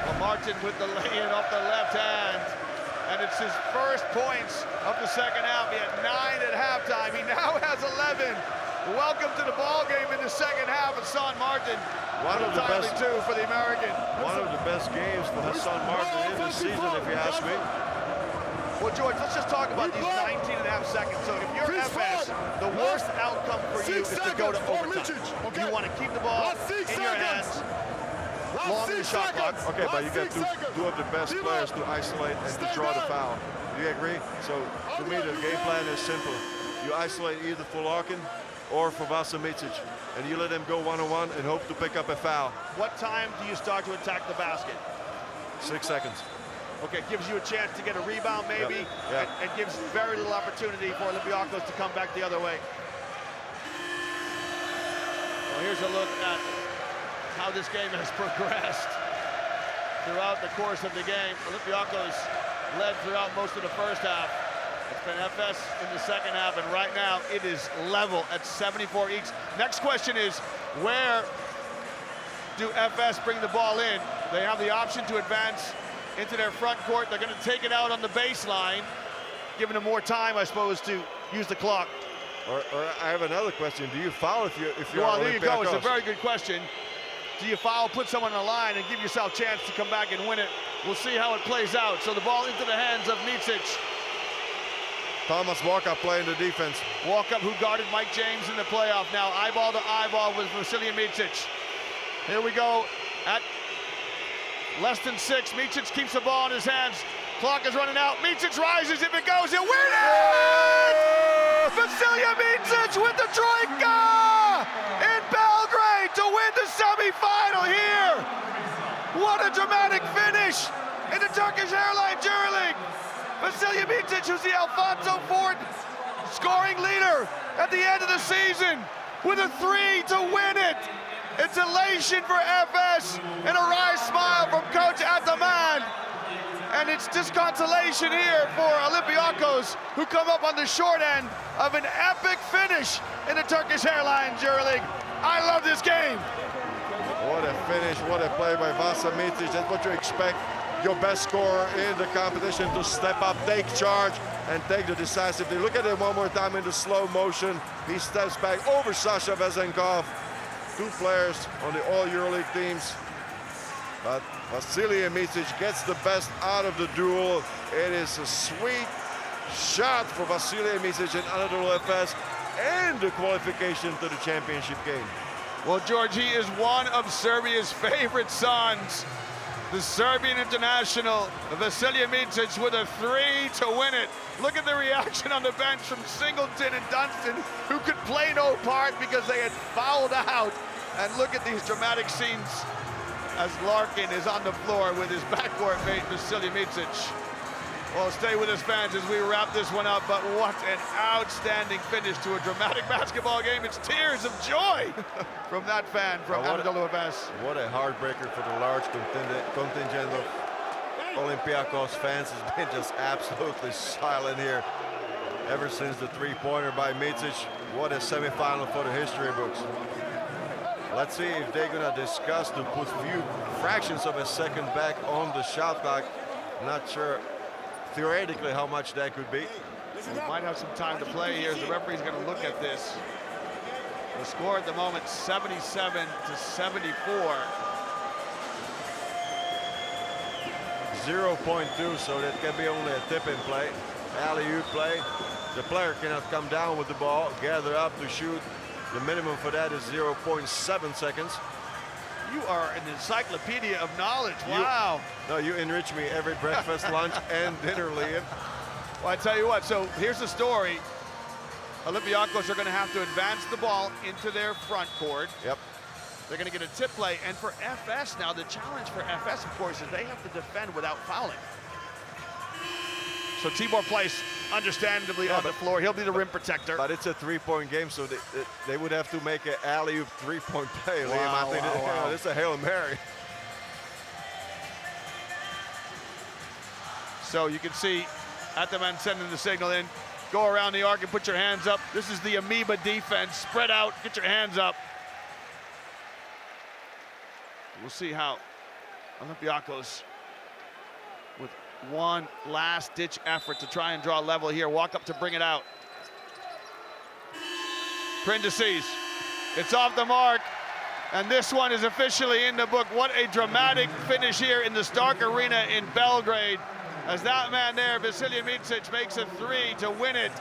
Speaker 4: Well, Martin with the lay-in off the left hand. And it's his first points of the second half. He had 9 at halftime. He now has 11. Welcome to the ball game in the second half, Hassan Martin.
Speaker 7: One of the best
Speaker 4: too for the American.
Speaker 7: One of the best games for Hassan Martin in the season, if you ask me.
Speaker 4: Well, George, let's just talk about these 19 and a half seconds. So if you're Efes, the worst outcome for you is to go to overtime. You want to keep the ball in your hands, long in the shot clock.
Speaker 7: Okay, but you got two of the best players to isolate and to draw the foul. Do you agree? So to me, the game plan is simple. You isolate either for Larkin or for Vasa Micic, and you let them go one-on-one and hope to pick up a foul.
Speaker 4: What time do you start to attack the basket?
Speaker 7: 6 seconds.
Speaker 4: Okay, gives you a chance to get a rebound maybe,
Speaker 7: Yep.
Speaker 4: And gives very little opportunity for Olympiacos to come back the other way. Well, here's a look at how this game has progressed throughout the course of the game. Olympiacos led throughout most of the first half. It's been Efes in the second half, and right now it is level at 74 each. Next question is, where do Efes bring the ball in? They have the option to advance into their front court. They're going to take it out on the baseline, giving them more time, I suppose, to use the clock.
Speaker 7: Or I have another question. Do you foul if you're
Speaker 4: well, there you go.
Speaker 7: Olympiacos?
Speaker 4: It's a very good question. Do you foul, put someone on the line, and give yourself a chance to come back and win it? We'll see how it plays out. So the ball into the hands of Micic.
Speaker 7: Thomas Walkup playing the defense.
Speaker 4: Walkup, who guarded Mike James in the playoff, now eyeball to eyeball with Vasilije Micic. Here we go at less than 6. Micic keeps the ball in his hands. Clock is running out. Micic rises. If it goes, it wins it! Vasilije Micic with the troika in Belgrade to win the semifinal here. What a dramatic finish in the Turkish Airlines EuroLeague. Vasilije Micic, who's the Alfonso Ford scoring leader at the end of the season, with a 3 to win it. It's elation for Efes and a wry smile from Coach Ataman. And it's disconsolation here for Olympiacos, who come up on the short end of an epic finish in the Turkish Airlines EuroLeague. I love this game.
Speaker 7: What a finish, what a play by Vasa Micic. That's what you expect your best scorer in the competition to step up, take charge, and take the decisive. Look at him one more time in the slow motion. He steps back over Sasha Vezenkov. 2 players on the all EuroLeague teams. But Vasilije Micic gets the best out of the duel. It is a sweet shot for Vasilije Micic and Anadolu Efes, and the qualification to the championship game.
Speaker 4: Well, George, he is one of Serbia's favorite sons. The Serbian international, Vasilije Micic, with a 3 to win it. Look at the reaction on the bench from Singleton and Dunstan, who could play no part because they had fouled out. And look at these dramatic scenes as Larkin is on the floor with his backcourt mate, Vasilije Micic. Well, stay with us, fans, as we wrap this one up, but what an outstanding finish to a dramatic basketball game. It's tears of joy from that fan from Anadolu Efes.
Speaker 7: What a heartbreaker for the large contingent of Olympiacos fans. Has been just absolutely silent here ever since the 3-pointer by Micic. What a semifinal for the history books. Let's see if they're gonna discuss to put few fractions of a second back on the shot clock. Not sure theoretically how much that could be.
Speaker 4: We might have some time to play here as the referee's gonna look at this. The score at the moment, 77 to 74.
Speaker 7: 0.2, so that can be only a tip in play. Alley-oop play. The player cannot come down with the ball, gather up to shoot. The minimum for that is 0.7 seconds.
Speaker 4: You are an encyclopedia of knowledge. Wow.
Speaker 7: You enrich me every breakfast, lunch, and dinner, Liam.
Speaker 4: Well, I tell you what, so here's the story. Olympiacos are going to have to advance the ball into their front court.
Speaker 7: Yep.
Speaker 4: They're going to get a tip play. And for FS now, the challenge for FS, of course, is they have to defend without fouling. So Tibor Place, understandably, on the floor. He'll be the rim protector.
Speaker 7: But it's a 3-point game, so they would have to make an alley-oop 3-point play, Liam. I think it's a Hail Mary.
Speaker 4: So you can see Ataman sending the signal in. Go around the arc and put your hands up. This is the amoeba defense. Spread out, get your hands up. We'll see how Olympiacos, with one last-ditch effort to try and draw level here, walk up to bring it out. Prindices, it's off the mark, and this one is officially in the book. What a dramatic finish here in the Stark Arena in Belgrade, as that man there, Vasilije Micic, makes a 3 to win it.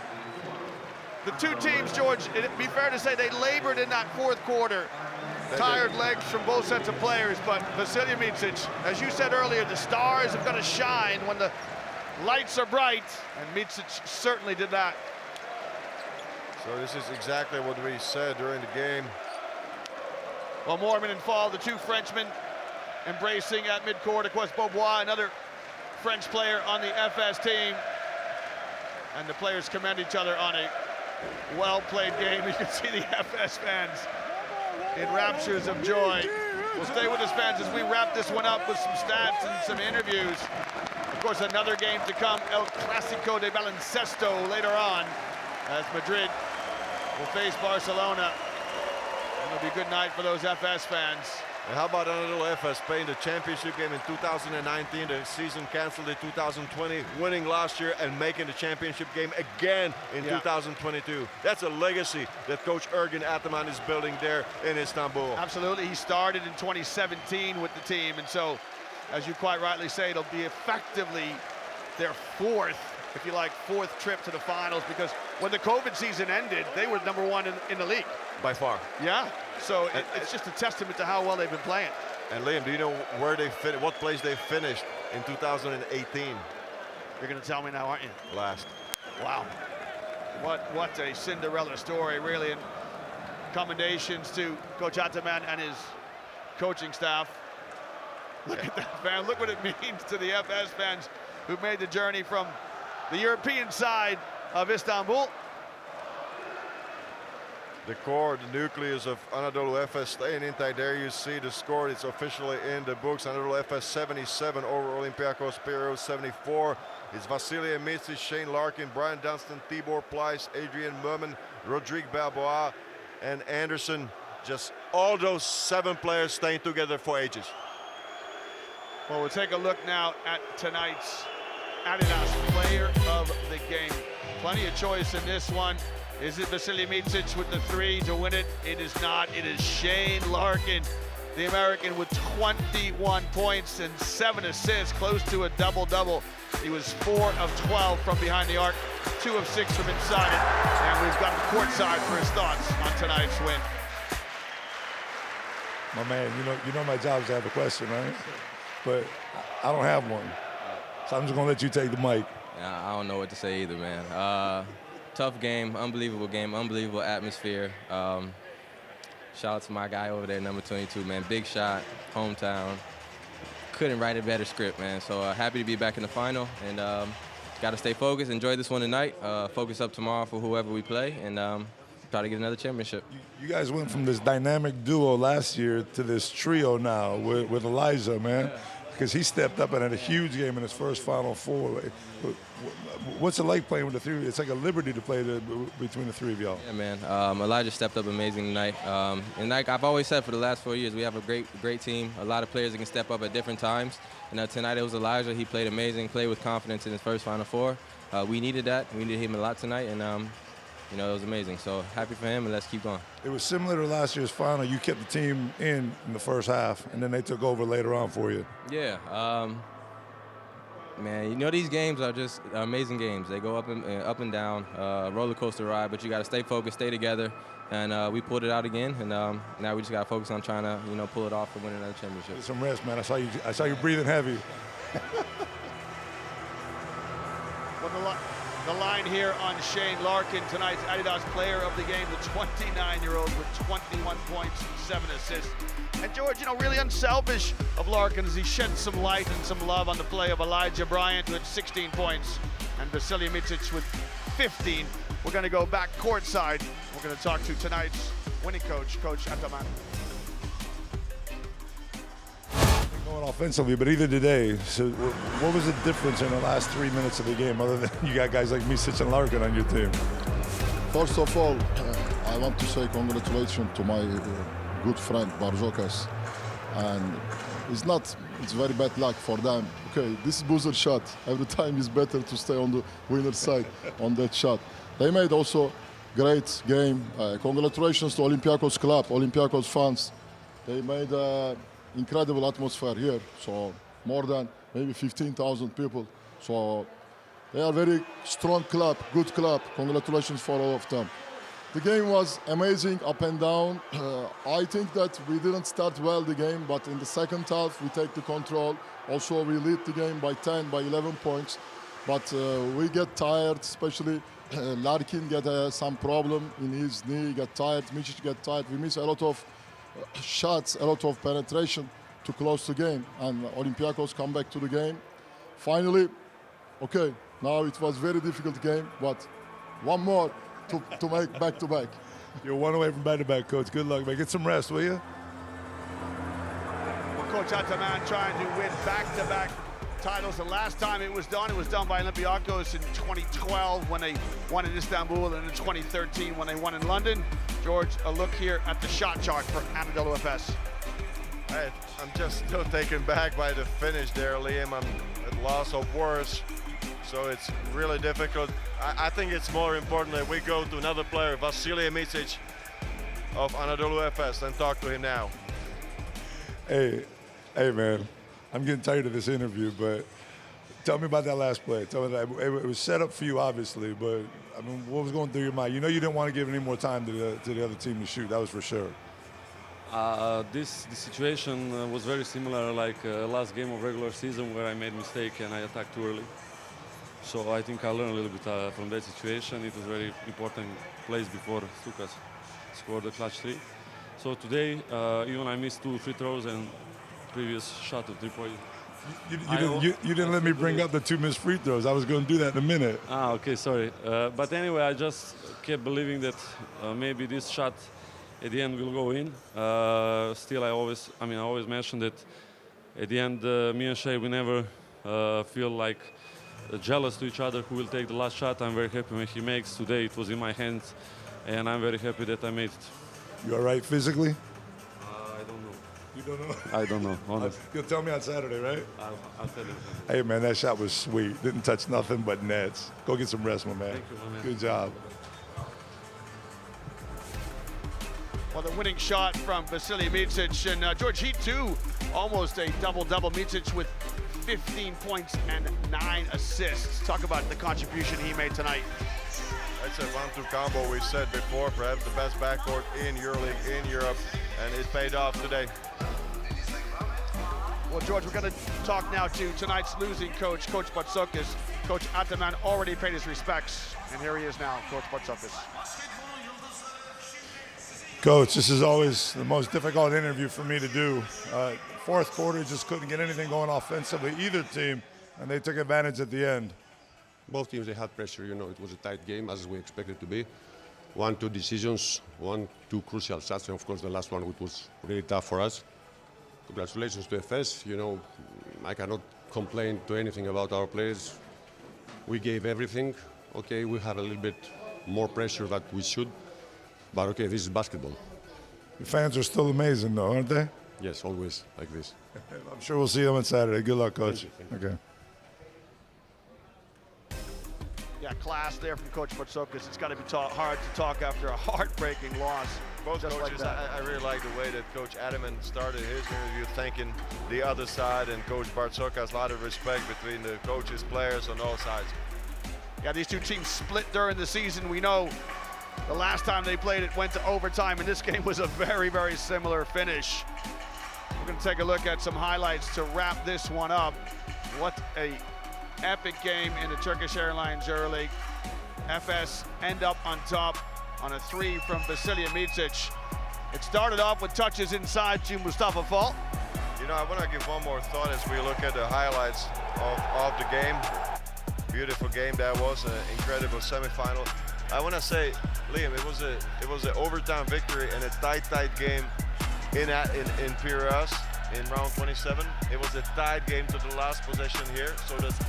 Speaker 4: The two teams, George, it'd be fair to say they labored in that 4th quarter. Tired legs from both sets of players, but Vasilije Micic, as you said earlier, the stars have got to shine when the lights are bright, and Micic certainly did that.
Speaker 7: So this is exactly what we said during the game.
Speaker 4: Well, Mormon and Fall, the two Frenchmen embracing at midcourt. Of course, Beaubois, another French player on the FS team. And the players commend each other on a well-played game. You can see the FS fans in raptures of joy. We'll stay with us, fans, as we wrap this one up with some stats and some interviews. Of course, another game to come, El Clásico de Baloncesto later on, as Madrid will face Barcelona. It'll be a good night for those FS fans.
Speaker 7: And how about Anadolu Efes playing the championship game in 2019, the season canceled in 2020, winning last year and making the championship game again in 2022. That's a legacy that Coach Ergin Ataman is building there in Istanbul.
Speaker 4: Absolutely, he started in 2017 with the team, and so, as you quite rightly say, it'll be effectively their fourth trip to the finals, because when the COVID season ended, they were #1 in the league.
Speaker 7: By far.
Speaker 4: Yeah, so it's just a testament to how well they've been playing.
Speaker 7: And Liam, do you know where they what place they finished in 2018?
Speaker 4: You're gonna tell me now, aren't you?
Speaker 7: Last.
Speaker 4: Wow, what a Cinderella story, really, and commendations to Coach Ataman and his coaching staff. Look at that, man, look what it means to the FS fans who made the journey from the European side of Istanbul.
Speaker 7: The core, the nucleus of Anadolu Efes staying intact. There you see the score. It's officially in the books. Anadolu Efes 77 over Olympiacos Piraeus 74. It's Vasilije Micic, Shane Larkin, Brian Dunstan, Tibor Pleiss, Adrian Merman, Rodrigue Balboa, and Anderson. Just all those 7 players staying together for ages.
Speaker 4: Well, we'll take a look now at tonight's Adidas Player of the Game. Plenty of choice in this one. Is it Vasilije Micic with the 3 to win it? It is not. It is Shane Larkin, the American, with 21 points and 7 assists, close to a double-double. He was 4 of 12 from behind the arc, 2 of 6 from inside it, and we've got him courtside for his thoughts on tonight's win.
Speaker 3: My man, you know my job is to have a question, right? But I don't have one. So I'm just gonna let you take the mic.
Speaker 10: I don't know what to say either, man. Tough game, unbelievable atmosphere. Shout out to my guy over there, number 22, man. Big shot, hometown. Couldn't write a better script, man. So happy to be back in the final, and got to stay focused. Enjoy this one tonight. Focus up tomorrow for whoever we play, and try to get another championship.
Speaker 3: You guys went from this dynamic duo last year to this trio now with Elijah, man. Because he stepped up and had a huge game in his first Final Four. What's it like playing with the 3? It's like a liberty to play between the 3 of y'all.
Speaker 10: Yeah, man. Elijah stepped up amazing tonight. And like I've always said for the last 4 years, we have a great team. A lot of players that can step up at different times. And tonight it was Elijah. He played amazing, played with confidence in his first Final Four. We needed that. We needed him a lot tonight, and it was amazing. So happy for him, and let's keep going.
Speaker 3: It was similar to last year's final. You kept the team in the first half, and then they took over later on for you.
Speaker 10: Yeah. Man, these games are just amazing games. They go up and down, roller coaster ride, but you got to stay focused, stay together, and we pulled it out again, and now we just got to focus on trying to, pull it off and win another championship.
Speaker 3: Get some rest, man. I saw you breathing heavy.
Speaker 4: Well, the line here on Shane Larkin, tonight's Adidas Player of the Game, the 29-year-old with 21 points and 7 assists. And George, really unselfish of Larkin as he shed some light and some love on the play of Elijah Bryant, who had 16 points, and Vasilije Micic with 15. We're going to go back courtside. We're going to talk to tonight's winning coach, Coach Ataman.
Speaker 3: Going offensively, but either today. So what was the difference in the last 3 minutes of the game, other than you got guys like Micic and Larkin on your team?
Speaker 5: First of all, I want to say congratulations to my good friend Barzokas, and it's very bad luck for them. Okay, this buzzer shot, every time is better to stay on the winner's side on that shot. They made also great game. Congratulations to Olympiacos club, Olympiacos fans. They made incredible atmosphere here, so more than maybe 15,000 people. So they are very strong club, good club. Congratulations for all of them. The game was amazing, up and down. I think that we didn't start well the game, but in the second half we take the control. Also we lead the game by 10, by 11 points. But we get tired, especially Larkin get some problem in his knee, get tired, Micic get tired. We miss a lot of shots, a lot of penetration to close the game, and Olympiacos come back to the game. Finally, okay, now it was very difficult game, but one more to make back-to-back.
Speaker 3: You're one away from back-to-back, Coach. Good luck, man. Get some rest, will you?
Speaker 4: Well, Coach Ataman trying to win back-to-back titles. The last time it was done by Olympiacos in 2012 when they won in Istanbul, and in 2013 when they won in London. George, a look here at the shot chart for Anadolu Efes.
Speaker 7: I'm just still taken back by the finish there, Liam. I'm at loss of words, so it's really difficult. I think it's more important that we go to another player, Vasilije Micic of Anadolu Efes, and talk to him now.
Speaker 3: Hey man, I'm getting tired of this interview, but tell me about that last play. Tell me that it was set up for you, obviously, but I mean, what was going through your mind? You know, you didn't want to give any more time to the other team to shoot. That was for sure.
Speaker 16: This situation was very similar like last game of regular season where I made mistake and I attacked too early. So I think I learned a little bit from that situation. It was very important place before Sukas scored the clutch 3. So today, even I missed 2 free throws and previous shot of 3-point.
Speaker 3: You didn't let me bring up the 2 missed free throws. I was going to do that in a minute.
Speaker 16: Okay, sorry. But anyway, I just kept believing that maybe this shot at the end will go in. Still, I always mention that at the end, me and Shea, we never feel like jealous to each other who will take the last shot. I'm very happy when he makes. Today it was in my hands, and I'm very happy that I made it.
Speaker 3: You all right physically?
Speaker 16: I don't know.
Speaker 3: You don't know?
Speaker 16: I don't know, honestly.
Speaker 3: You'll tell me on Saturday, right?
Speaker 16: I'll tell you.
Speaker 3: Hey, man, that shot was sweet. Didn't touch nothing but nets. Go get some rest, my man.
Speaker 16: Thank you, my man.
Speaker 3: Good job.
Speaker 4: Well, the winning shot from Vasilije Micic, and George, he too, almost a double-double. Micic with 15 points and 9 assists. Talk about the contribution he made tonight.
Speaker 7: That's a 1-2 combo we said before, perhaps the best backcourt in EuroLeague, in Europe, and it paid off today.
Speaker 4: Well, George, we're going to talk now to tonight's losing coach, Coach Bartzokas. Coach Ataman already paid his respects, and here he is now, Coach Bartzokas.
Speaker 3: Coach, this is always the most difficult interview for me to do. Fourth quarter, just couldn't get anything going offensively, either team, and they took advantage at the end.
Speaker 6: Both teams, they had pressure. You know, it was a tight game, as we expected it to be. 1-2 decisions, 1-2 crucial shots, and of course the last one, which was really tough for us. Congratulations to Efes. You know, I cannot complain to anything about our players. We gave everything. Okay, we have a little bit more pressure than we should, but okay, this is basketball.
Speaker 3: The fans are still amazing, though, aren't they?
Speaker 6: Yes, always like this.
Speaker 3: I'm sure we'll see them on Saturday. Good luck, Coach.
Speaker 6: Thank you.
Speaker 3: Okay.
Speaker 4: Yeah, class there from Coach Bartzokas. It's got to be hard to talk after a heartbreaking loss.
Speaker 7: Both
Speaker 4: just
Speaker 7: coaches,
Speaker 4: like that.
Speaker 7: I really like the way that Coach Ataman started his interview, thanking the other side, and Coach Bartzokas. A lot of respect between the coaches, players on all sides.
Speaker 4: Yeah, these two teams split during the season. We know the last time they played it went to overtime, and this game was a very, very similar finish. We're going to take a look at some highlights to wrap this one up. What a epic game in the Turkish Airlines EuroLeague. Efes end up on top on a 3 from Vasilije Micic. It started off with touches inside to Mustafa Fall.
Speaker 7: You know, I want to give one more thought as we look at the highlights of the game. Beautiful game that was, an incredible semifinal. I want to say, Liam, it was an overtime victory and a tight game in Piraeus in round 27. It was a tied game to the last possession here, so that's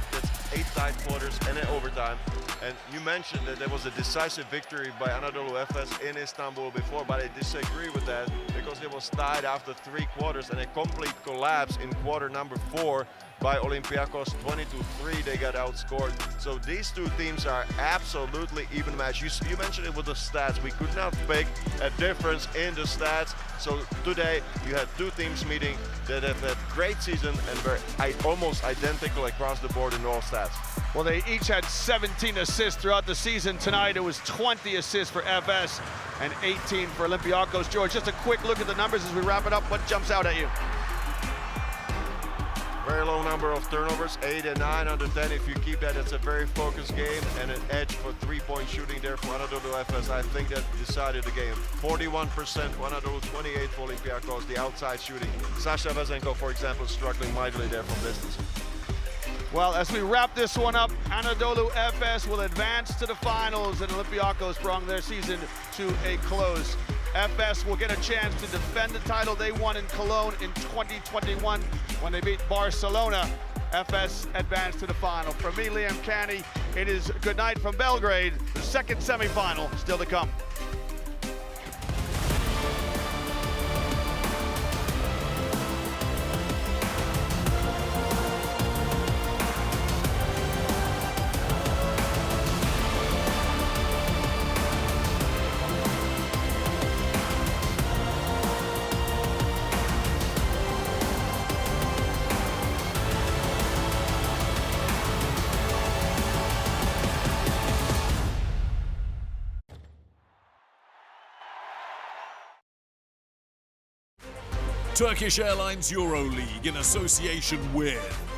Speaker 7: 8 tied quarters and an overtime. And you mentioned that there was a decisive victory by Anadolu Efes in Istanbul before, but I disagree with that because it was tied after 3 quarters and a complete collapse in quarter number 4 by Olympiacos. 20-3, they got outscored. So these two teams are absolutely even matched. You mentioned it with the stats. We could not pick a difference in the stats. So today you had two teams meeting that have had great season and were almost identical across the board in all stats.
Speaker 4: Well, they each had 17 assists throughout the season. Tonight it was 20 assists for Efes and 18 for Olympiacos. George, just a quick look at the numbers as we wrap it up. What jumps out at you?
Speaker 7: Very low number of turnovers, 8 and 9 under 10. If you keep that, it's a very focused game and an edge for 3-point shooting there for Anadolu Efes. I think that decided the game. 41% for Anadolu, 28 for Olympiacos, the outside shooting. Sasha Vezenko, for example, struggling mightily there from distance.
Speaker 4: Well, as we wrap this one up, Anadolu Efes will advance to the finals, and Olympiacos brought their season to a close. Efes will get a chance to defend the title they won in Cologne in 2021 when they beat Barcelona. Efes advanced to the final. For me, Liam Canny, it is good night from Belgrade. The second semifinal still to come.
Speaker 1: Turkish Airlines EuroLeague in association with